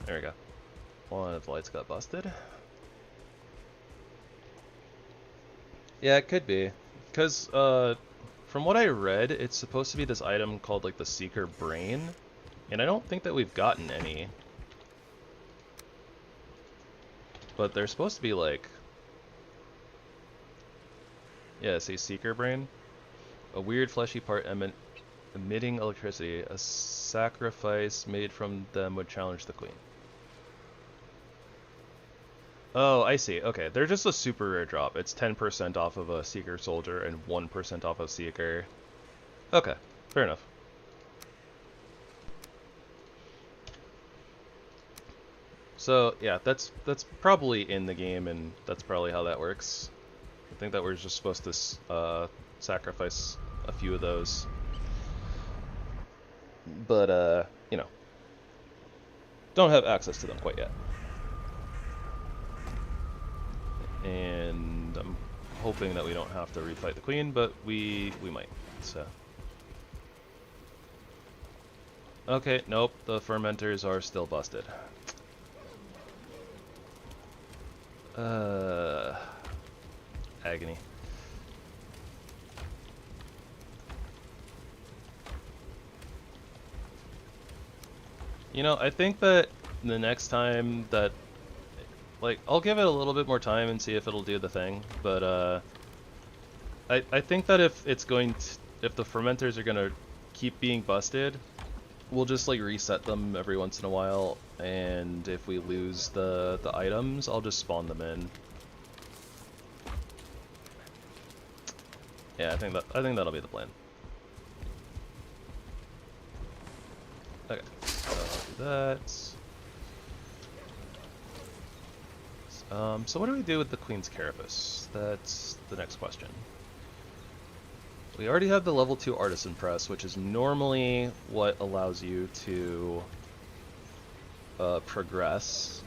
There we go. One of the lights got busted. Yeah, it could be. Because, from what I read, it's supposed to be this item called, like, the Seeker Brain. And I don't think that we've gotten any. But they're supposed to be, like... Yeah, say Seeker Brain. A weird fleshy part emitting electricity. A sacrifice made from them would challenge the queen. Oh, I see. Okay, they're just a super rare drop. It's 10% off of a Seeker Soldier and 1% off of Seeker. Okay, fair enough. So, yeah, that's probably in the game, and that's probably how that works. I think that we're just supposed to sacrifice a few of those. But, you know, don't have access to them quite yet. And I'm hoping that we don't have to refight the queen, but we might, so. Okay, nope, the fermenters are still busted. Agony. You know, I think that the next time that, like, I'll give it a little bit more time and see if it'll do the thing, but, I think that if it's going to, if the fermenters are gonna keep being busted, we'll just, like, reset them every once in a while, and if we lose the items, I'll just spawn them in. Yeah, I think that'll be the plan. Okay, so I'll do that. So what do we do with the Queen's Carapace? That's the next question. We already have the level 2 Artisan Press, which is normally what allows you to progress.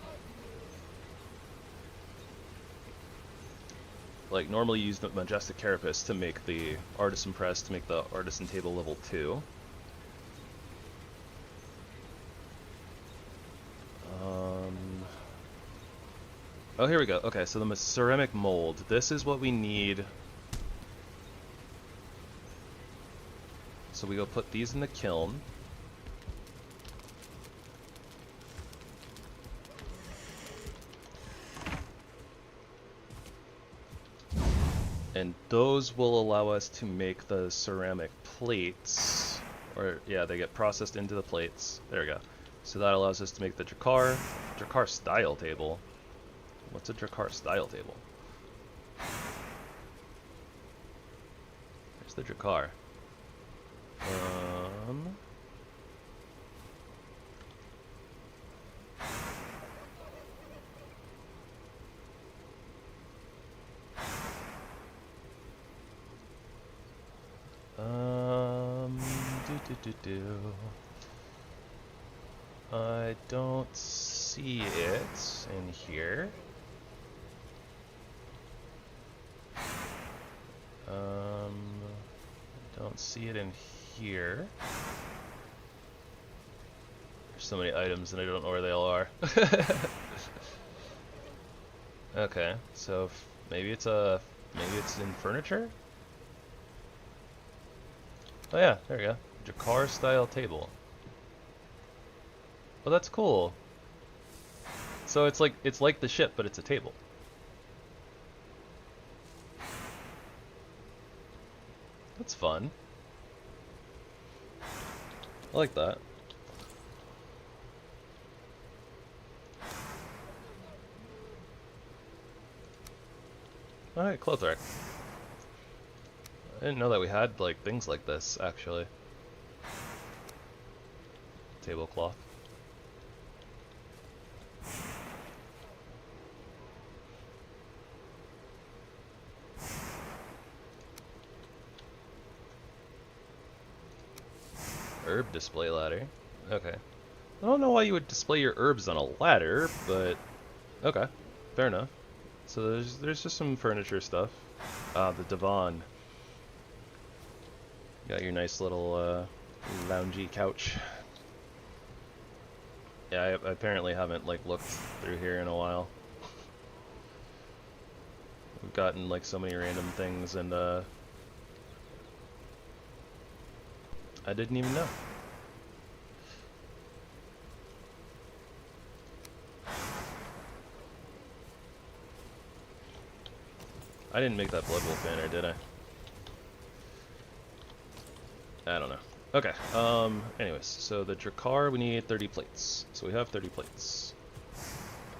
Like, normally you use the Majestic Carapace to make the Artisan Press, to make the Artisan Table level 2. Oh, here we go. Okay, so the ceramic mold. This is what we need. So we go put these in the kiln. And those will allow us to make the ceramic plates. Or, yeah, they get processed into the plates. There we go. So that allows us to make the Drakkar style table. What's a Drakkar style table? Where's the Drakkar? I don't see it in here. Don't see it in here. There's so many items and I don't know where they all are. Okay, so maybe it's in furniture? Oh yeah, there we go. Drakkar style table. Oh, that's cool. So it's like the ship, but it's a table. That's fun. I like that. Alright, clothes rack. I didn't know that we had, like, things like this, actually. Tablecloth. Herb display ladder. Okay. I don't know why you would display your herbs on a ladder, but okay, fair enough. So there's just some furniture stuff. The divan. Got your nice little loungy couch. Yeah, I apparently haven't like looked through here in a while. We've gotten like so many random things, and I didn't even know. I didn't make that Blood Wolf banner, did I? I don't know. Okay, anyways, so the Drakkar, we need 30 plates. So we have 30 plates.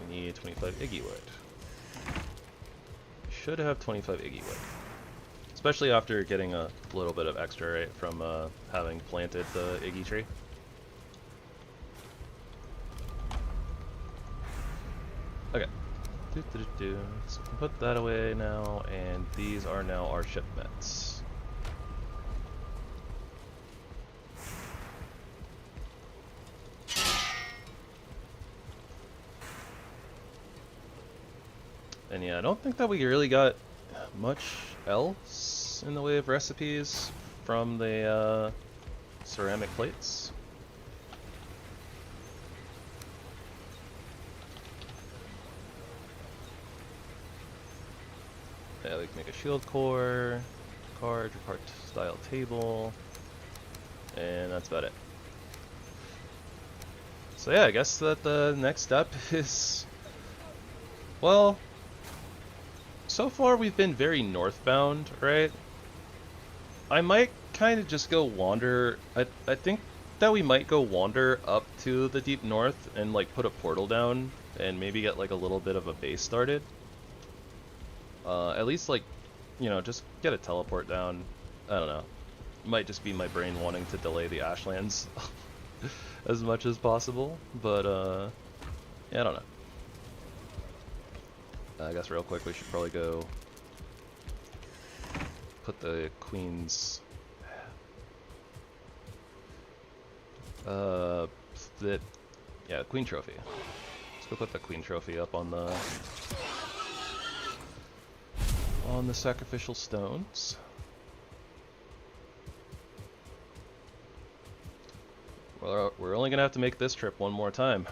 We need 25 Iggy wood. Should have 25 Iggy wood. Especially after getting a little bit of extra, right, from having planted the Iggy tree. Okay. So we can put that away now, and these are now our shipments. And yeah, I don't think that we really got much else in the way of recipes from the ceramic plates. Yeah, we can make a shield core, card style table, and that's about it. So yeah, I guess that the next step is, well, so far we've been very northbound, right? I might kind of just go wander. I think that we might go wander up to the deep north and like put a portal down and maybe get like a little bit of a base started. At least like, you know, just get a teleport down. I don't know. It might just be my brain wanting to delay the Ashlands as much as possible, but yeah, I don't know. I guess real quick we should probably go put the Queen's Queen trophy. Let's go put the Queen trophy up on the sacrificial stones. Well, we're only gonna have to make this trip one more time.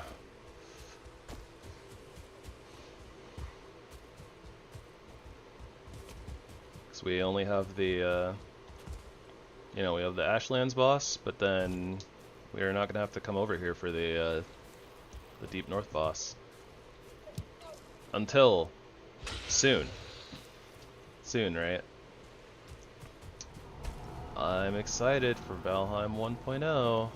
Because we only have the, you know, we have the Ashlands boss, but then we are not gonna have to come over here for the Deep North boss. Until soon. Soon, right? I'm excited for Valheim 1.0.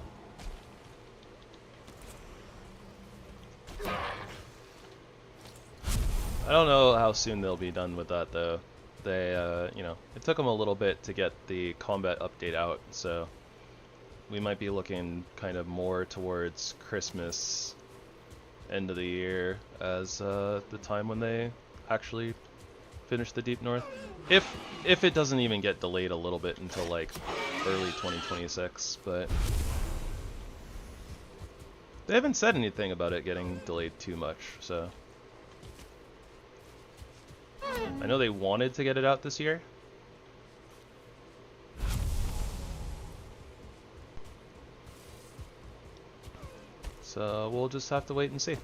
I don't know how soon they'll be done with that though. They, you know, it took them a little bit to get the combat update out, so we might be looking kind of more towards Christmas, end of the year, as the time when they actually finish the Deep North. If it doesn't even get delayed a little bit until like early 2026, but they haven't said anything about it getting delayed too much, so I know they wanted to get it out this year. So we'll just have to wait and see.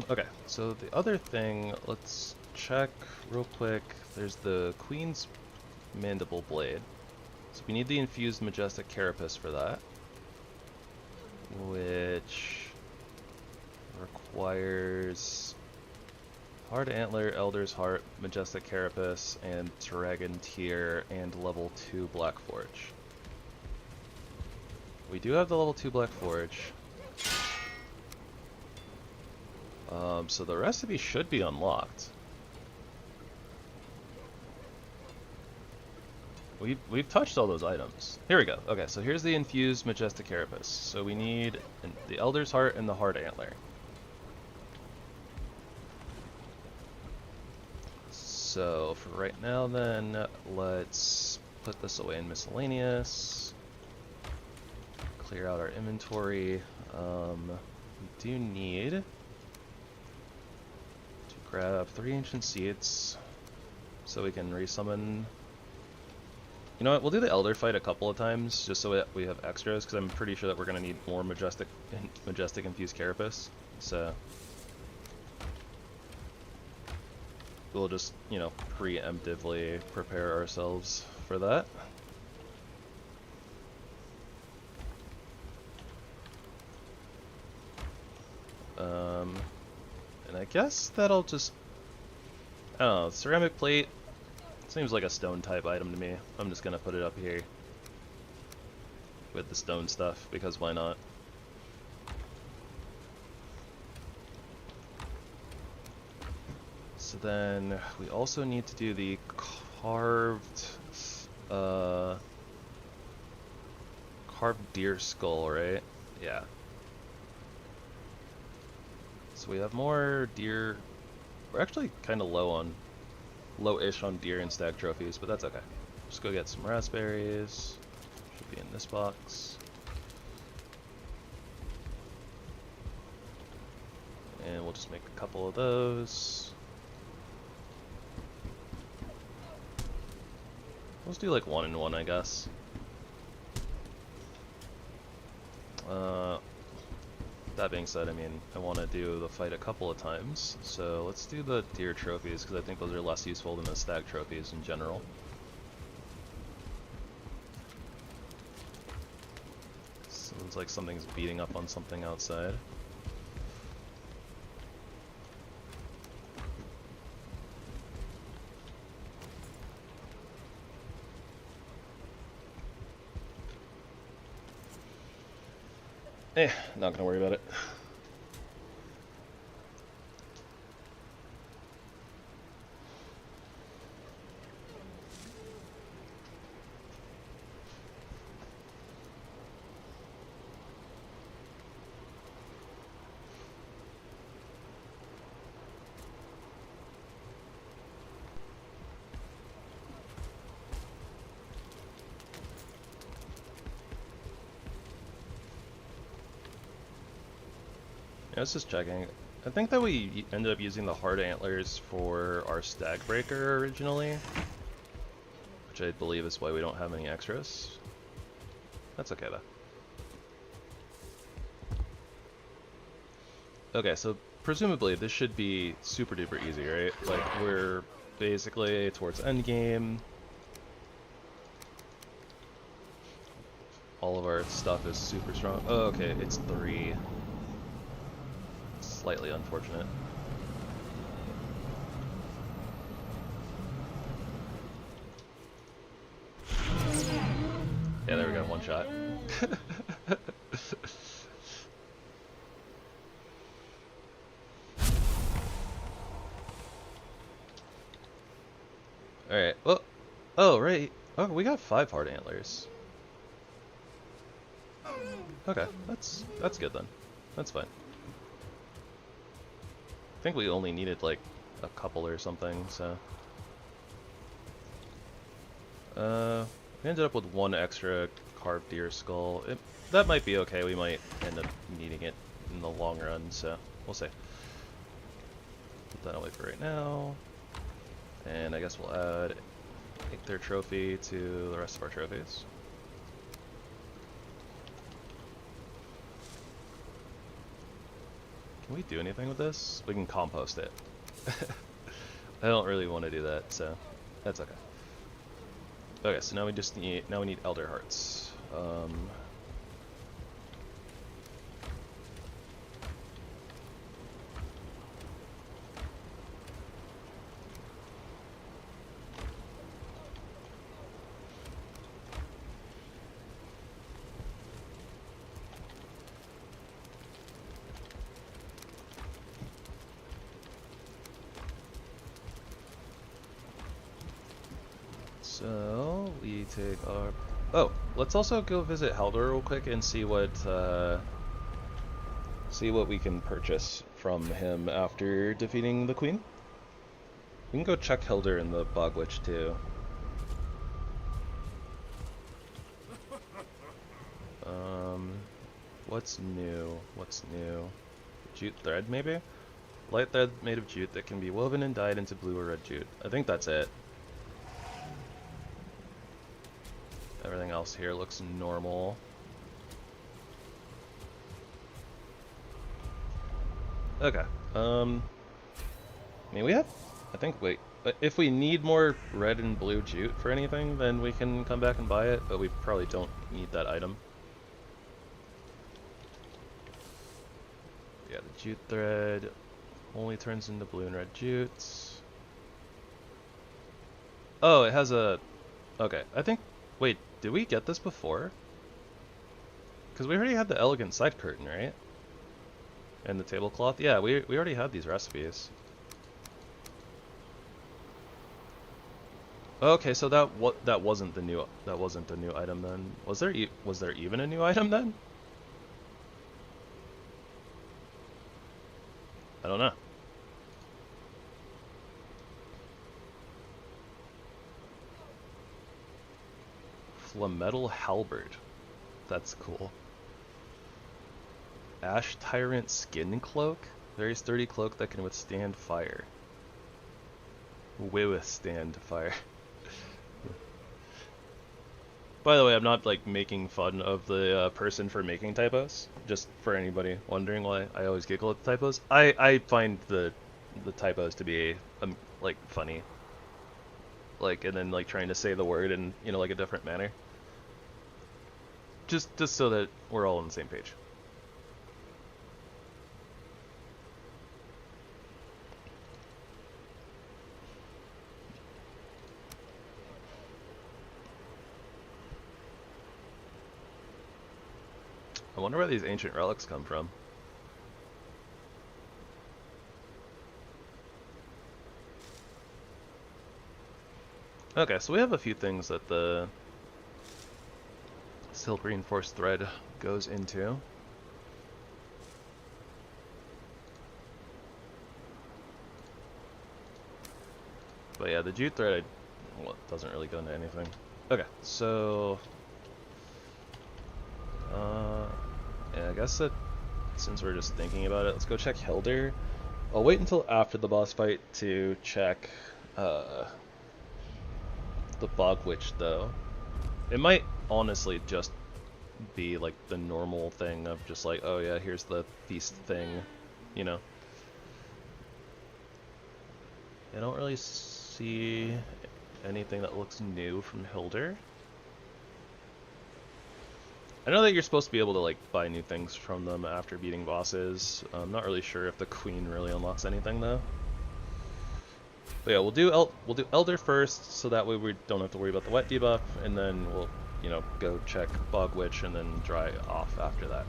Okay, so the other thing, let's check real quick. There's the Queen's Mandible Blade. So we need the infused Majestic Carapace for that, which requires Hard Antler, Elder's Heart, Majestic Carapace, and Dragon Tear, and level 2 Black Forge. We do have the level 2 Black Forge. So the recipe should be unlocked. We've touched all those items. Here we go. Okay, so here's the infused Majestic Carapace. So we need the Elder's Heart and the Hard Antler. So for right now then, let's put this away in miscellaneous. Clear out our inventory. We do need to grab 3 ancient seeds so we can resummon. You know what? We'll do the Elder fight a couple of times just so that we have extras, because I'm pretty sure that we're going to need more majestic infused carapace. So we'll just, you know, preemptively prepare ourselves for that. And I guess that'll just, I don't know, ceramic plate seems like a stone type item to me. I'm just gonna put it up here with the stone stuff, because why not? So then we also need to do the carved deer skull, right? Yeah. So we have more deer. We're actually kind of low-ish on deer and stag trophies, but that's okay. Just go get some raspberries. Should be in this box. And we'll just make a couple of those. Let's do like 1 and 1, I guess. That being said, I mean, I want to do the fight a couple of times, so let's do the deer trophies, because I think those are less useful than the stag trophies in general. Sounds like something's beating up on something outside. Not gonna worry about it. I was just checking. I think that we ended up using the hard antlers for our stag breaker originally, which I believe is why we don't have any extras. That's okay though. Okay, so presumably this should be super duper easy, right? Like, we're basically towards endgame. All of our stuff is super strong. Oh, okay, it's 3. Slightly unfortunate. Yeah, there we go, 1 shot. Alright, well, oh, right. Oh, we got 5 hard antlers. Okay, that's good then. That's fine. I think we only needed like a couple or something, so. We ended up with 1 extra carved deer skull. That might be okay, we might end up needing it in the long run, so we'll see. Put that away for right now. And I guess we'll add their trophy to the rest of our trophies. Can we do anything with this? We can compost it. I don't really want to do that, so that's okay. Okay, so now we need elder hearts. So we take our. Oh, let's also go visit Haldor real quick and see what we can purchase from him after defeating the queen. We can go check Haldor in the Bog Witch too. What's new? What's new? Jute thread, maybe? Light thread made of jute that can be woven and dyed into blue or red jute. I think that's it. Everything else here looks normal. Okay. I mean, we have... I think, wait. If we need more red and blue jute for anything, then we can come back and buy it, but we probably don't need that item. Yeah, the jute thread only turns into blue and red jutes. Oh, it has a... Okay, I think... Wait, did we get this before? Because we already had the elegant side curtain, right? And the tablecloth? Yeah, we already had these recipes. Okay, so that wasn't the new item then. Was there even a new item then? I don't know. Flametal halberd. That's cool. Ash Tyrant Skin Cloak? Very sturdy cloak that can withstand fire. Withstand fire. By the way, I'm not like making fun of the person for making typos. Just for anybody wondering why I always giggle at the typos. I find the typos to be like funny. Like, and then like trying to say the word in, you know, like a different manner. Just so that we're all on the same page. I wonder where these ancient relics come from. Okay, so we have a few things that the silk reinforced thread goes into. But yeah, the jute thread, well, it doesn't really go into anything. Okay, so... yeah, I guess that since we're just thinking about it, let's go check Hilder. I'll wait until after the boss fight to check the Bog Witch, though. It might honestly just be like the normal thing of just like, oh yeah, here's the feast thing, you know. I don't really see anything that looks new from Hilder. I know that you're supposed to be able to like buy new things from them after beating bosses. I'm not really sure if the Queen really unlocks anything though. But yeah, we'll do Elder first, so that way we don't have to worry about the wet debuff, and then we'll, you know, go check Bog Witch and then dry off after that.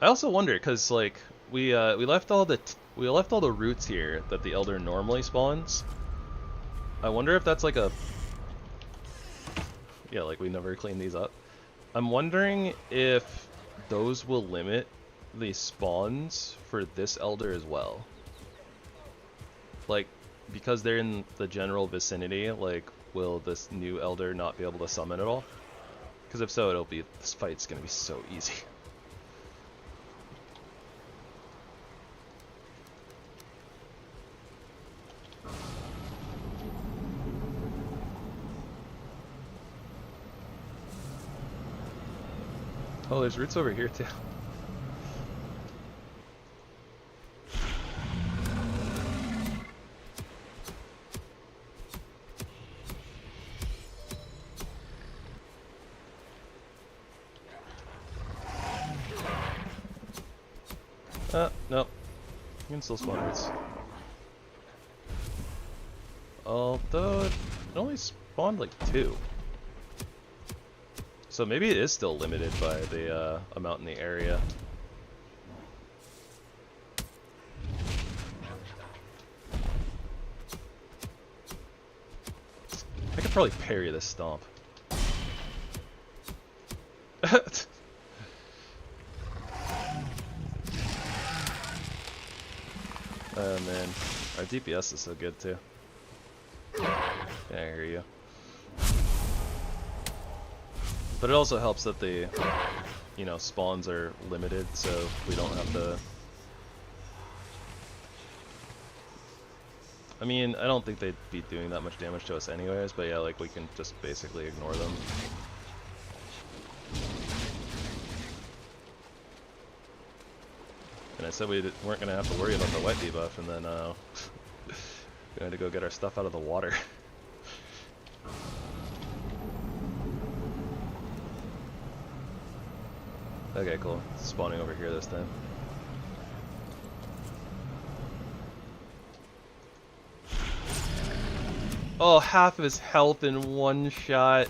I also wonder, cause like we left all the roots here that the Elder normally spawns. I wonder if that's like a... Yeah, like we never cleaned these up. I'm wondering if those will limit the spawns for this Elder as well. Like, because they're in the general vicinity, like, will this new Elder not be able to summon at all? Because if so, this fight's gonna be so easy. Oh, there's roots over here too. Nope. You can still spawn roots. Although it only spawned like 2. So maybe it is still limited by the amount in the area. I could probably parry this stomp. Oh man, our DPS is so good too. Yeah, I hear you. But it also helps that the, you know, spawns are limited, so we don't have to... I mean, I don't think they'd be doing that much damage to us anyways, but yeah, like, we can just basically ignore them. And I said we weren't going to have to worry about the wet debuff, and then we had to go get our stuff out of the water. Okay, cool. It's spawning over here this time. Oh, half of his health in one shot.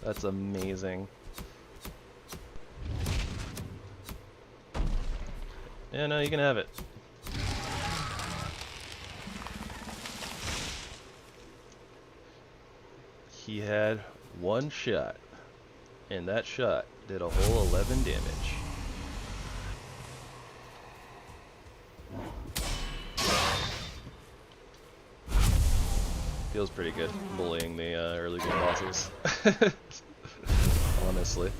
That's amazing. Yeah, no, you can have it. He had one shot, and that shot did a whole 11 damage. Feels pretty good bullying the early game bosses. Honestly.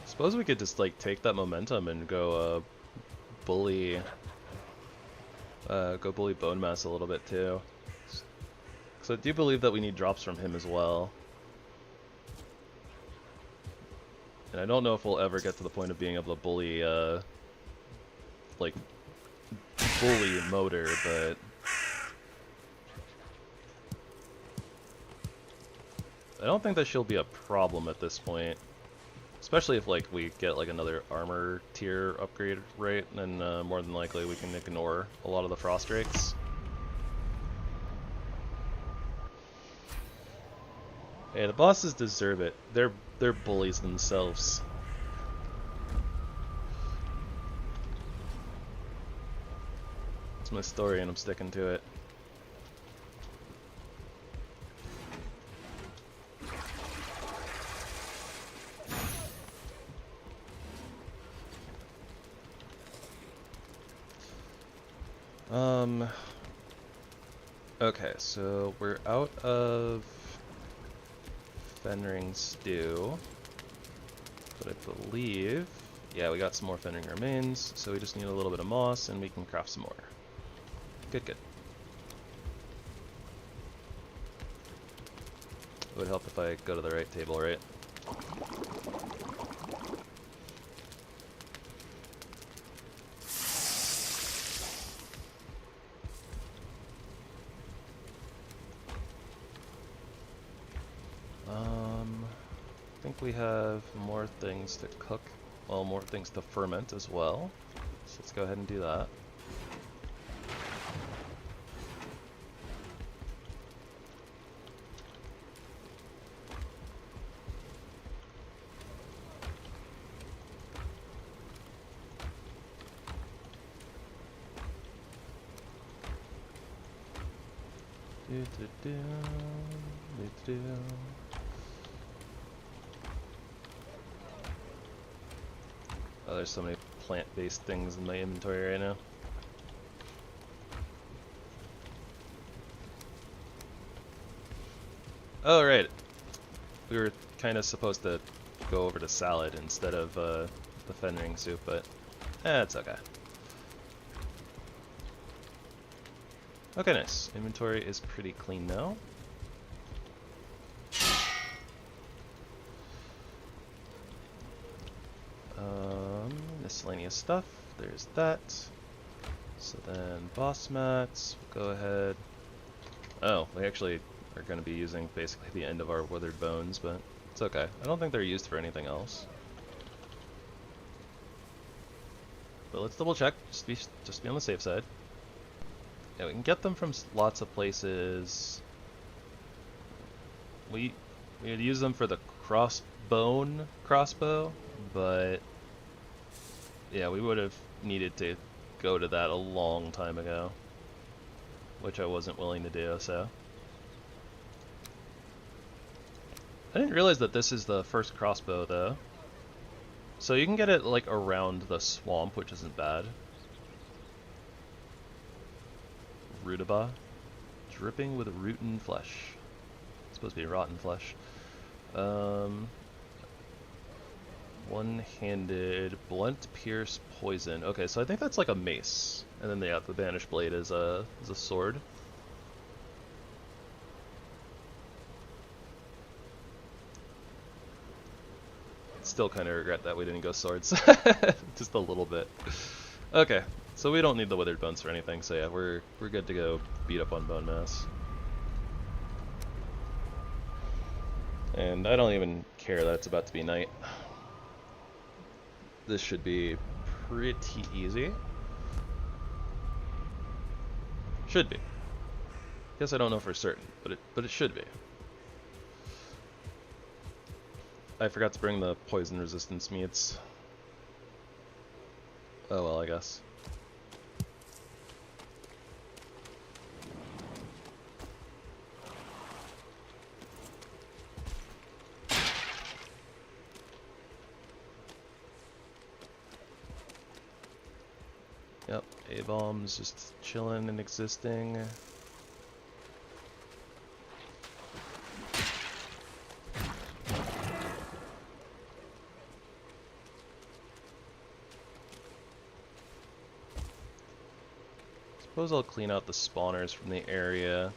Suppose we could just like take that momentum and go bully Bone Mass a little bit too. So I do believe that we need drops from him as well. And I don't know if we'll ever get to the point of being able to bully like bully Motor, but I don't think that she'll be a problem at this point. Especially if like we get like another armor tier upgrade, right? Then more than likely we can ignore a lot of the frost drakes. Hey, the bosses deserve it. They're bullies themselves. It's my story and I'm sticking to it. Okay, so we're out of Fenring Stew, but I believe, yeah, we got some more Fenring remains, so we just need a little bit of moss and we can craft some more. Good, good. It would help if I go to the right table, right? I think we have more things to cook, well, more things to ferment as well. So let's go ahead and do that. Oh, there's so many plant-based things in my inventory right now. Oh, right. We were kind of supposed to go over to salad instead of the Fenring soup, but it's okay. Okay, nice. Inventory is pretty clean now. Miscellaneous stuff. There's that. So then boss mats. Go ahead. Oh, we actually are going to be using basically the end of our withered bones, but it's okay. I don't think they're used for anything else. But let's double check. Just be on the safe side. Yeah, we can get them from lots of places. We would use them for the crossbow, but yeah, we would have needed to go to that a long time ago, which I wasn't willing to do, so. I didn't realize that this is the first crossbow, though. So you can get it, like, around the swamp, which isn't bad. Rutabaga. Dripping with root and flesh. It's supposed to be rotten flesh. One-handed blunt pierce poison. Okay, so I think that's like a mace, and then the banished blade is a sword. Still kind of regret that we didn't go swords, just a little bit. Okay, so we don't need the withered bones for anything. So yeah, we're good to go beat up on bone mass. And I don't even care that it's about to be night. This should be pretty easy. Should be. Guess I don't know for certain, but it should be. I forgot to bring the poison resistance meats. Oh well, I guess. Yep, A-bombs just chilling and existing. Suppose I'll clean out the spawners from the area.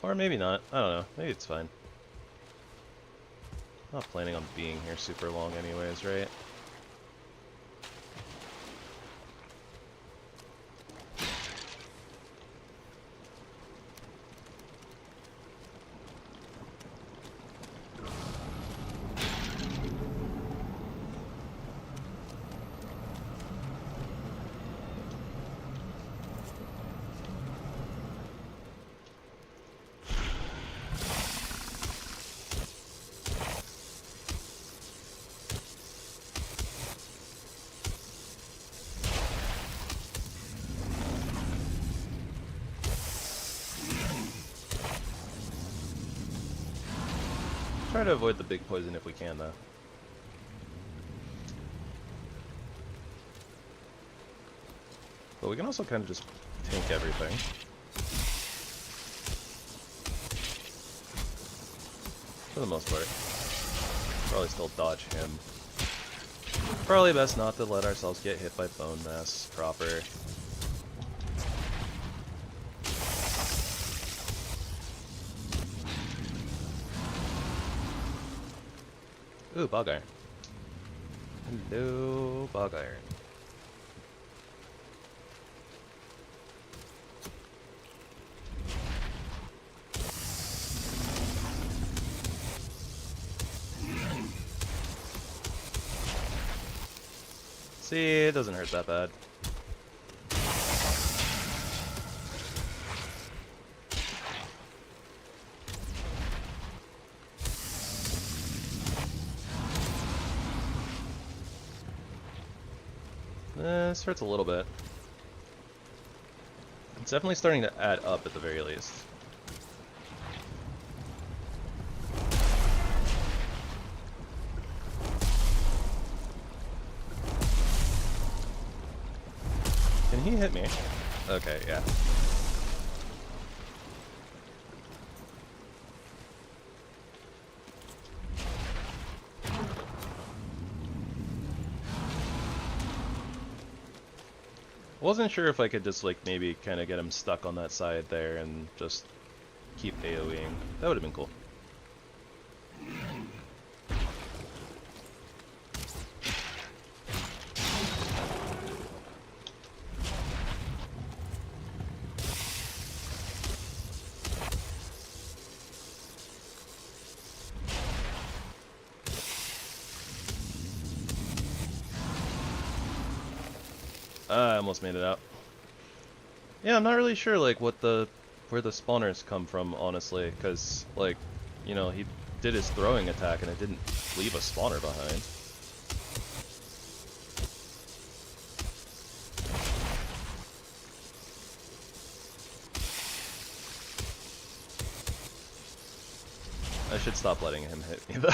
Or maybe not. I don't know. Maybe it's fine. Not planning on being here super long anyways, right? Try to avoid the big poison if we can, though. But we can also kind of just tank everything. For the most part. Probably still dodge him. Probably best not to let ourselves get hit by bone mass proper. Ooh, bog iron. Hello, bog iron. See, it doesn't hurt that bad. This hurts a little bit. It's definitely starting to add up at the very least. Can he hit me? Okay, yeah. Wasn't sure if I could just, like, maybe kind of get him stuck on that side there and just keep AoEing. That would have been cool. I almost made it out. Yeah, I'm not really sure, like, where the spawners come from, honestly, because, like, you know, he did his throwing attack and it didn't leave a spawner behind. I should stop letting him hit me, though.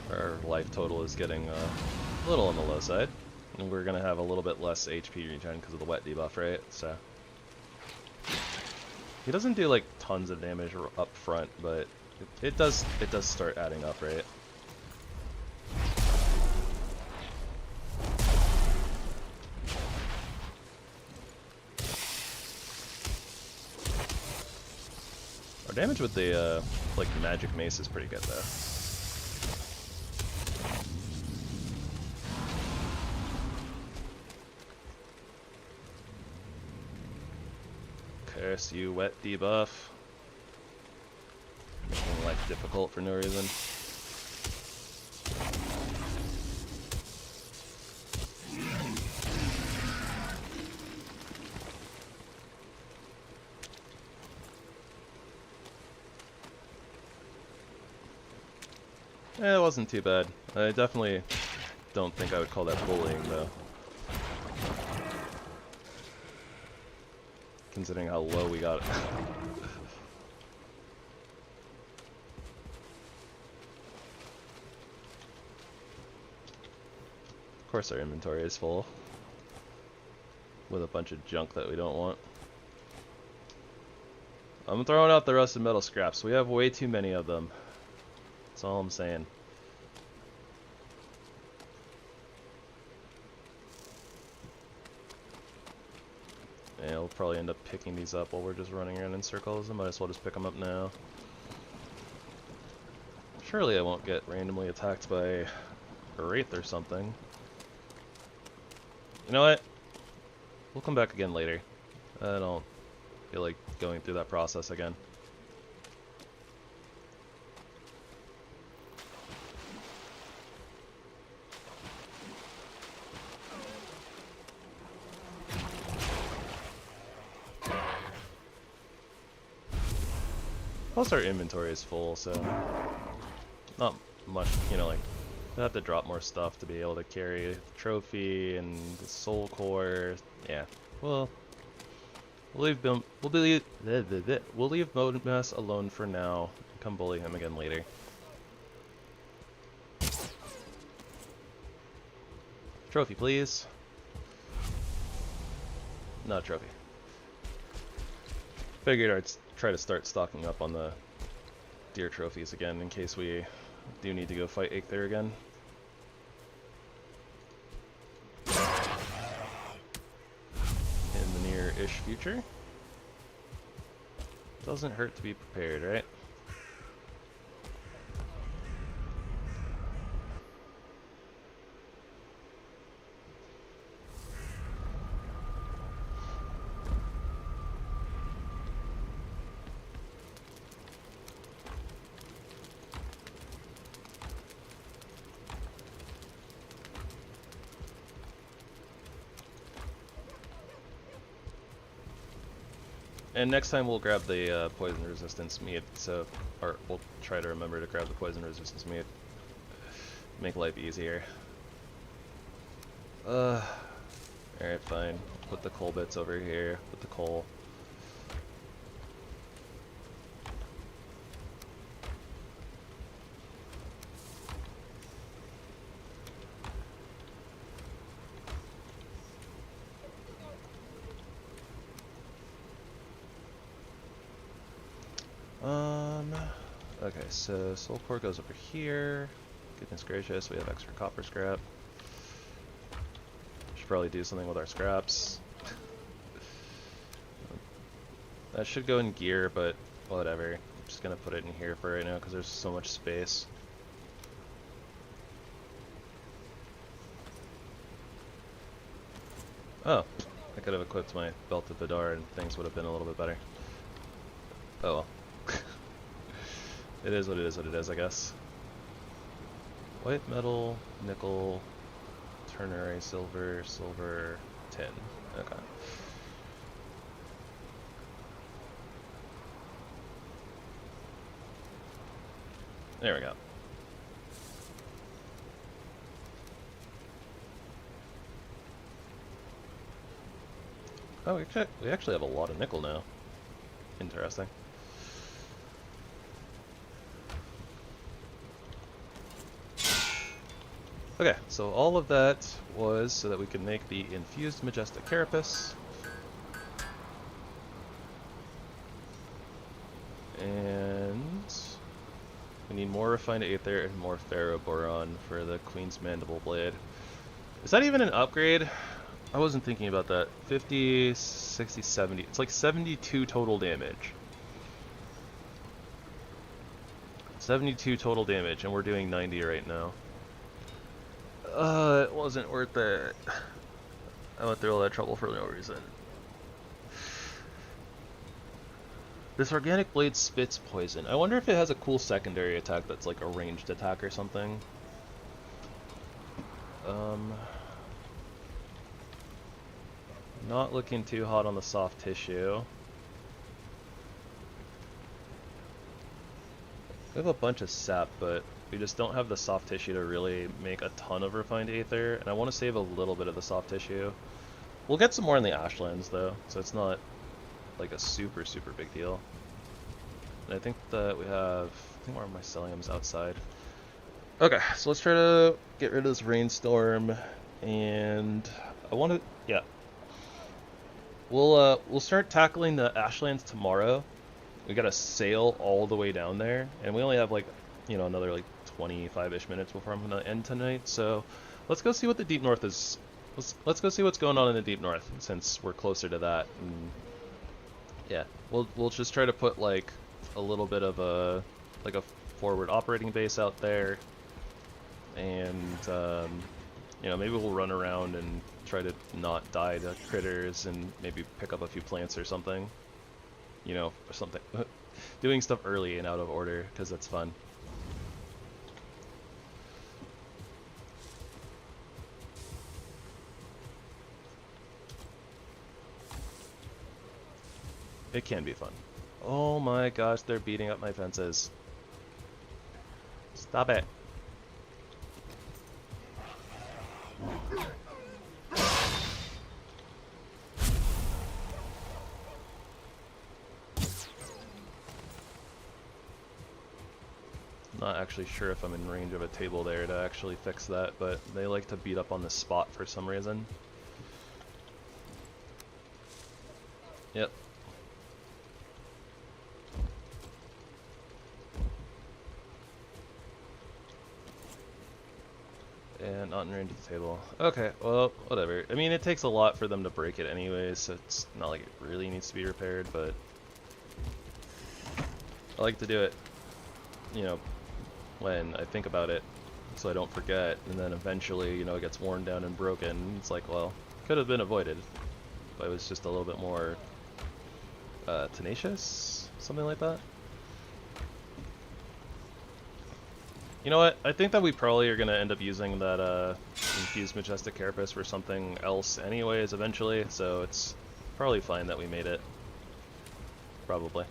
Our life total is getting a little on the low side. And we're gonna have a little bit less HP regen because of the wet debuff, right? So he doesn't do like tons of damage up front, but it does start adding up, right? Our damage with the like magic mace is pretty good though. Curse you, wet debuff. Making life difficult for no reason. It wasn't too bad. I definitely don't think I would call that bullying though. Considering how low we got it. Of course our inventory is full. With a bunch of junk that we don't want. I'm throwing out the rusted metal scraps. We have way too many of them. That's all I'm saying. Yeah, we'll probably end up picking these up while we're just running around in circles. I might as well just pick them up now. Surely I won't get randomly attacked by a wraith or something. You know what? We'll come back again later. I don't feel like going through that process again. Plus our inventory is full, so not much, you know, like, I have to drop more stuff to be able to carry the trophy and the soul core. Yeah, well, we'll leave Modlist alone for now. Come bully him again later. Trophy, please. No trophy. Figured I'd try to start stocking up on the deer trophies again in case we do need to go fight Aether again. In the near-ish future. Doesn't hurt to be prepared, right? And next time we'll grab the poison resistance meat, or we'll try to remember to grab the poison resistance meat. Make life easier. Alright, fine. Put the coal bits over here, put the coal. Okay, so soul core goes over here. Goodness gracious, we have extra copper scrap. Should probably do something with our scraps. That should go in gear, but whatever. I'm just gonna put it in here for right now because there's so much space. Oh, I could have equipped my belt of Vidar and things would have been a little bit better. Oh well. It is what it is, I guess. White metal, nickel, ternary, silver, silver, tin. Okay. There we go. Oh, we actually have a lot of nickel now. Interesting. Okay, so all of that was so that we could make the infused majestic carapace. And we need more refined aether and more ferroboron for the Queen's Mandible Blade. Is that even an upgrade? I wasn't thinking about that. 50, 60, 70. It's like 72 total damage. 72 total damage, and we're doing 90 right now. It wasn't worth it. I went through all that trouble for no reason. This organic blade spits poison. I wonder if it has a cool secondary attack that's like a ranged attack or something. Not looking too hot on the soft tissue. We have a bunch of sap, but we just don't have the soft tissue to really make a ton of refined aether, and I want to save a little bit of the soft tissue. We'll get some more in the Ashlands though, so it's not like a super big deal. And I think that we have, I think one of my mycelium's outside. Okay, so let's try to get rid of this rainstorm, and I want to, yeah. We'll start tackling the Ashlands tomorrow. We gotta sail all the way down there, and we only have like, you know, another like 25-ish minutes before I'm gonna end tonight. So let's go see what the deep north is. Let's go see what's going on in the deep north, since we're closer to that. And yeah, we'll just try to put like a little bit of a forward operating base out there, and you know, maybe we'll run around and try to not die to critters, and maybe pick up a few plants or something. You know, or something. Doing stuff early and out of order, because that's fun. It can be fun. Oh my gosh, they're beating up my fences. Stop it. Not actually sure if I'm in range of a table there to actually fix that, but they like to beat up on this spot for some reason. Yep. And not in range of the table. Okay, well, whatever. I mean, it takes a lot for them to break it anyways, so it's not like it really needs to be repaired, but I like to do it, you know, when I think about it, so I don't forget, and then eventually, you know, it gets worn down and broken. It's like, well, could have been avoided, but it was just a little bit more tenacious, something like that. You know what? I think that we probably are going to end up using that infused majestic carapace for something else anyways eventually, so it's probably fine that we made it. Probably.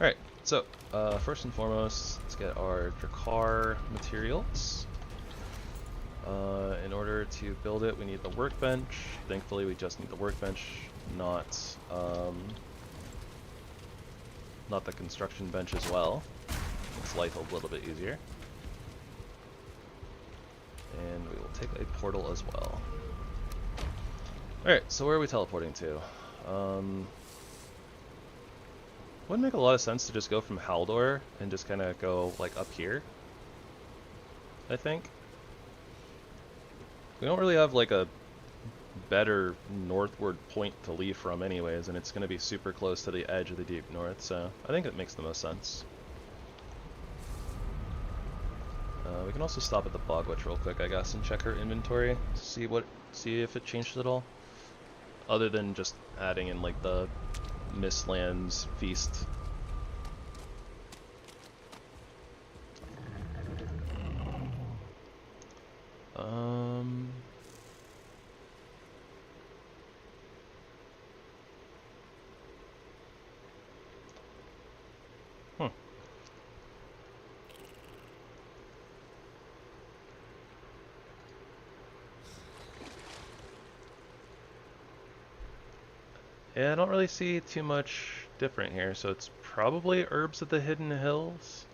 Alright, so first and foremost, let's get our Drakkar materials. In order to build it, we need the workbench. Thankfully, we just need the workbench, not the construction bench as well. Makes life a little bit easier. And we will take a portal as well. Alright, so where are we teleporting to? Wouldn't make a lot of sense to just go from Haldor and just kind of go like up here, I think. We don't really have like a better northward point to leave from anyways, and it's going to be super close to the edge of the deep north, so I think it makes the most sense. We can also stop at the Bog Witch real quick, I guess, and check her inventory, see if it changed at all, other than just adding in like the Mistlands feast. Yeah, I don't really see too much different here, so it's probably Herbs of the Hidden Hills.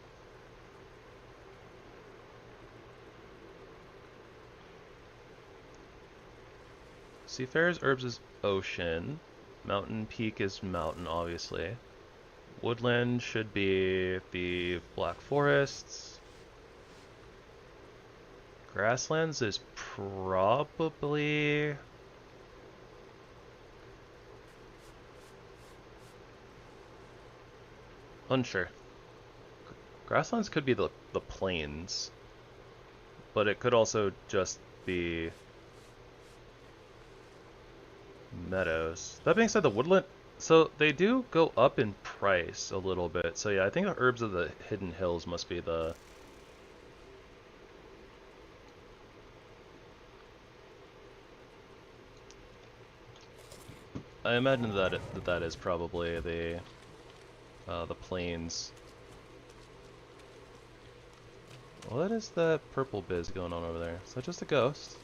Seafarer's Herbs is ocean. Mountain Peak is mountain, obviously. Woodland should be the Black Forests. Grasslands is probably... unsure. Grasslands could be the plains, but it could also just be meadows. That being said, the woodland, so they do go up in price a little bit. So yeah, I think the Herbs of the Hidden Hills must be the... I imagine that that is probably the plains. What is that purple biz going on over there? Is that just a ghost?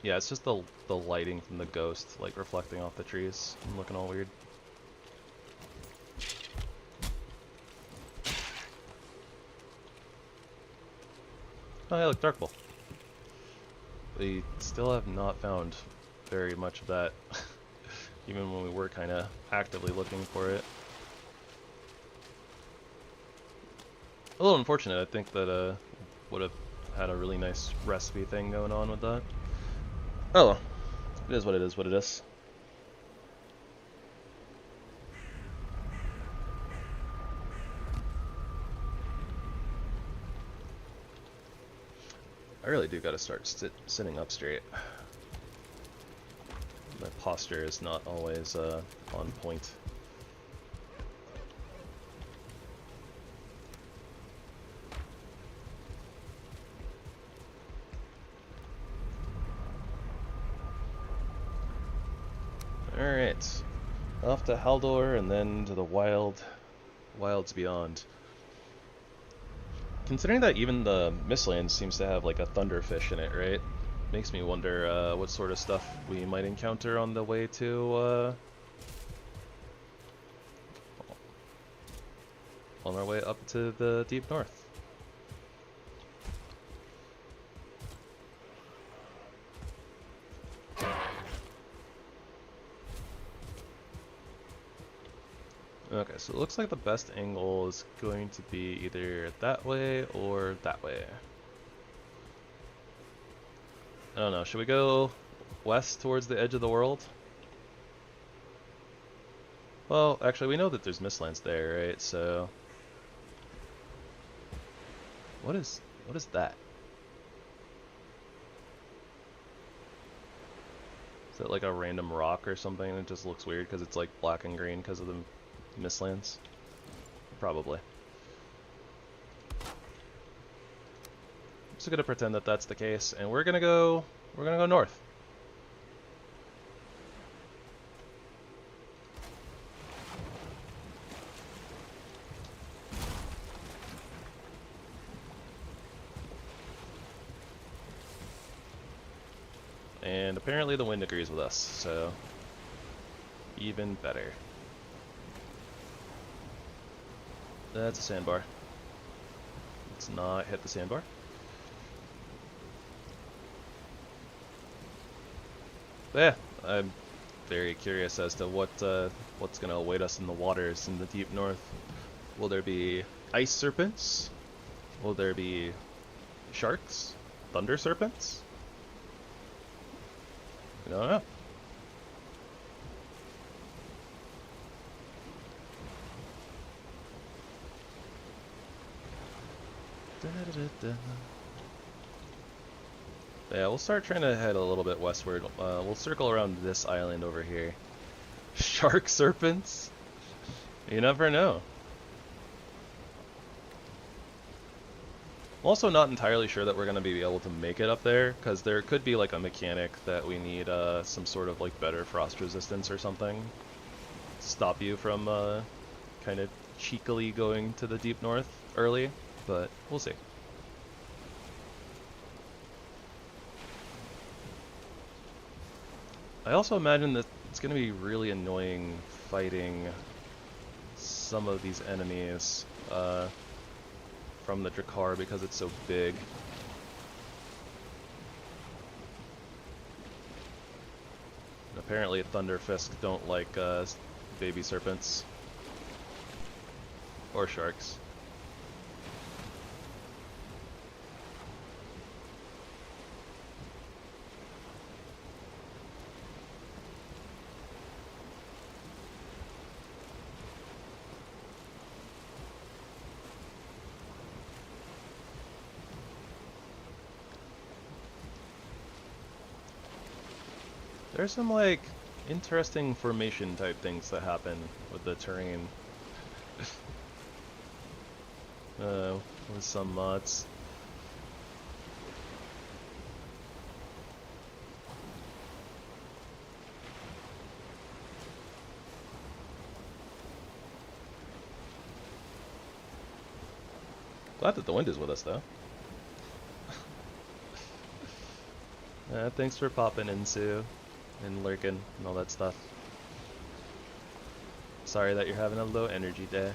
Yeah, it's just the lighting from the ghost, like reflecting off the trees and looking all weird. Oh, hey, look, Dark Bull. We still have not found very much of that, even when we were kind of actively looking for it. A little unfortunate. I think that would have had a really nice recipe thing going on with that. Oh well. It is what it is what it is. I really do gotta start sitting up straight. My posture is not always on point. Alright, off to Haldor and then to the wilds beyond. Considering that even the Mistlands seems to have like a thunderfish in it, right? Makes me wonder what sort of stuff we might encounter on the way to on our way up to the deep north. Okay, so it looks like the best angle is going to be either that way or that way. I don't know, should we go west towards the edge of the world? Well, actually we know that there's Mistlands there, right? So what is that? Is that like a random rock or something? It just looks weird because it's like black and green because of the Mistlands? Probably. I'm just gonna pretend that that's the case, and we're gonna go north. And apparently the wind agrees with us, so even better. That's a sandbar. Let's not hit the sandbar. Yeah, I'm very curious as to what's going to await us in the waters in the deep north. Will there be ice serpents? Will there be sharks? Thunder serpents? I don't know. Yeah, we'll start trying to head a little bit westward. We'll circle around this island over here. Shark serpents? You never know. I'm also not entirely sure that we're going to be able to make it up there, because there could be like a mechanic that we need some sort of like better frost resistance or something to stop you from kind of cheekily going to the deep north early, but we'll see. I also imagine that it's going to be really annoying fighting some of these enemies from the Drakkar because it's so big. Apparently thunderfisk don't like baby serpents. Or sharks. There's some like interesting formation type things that happen with the terrain. With some mods. Glad that the wind is with us though. Thanks for popping in, Sue. And lurking and all that stuff. Sorry that you're having a low energy day.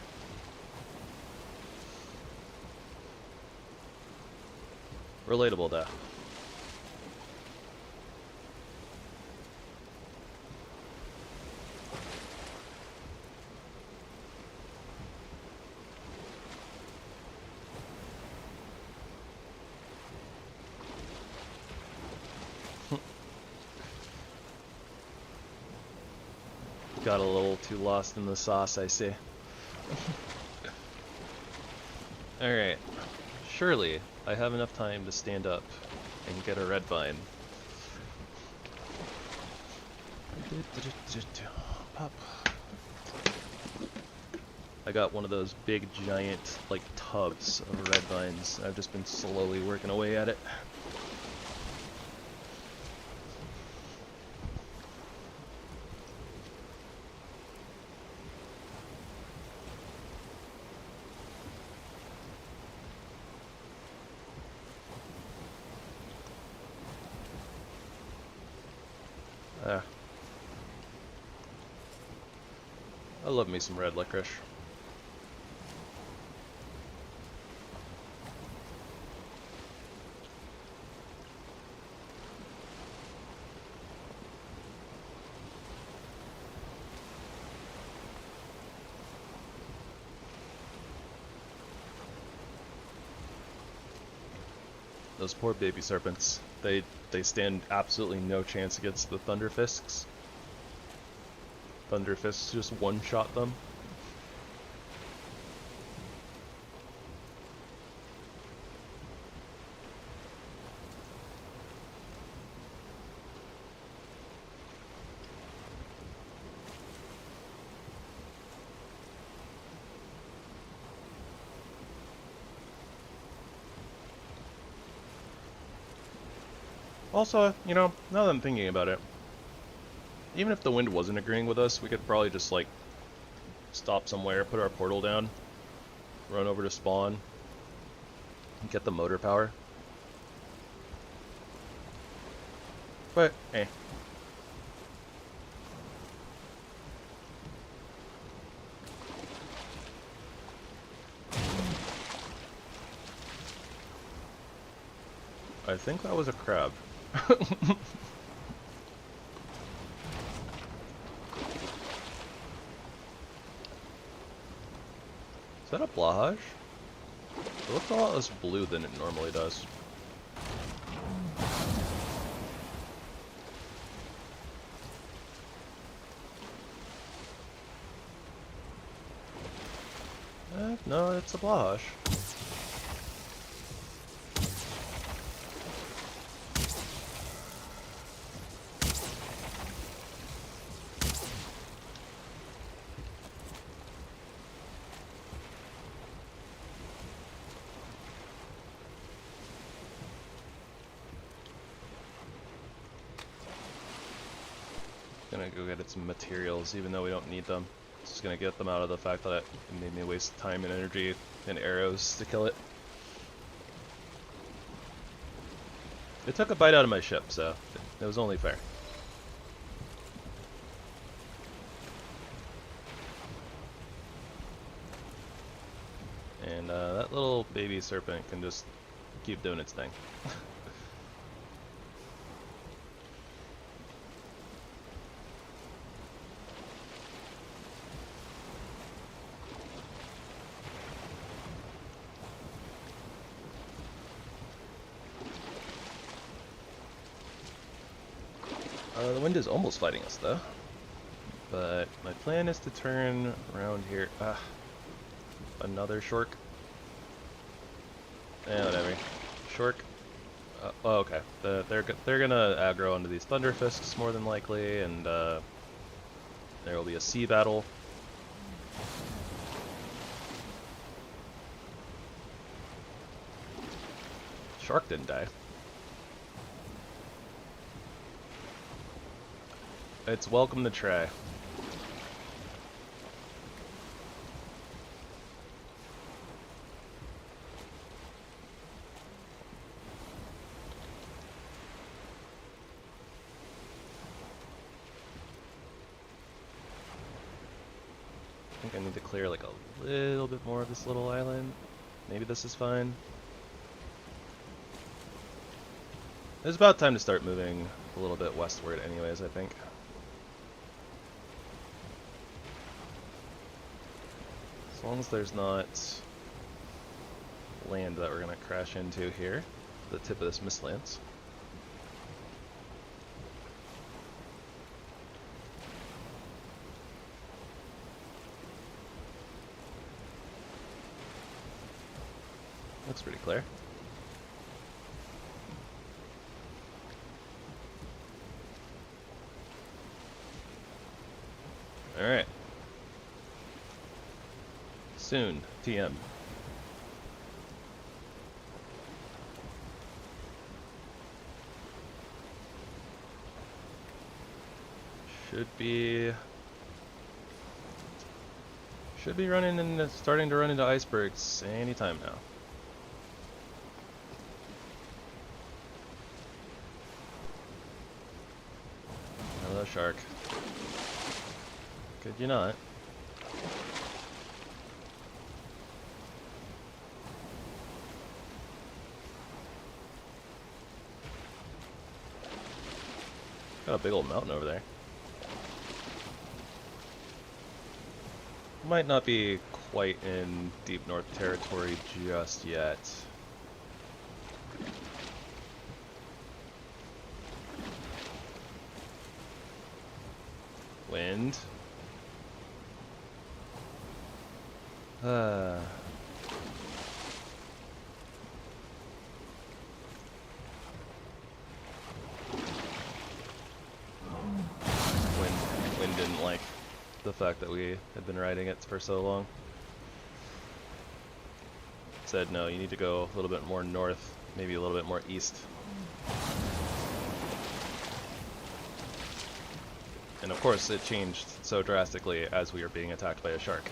Relatable though. Got a little too lost in the sauce, I see. Alright. Surely I have enough time to stand up and get a red vine. Pop. I got one of those big giant like tubs of red vines. I've just been slowly working away at it. I love me some red licorice. Those poor baby serpents. They stand absolutely no chance against the thunderfisks. Thunderfists just one-shot them. Also, you know, now that I'm thinking about it, even if the wind wasn't agreeing with us, we could probably just, like, stop somewhere, put our portal down, run over to spawn, and get the motor power. But, hey. I think that was a crab. Is that a blahage? It looks a lot less blue than it normally does. No, it's a blahage. Gonna go get some materials, even though we don't need them. Just gonna get them out of the fact that it made me waste time and energy and arrows to kill it. It took a bite out of my ship, so it was only fair. And that little baby serpent can just keep doing its thing. wind is almost fighting us though. But my plan is to turn around here. Another shork. Whatever. Shork. Oh, okay. They're gonna aggro onto these thunderfisks more than likely, and there will be a sea battle. Shark didn't die. It's welcome to try. I think I need to clear like a little bit more of this little island. Maybe this is fine. It's about time to start moving a little bit westward anyways, I think. As long as there's not land that we're going to crash into here, the tip of this mistlands. Looks pretty clear. Alright. Soon, TM. Should be running and starting to run into icebergs anytime now. Hello, shark. Could you not? Got a big old mountain over there. Might not be quite in deep north territory just yet. Wind. Wind didn't like the fact that we had been riding it for so long. Said no, you need to go a little bit more north, maybe a little bit more east. And of course it changed so drastically as we were being attacked by a shark.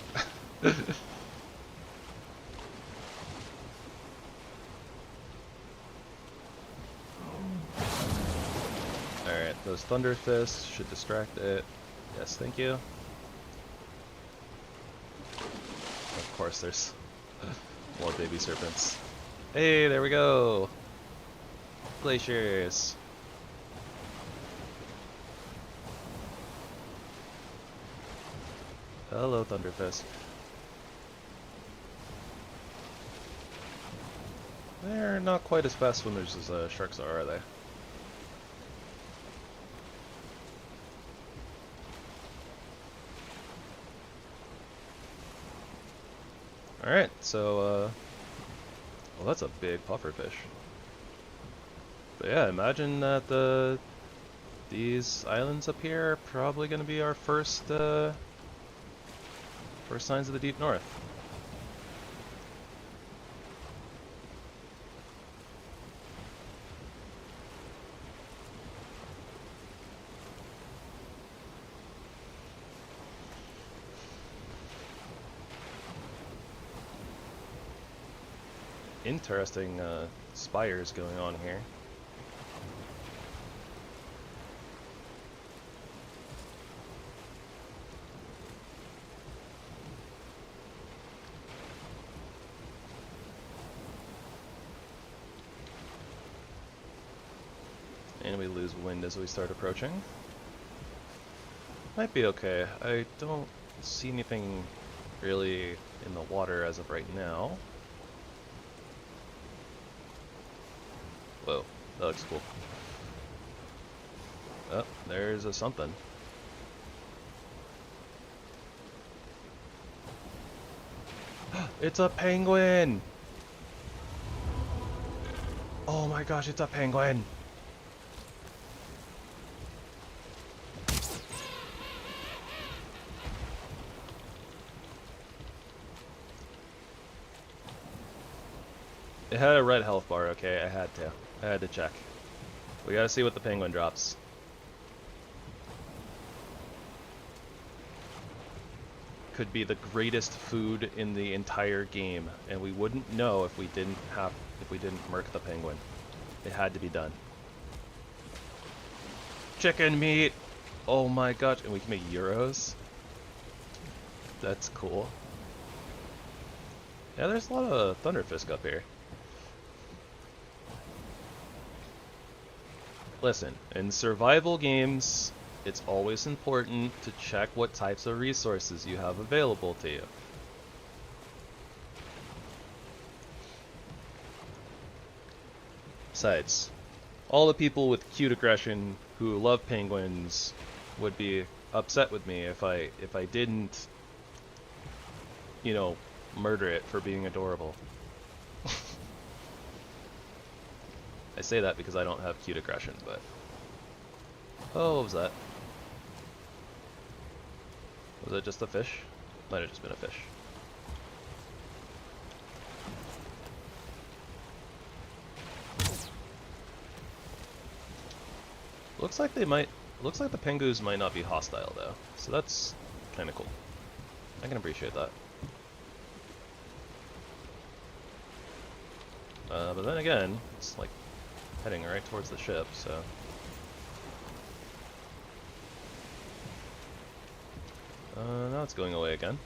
Alright, those thunder fists should distract it. Yes, thank you. Of course there's more baby serpents. Hey, there we go! Glaciers! Hello, Thunderfisk. They're not quite as fast swimmers as sharks are they? Alright, so, well, that's a big pufferfish. But yeah, imagine that these islands up here are probably going to be our first signs of the deep north. Interesting spires going on here. And we lose wind as we start approaching. Might be okay. I don't see anything really in the water as of right now. Whoa, that looks cool. Oh, There's a something. It's a penguin! Oh my gosh, it's a penguin! It had a red health bar, okay, I had to check. We gotta see what the penguin drops. Could be the greatest food in the entire game, and we wouldn't know if we didn't murk the penguin. It had to be done. Chicken meat! Oh my gosh, and we can make euros? That's cool. Yeah, there's a lot of thunderfisk up here. Listen, in survival games, it's always important to check what types of resources you have available to you. Besides, all the people with cute aggression who love penguins would be upset with me if I didn't, you know, murder it for being adorable. I say that because I don't have cute aggression, but... Oh, what was that? Was that just a fish? Might have just been a fish. Looks like the pengoos might not be hostile though, so that's kind of cool. I can appreciate that. But then again, it's like heading right towards the ship, so... now it's going away again.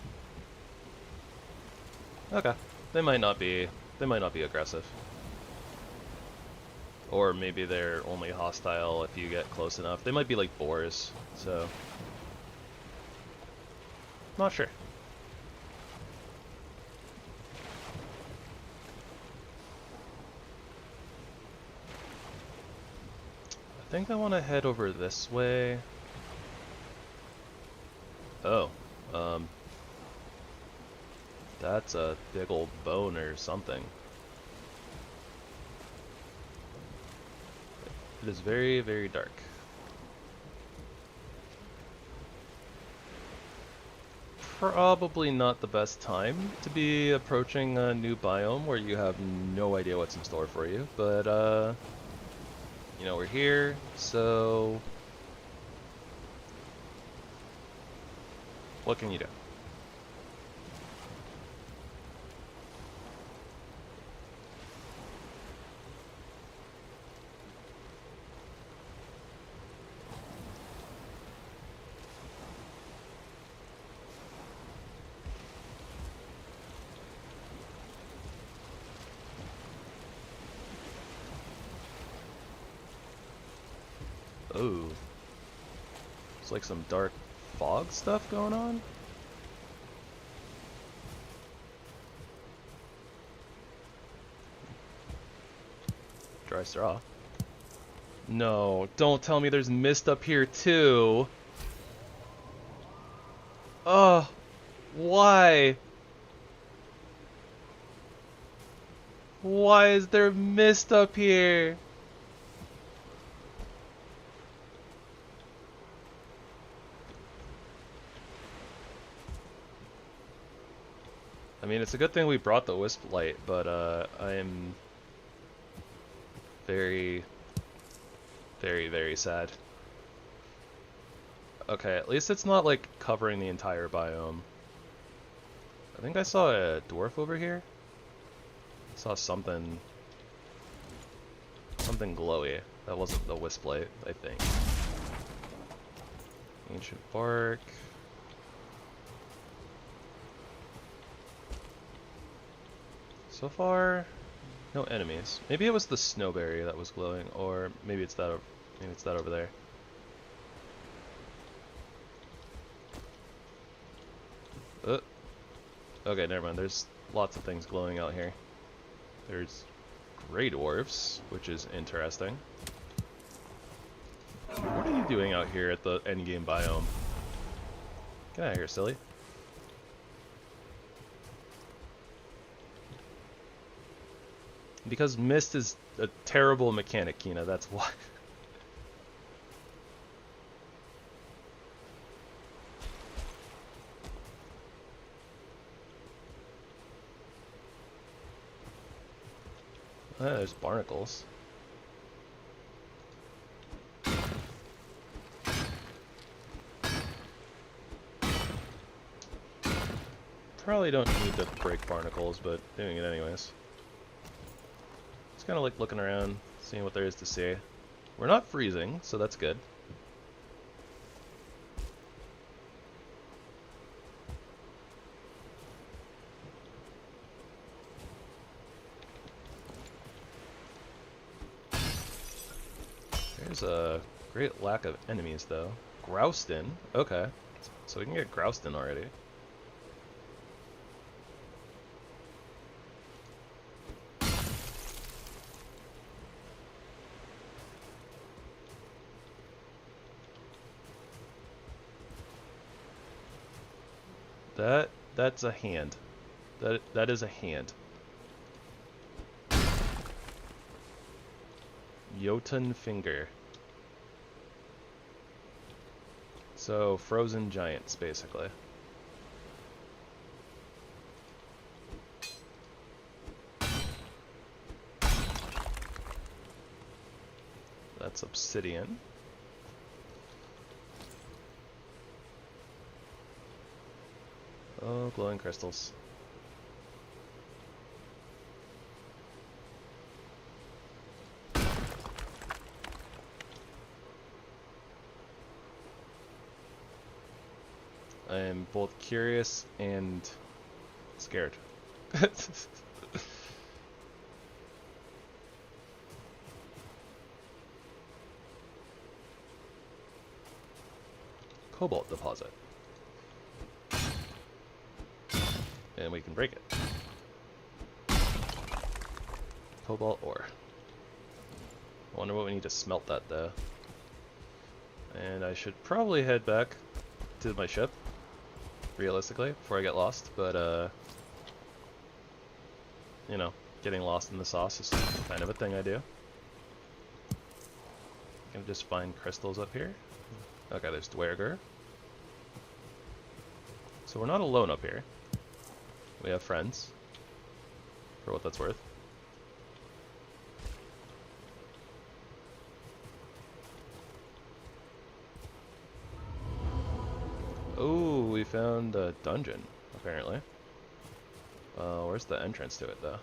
Okay, they might not be aggressive. Or maybe they're only hostile if you get close enough. They might be like boars, so... Not sure. I think I want to head over this way. Oh, that's a big old bone or something. It is very, very dark. Probably not the best time to be approaching a new biome where you have no idea what's in store for you, but you know, we're here, so what can you do? Oh, it's like some dark fog stuff going on. Dry straw. No, don't tell me there's mist up here too. Ugh, why? Why is there mist up here? I mean, it's a good thing we brought the wisp light, but I am very, very, very sad. Okay, at least it's not like covering the entire biome. I think I saw a dwarf over here. I saw something glowy. That wasn't the wisp light, I think. Ancient bark. So far, no enemies. Maybe it was the snowberry that was glowing, or maybe it's that. Maybe it's that over there. Okay, never mind. There's lots of things glowing out here. There's gray dwarfs, which is interesting. What are you doing out here at the endgame biome? Get out of here, silly. Because Mist is a terrible mechanic, Kina, that's why. There's barnacles. Probably don't need to break barnacles, but doing it anyways. Just kind of like looking around, seeing what there is to see. We're not freezing, so that's good. There's a great lack of enemies, though. Grouston? Okay. So we can get Grouston already. That's a hand. That is a hand. Jotunn finger. So frozen giants, basically. That's obsidian. Oh, glowing crystals. I am both curious and scared. Cobalt deposit. And we can break it. Cobalt ore. I wonder what we need to smelt that though. And I should probably head back to my ship, realistically, before I get lost, but you know, getting lost in the sauce is kind of a thing I do. I can just find crystals up here. Okay, there's Dwerger. So we're not alone up here. We have friends, for what that's worth. Oh, we found a dungeon, apparently. Where's the entrance to it, though?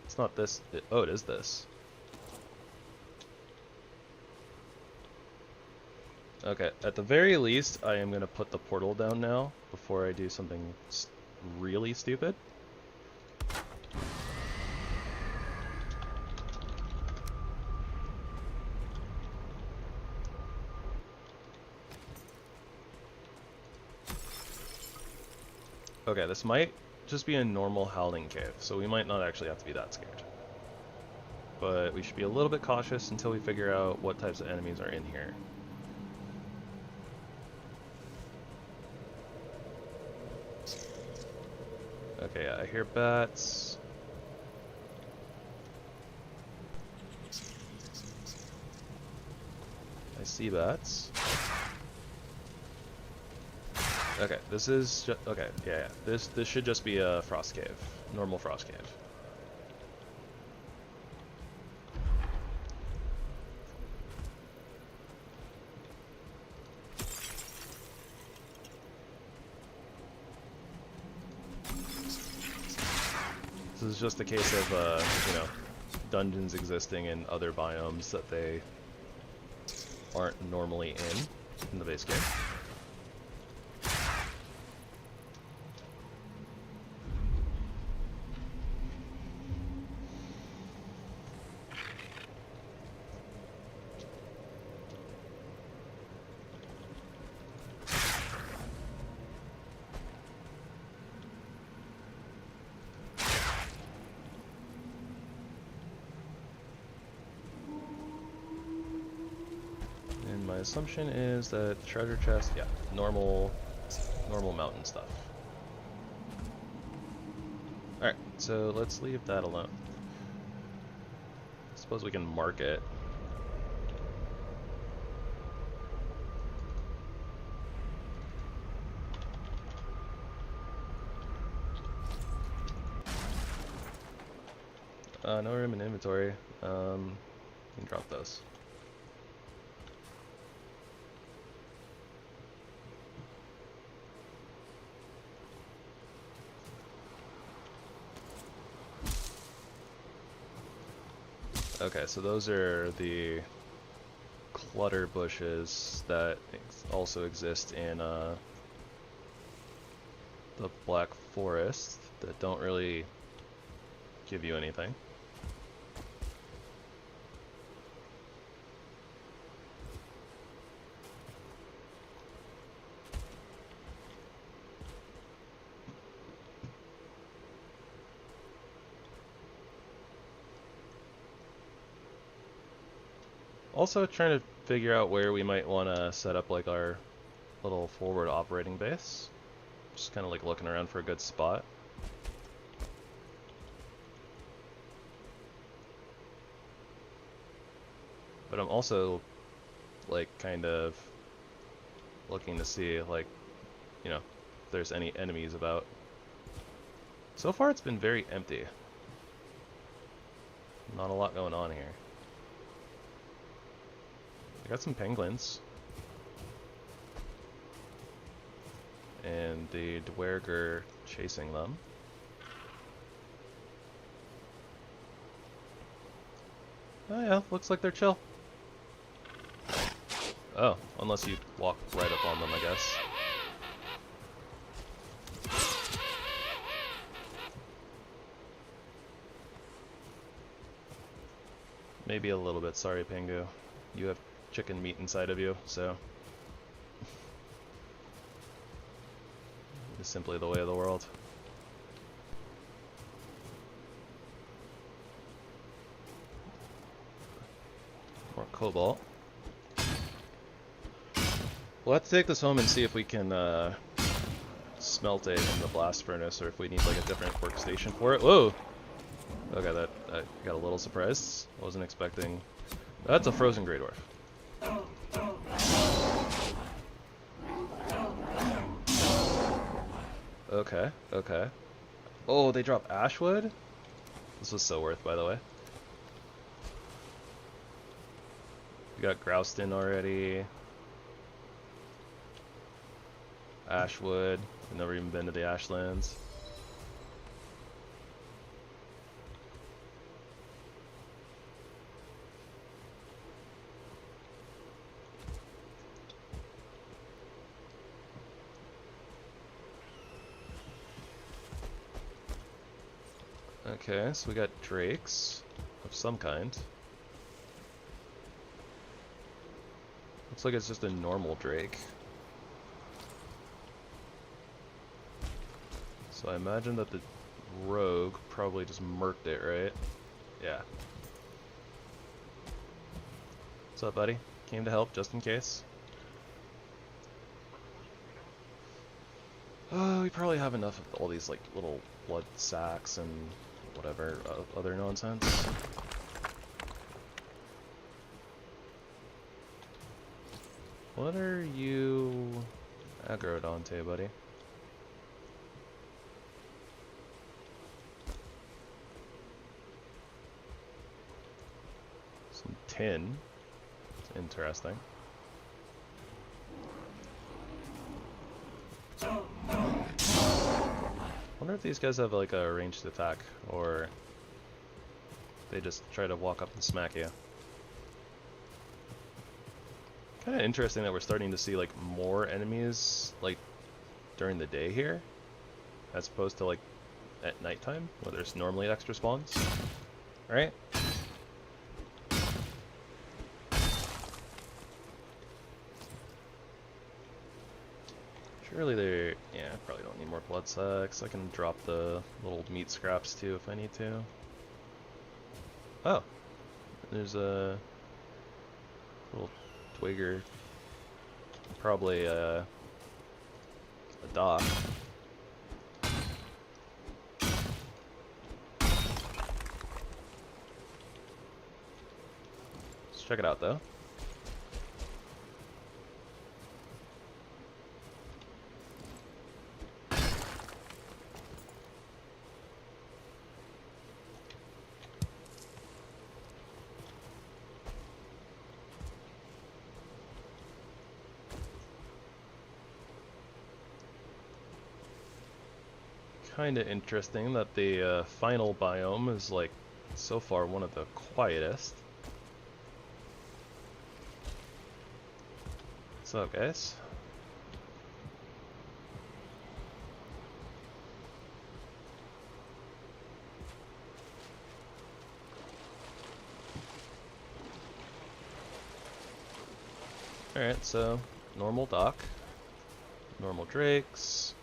It's not this. Oh, it is this. Okay, at the very least, I am going to put the portal down now before I do something really stupid. Okay, this might just be a normal howling cave, so we might not actually have to be that scared. But we should be a little bit cautious until we figure out what types of enemies are in here. Okay, I hear bats. I see bats. Okay, this is okay. Yeah. This should just be a frost cave, normal frost cave. This is just a case of you know, dungeons existing in other biomes that they aren't normally in the base game. assumption is that the treasure chest, yeah, normal mountain stuff. Alright, so let's leave that alone. Suppose we can mark it. No room in inventory. We can drop those. Okay, so those are the clutter bushes that also exist in the Black Forest that don't really give you anything. Also trying to figure out where we might want to set up like our little forward operating base. Just kind of like looking around for a good spot. But I'm also like kind of looking to see like, you know, if there's any enemies about. So far it's been very empty. Not a lot going on here. I got some penguins. And the dwerger chasing them. Oh yeah, looks like they're chill. Oh, unless you walk right up on them, I guess. Maybe a little bit sorry, Pingu. You have chicken meat inside of you, so it's simply the way of the world. More cobalt. We'll have to take this home and see if we can smelt it in the blast furnace, or if we need like a different workstation for it. Whoa! Okay, that I got a little surprised. I wasn't expecting. That's a frozen grey dwarf. Okay, okay. Oh, they drop ashwood? This was so worth, by the way. We got groused in already. Ashwood. I've never even been to the Ashlands. Okay, so we got drakes of some kind. Looks like it's just a normal drake. So I imagine that the rogue probably just murked it, right? Yeah. What's up, buddy? Came to help just in case. Oh, we probably have enough of all these like little blood sacks and whatever other nonsense. What are you aggroed onto, buddy? Some tin. It's interesting. Wonder if these guys have like a ranged attack, or they just try to walk up and smack you. Kind of interesting that we're starting to see like more enemies like during the day here, as opposed to like at nighttime, where there's normally extra spawns, right? Surely they're... yeah, I probably don't need more blood sacks. I can drop the little meat scraps too if I need to. Oh, there's a little twigger probably a dock. Let's check it out though. Kinda interesting that the final biome is like so far one of the quietest. What's up, guys? Alright, so normal dock, normal drakes.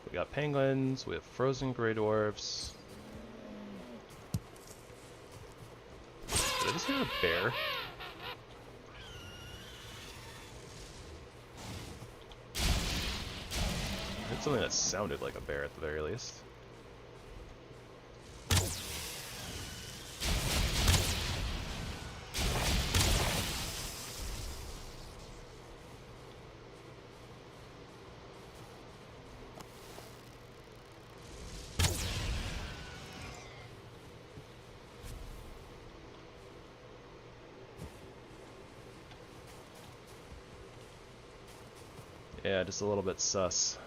We got penguins, we have frozen gray dwarfs. Did I just hear a bear? I heard something that sounded like a bear at the very least. Yeah, just a little bit sus.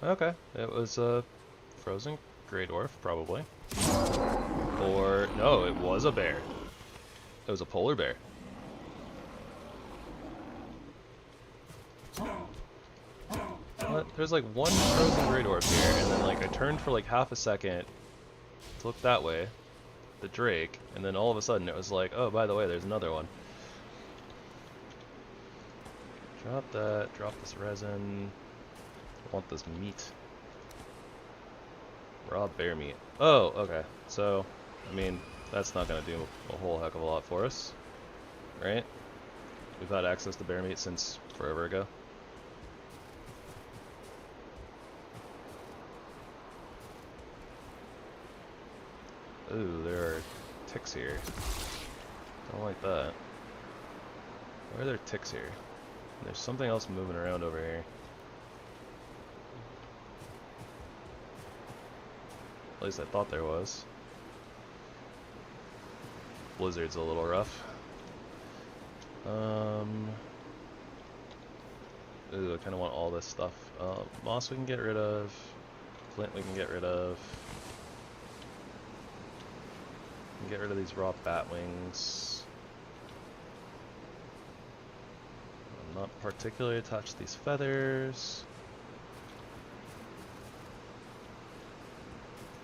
Okay, it was a frozen gray dwarf, probably. Or, no, it was a bear. It was a polar bear. What? There's like one frozen gray dwarf here, and then like I turned for like half a second to look that way, the drake, and then all of a sudden it was like, oh, by the way, there's another one. Drop that, drop this resin. I want this meat. Raw bear meat. Oh, okay. So, I mean, that's not going to do a whole heck of a lot for us, right? We've had access to bear meat since forever ago. Ooh, there are ticks here. Don't like that. Why are there ticks here? There's something else moving around over here. At least I thought there was. Blizzard's a little rough. Ooh, I kind of want all this stuff. Moss we can get rid of. Flint we can get rid of. We can get rid of these raw bat wings. I'm not particularly attached to these feathers.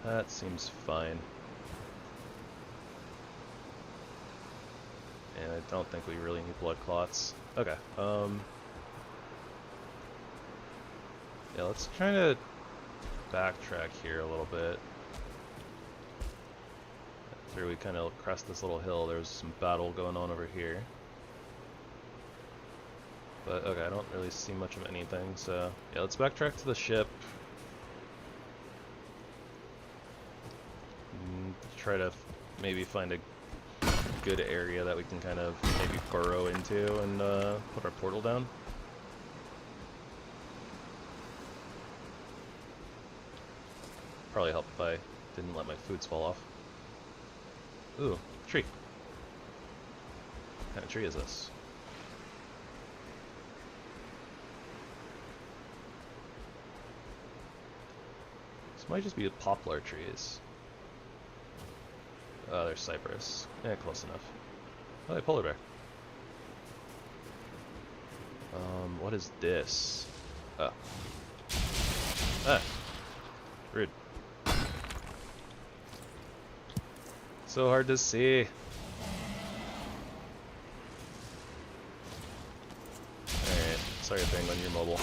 That seems fine. And I don't think we really need blood clots. Okay, yeah, let's try to backtrack here a little bit. After we kind of crest this little hill, there's some battle going on over here. But okay, I don't really see much of anything, so yeah, let's backtrack to the ship. Try to maybe find a good area that we can kind of maybe burrow into and put our portal down. Probably help if I didn't let my foods fall off. Ooh, tree. What kind of tree is this? This might just be poplar trees. Oh, there's cypress. Yeah, close enough. Oh, hey, polar bear. What is this? Oh. Ah. Rude. So hard to see. Alright, sorry penguin, you're mobile.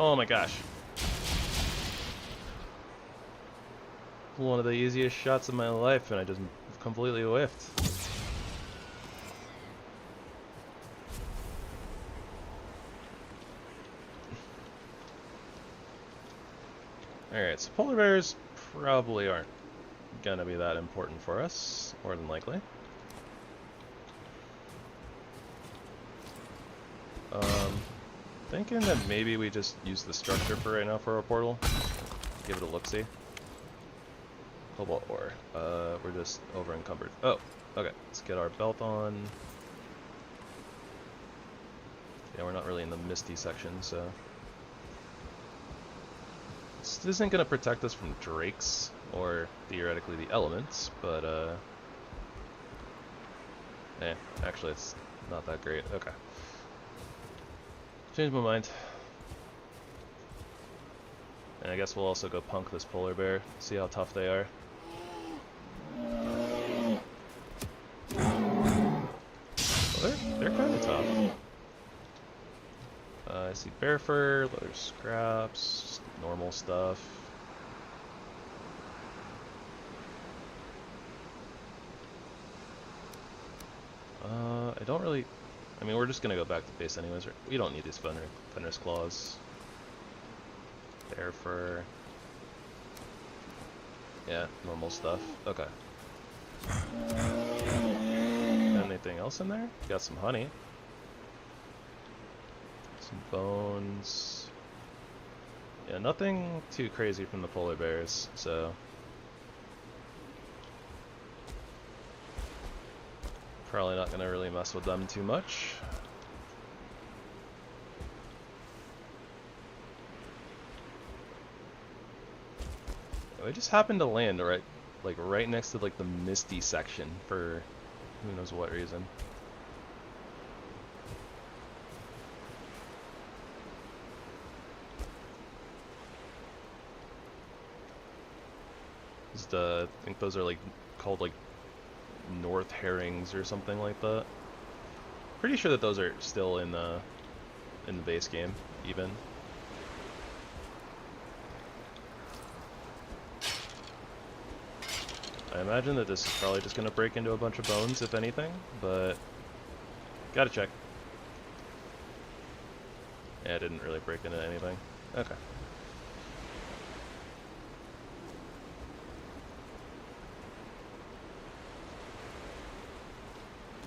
Oh my gosh. One of the easiest shots of my life, and I just completely whiffed. Alright, so polar bears probably aren't gonna be that important for us, more than likely. Thinking that maybe we just use the structure for right now for our portal. Give it a look-see. Cobalt ore. We're just over encumbered. Oh, okay. Let's get our belt on. Yeah, we're not really in the Misty section, so this isn't gonna protect us from drakes or theoretically the elements, but actually it's not that great. Okay. Changed my mind. And I guess we'll also go punk this polar bear, see how tough they are. Well, they're kind of tough. I see bear fur, leather scraps, normal stuff. I don't really... I mean, we're just gonna go back to base anyways. We don't need these Fenris claws. Bear fur. Yeah, normal stuff. Okay. Anything else in there? Got some honey. Some bones. Yeah, nothing too crazy from the polar bears, so... Probably not gonna really mess with them too much. We just happened to land right next to like the Misty section for who knows what reason. I think those are like called like North herrings or something like that. Pretty sure that those are still in the base game, even. I imagine that this is probably just gonna break into a bunch of bones, if anything, but gotta check. Yeah, it didn't really break into anything. Okay.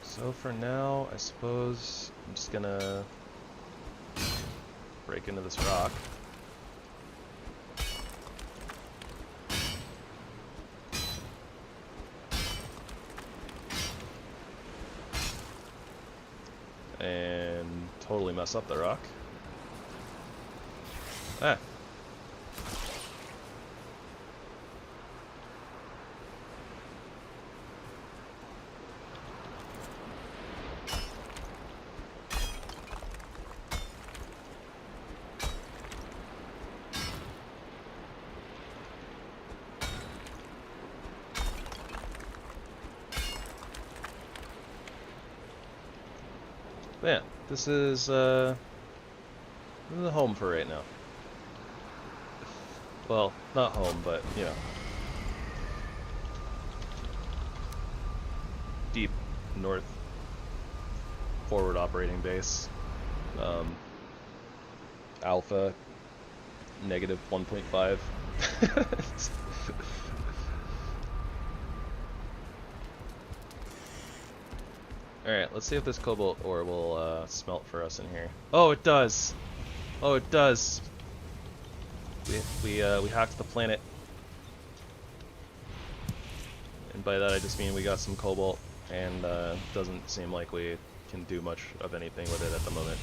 So for now, I suppose I'm just gonna break into this rock. And totally mess up the rock. Ah. Yeah, this is a home for right now. Well, not home, but you know, deep north forward operating base. Alpha negative 1.5. Alright, let's see if this cobalt ore will smelt for us in here. Oh, it does! Oh, it does! We hacked the planet. And by that I just mean we got some cobalt, and doesn't seem like we can do much of anything with it at the moment.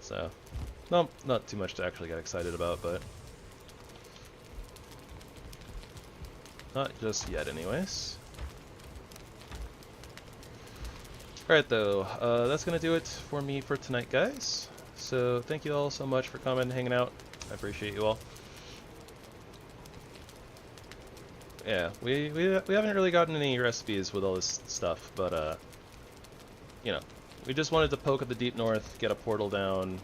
So, no, not too much to actually get excited about, but... not just yet anyways. Alright though, that's gonna do it for me for tonight, guys. So thank you all so much for coming and hanging out. I appreciate you all. Yeah, we haven't really gotten any recipes with all this stuff, but you know, we just wanted to poke at the deep north, get a portal down,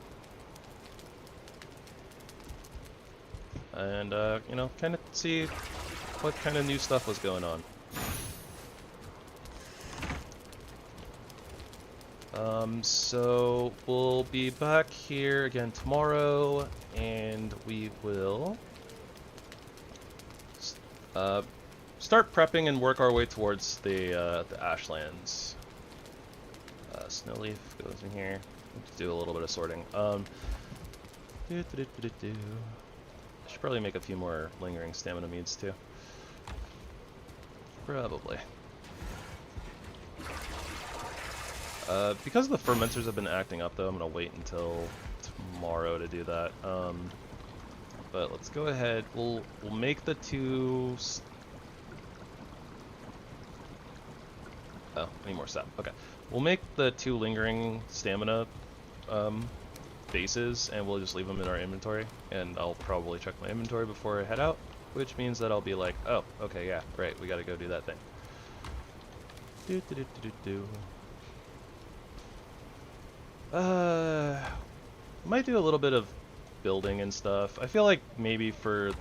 and you know, kind of see what kind of new stuff was going on. So we'll be back here again tomorrow, and we will start prepping and work our way towards the Ashlands. Snowleaf goes in here. Let's do a little bit of sorting. I should probably make a few more lingering stamina meads too. Probably. Because the fermenters have been acting up though, I'm gonna wait until tomorrow to do that. But let's go ahead. We'll make the two. Oh, I need more sap. Okay, we'll make the two lingering stamina bases, and we'll just leave them in our inventory. And I'll probably check my inventory before I head out, which means that I'll be like, oh, okay, yeah, right, we gotta go do that thing. Might do a little bit of building and stuff. I feel like maybe for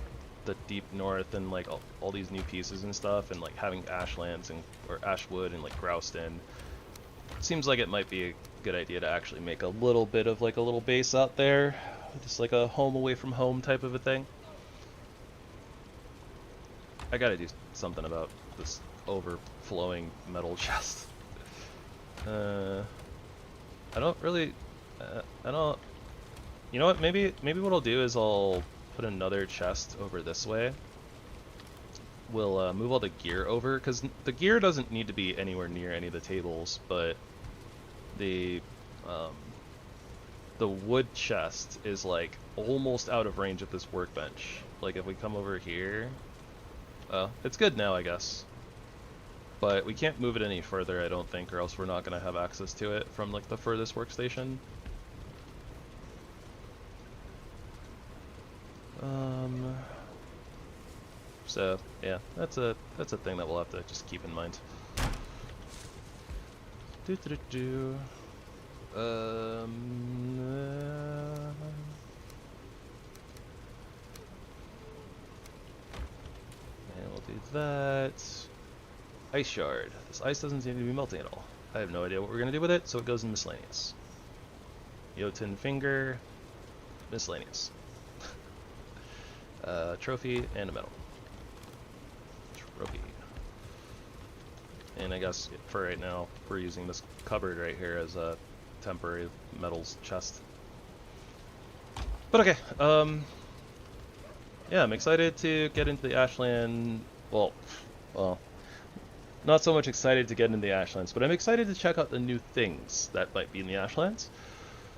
the deep north and like all these new pieces and stuff, and like having ashlands and or ashwood and like grouston, seems like it might be a good idea to actually make a little bit of like a little base out there, just like a home away from home type of a thing. I gotta do something about this overflowing metal chest. I don't really, I don't, you know what, maybe what I'll do is I'll put another chest over this way. We'll move all the gear over, because the gear doesn't need to be anywhere near any of the tables, but the wood chest is like almost out of range of this workbench. Like if we come over here, it's good now I guess, but we can't move it any further I don't think, or else we're not going to have access to it from like the furthest workstation. So yeah, that's a thing that we'll have to just keep in mind. And we'll do that. Ice shard. This ice doesn't seem to be melting at all. I have no idea what we're gonna do with it, so it goes in miscellaneous. Jotunn finger, miscellaneous. Trophy and a medal. Trophy. And I guess for right now, we're using this cupboard right here as a temporary metals chest. But okay, yeah, I'm excited to get into the Ashland. Well, not so much excited to get into the Ashlands, but I'm excited to check out the new things that might be in the Ashlands.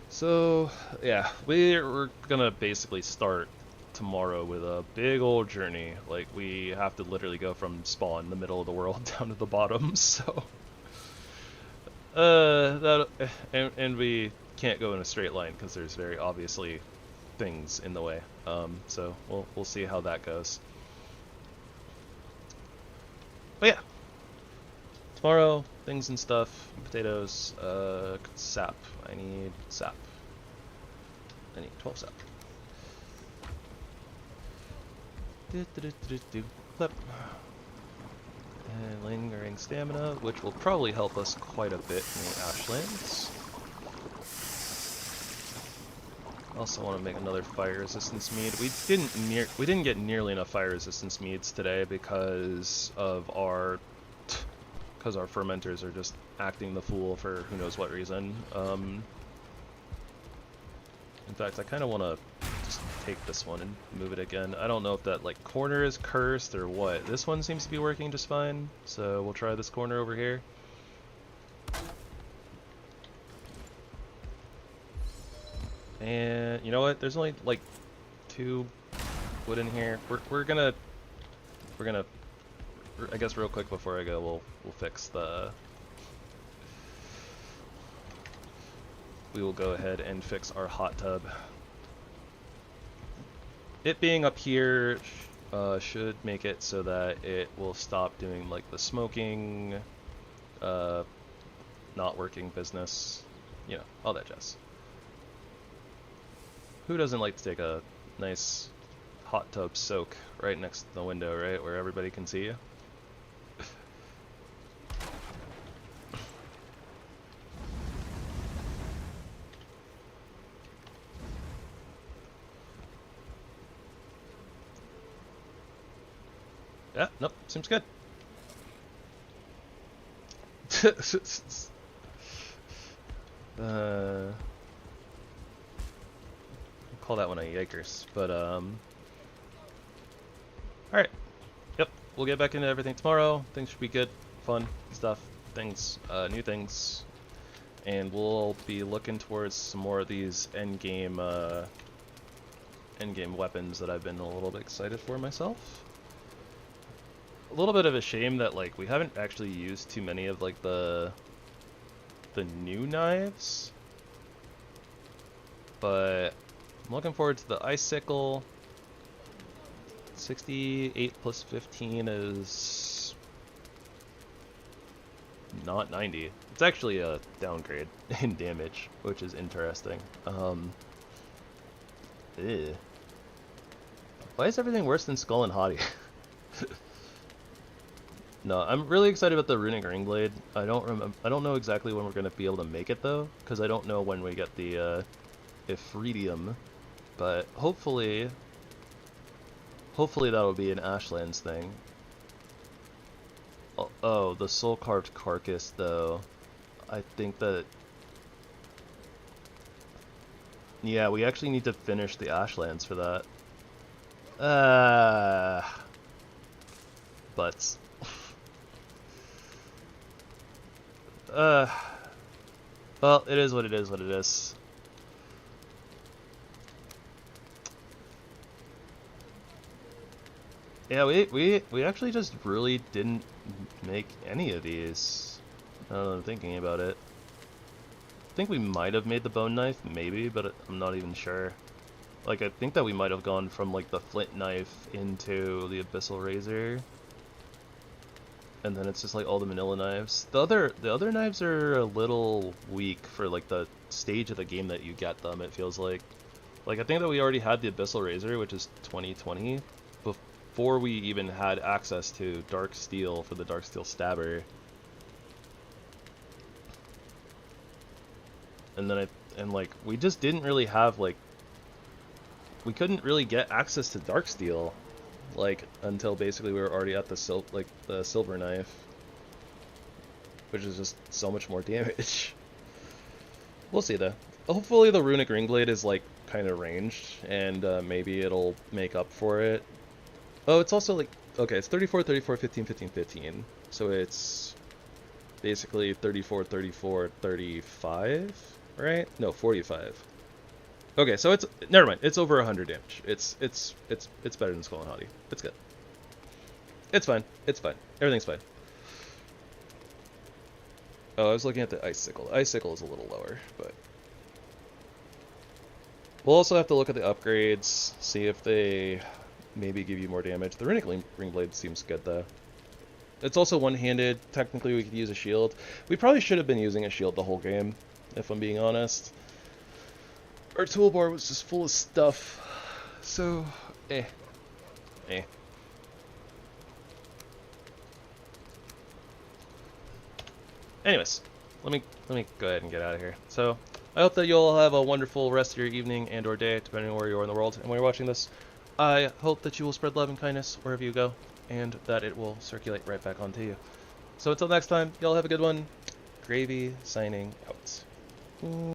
So yeah, we're gonna basically start tomorrow with a big old journey. Like we have to literally go from spawn in the middle of the world down to the bottom. So and we can't go in a straight line because there's very obviously things in the way. So we'll see how that goes. But yeah, tomorrow things and stuff. Potatoes, sap. I need sap. I need 12 sap. Flip. And lingering stamina, which will probably help us quite a bit in the Ashlands. Also want to make another fire resistance mead. We didn't get nearly enough fire resistance meads today because our fermenters are just acting the fool for who knows what reason. In fact, I kind of want to just take this one and move it again. I don't know if that like corner is cursed or what. This one seems to be working just fine, so we'll try this corner over here. And you know what? There's only like 2 wood in here. We're gonna I guess real quick before I go, we'll fix the. We will go ahead and fix our hot tub. It being up here should make it so that it will stop doing like the smoking, not working business, you know, all that jazz. Who doesn't like to take a nice hot tub soak right next to the window, right, where everybody can see you. Yeah, nope, seems good. Call that one a yikers, but alright. Yep, we'll get back into everything tomorrow. Things should be good, fun stuff, things, new things, and we'll be looking towards some more of these endgame weapons that I've been a little bit excited for myself. A little bit of a shame that like we haven't actually used too many of like the new knives, but I'm looking forward to the icicle. 68 plus 15 is not 90. It's actually a downgrade in damage, which is interesting. Ew. Why is everything worse than Skull and Haughty? No, I'm really excited about the runic ring blade. I don't know exactly when we're gonna be able to make it though, because I don't know when we get the Ifritium, but hopefully that'll be an Ashlands thing. Oh, the soul carved carcass though. I think that, yeah, we actually need to finish the Ashlands for that. But well, it is what it is. Yeah, we actually just really didn't make any of these. Now that I'm thinking about it. I think we might have made the bone knife, maybe, but I'm not even sure. Like, I think that we might have gone from, like, the flint knife into the abyssal razor. And then it's just, like, all the manila knives. The other knives are a little weak for, like, the stage of the game that you get them, it feels like. Like, I think that we already had the abyssal razor, which is 2020, before we even had access to dark steel for the dark steel stabber. And then like, we just didn't really have, like, we couldn't really get access to dark steel, like, until basically we were already at the silver knife, which is just so much more damage. We'll see though. Hopefully the runic ring blade is like kind of ranged, and maybe it'll make up for it. Oh, it's also like, okay, it's 34, 34, 15, 15, 15. So it's basically 34, 34, 35, right? No, 45. Okay, so it's, never mind. It's over 100 damage. It's better than Skull and Haughty. It's good. It's fine. It's fine. Everything's fine. Oh, I was looking at the icicle. The icicle is a little lower, but we'll also have to look at the upgrades, see if they maybe give you more damage. The runic ring blade seems good though. It's also one-handed. Technically, we could use a shield. We probably should have been using a shield the whole game, if I'm being honest. Our toolbar was just full of stuff, so eh. Anyways, let me go ahead and get out of here. So I hope that you'll have a wonderful rest of your evening and or day, depending on where you are in the world and when you're watching this. I hope that you will spread love and kindness wherever you go, and that it will circulate right back onto you. So until next time, y'all have a good one. Gravy signing out.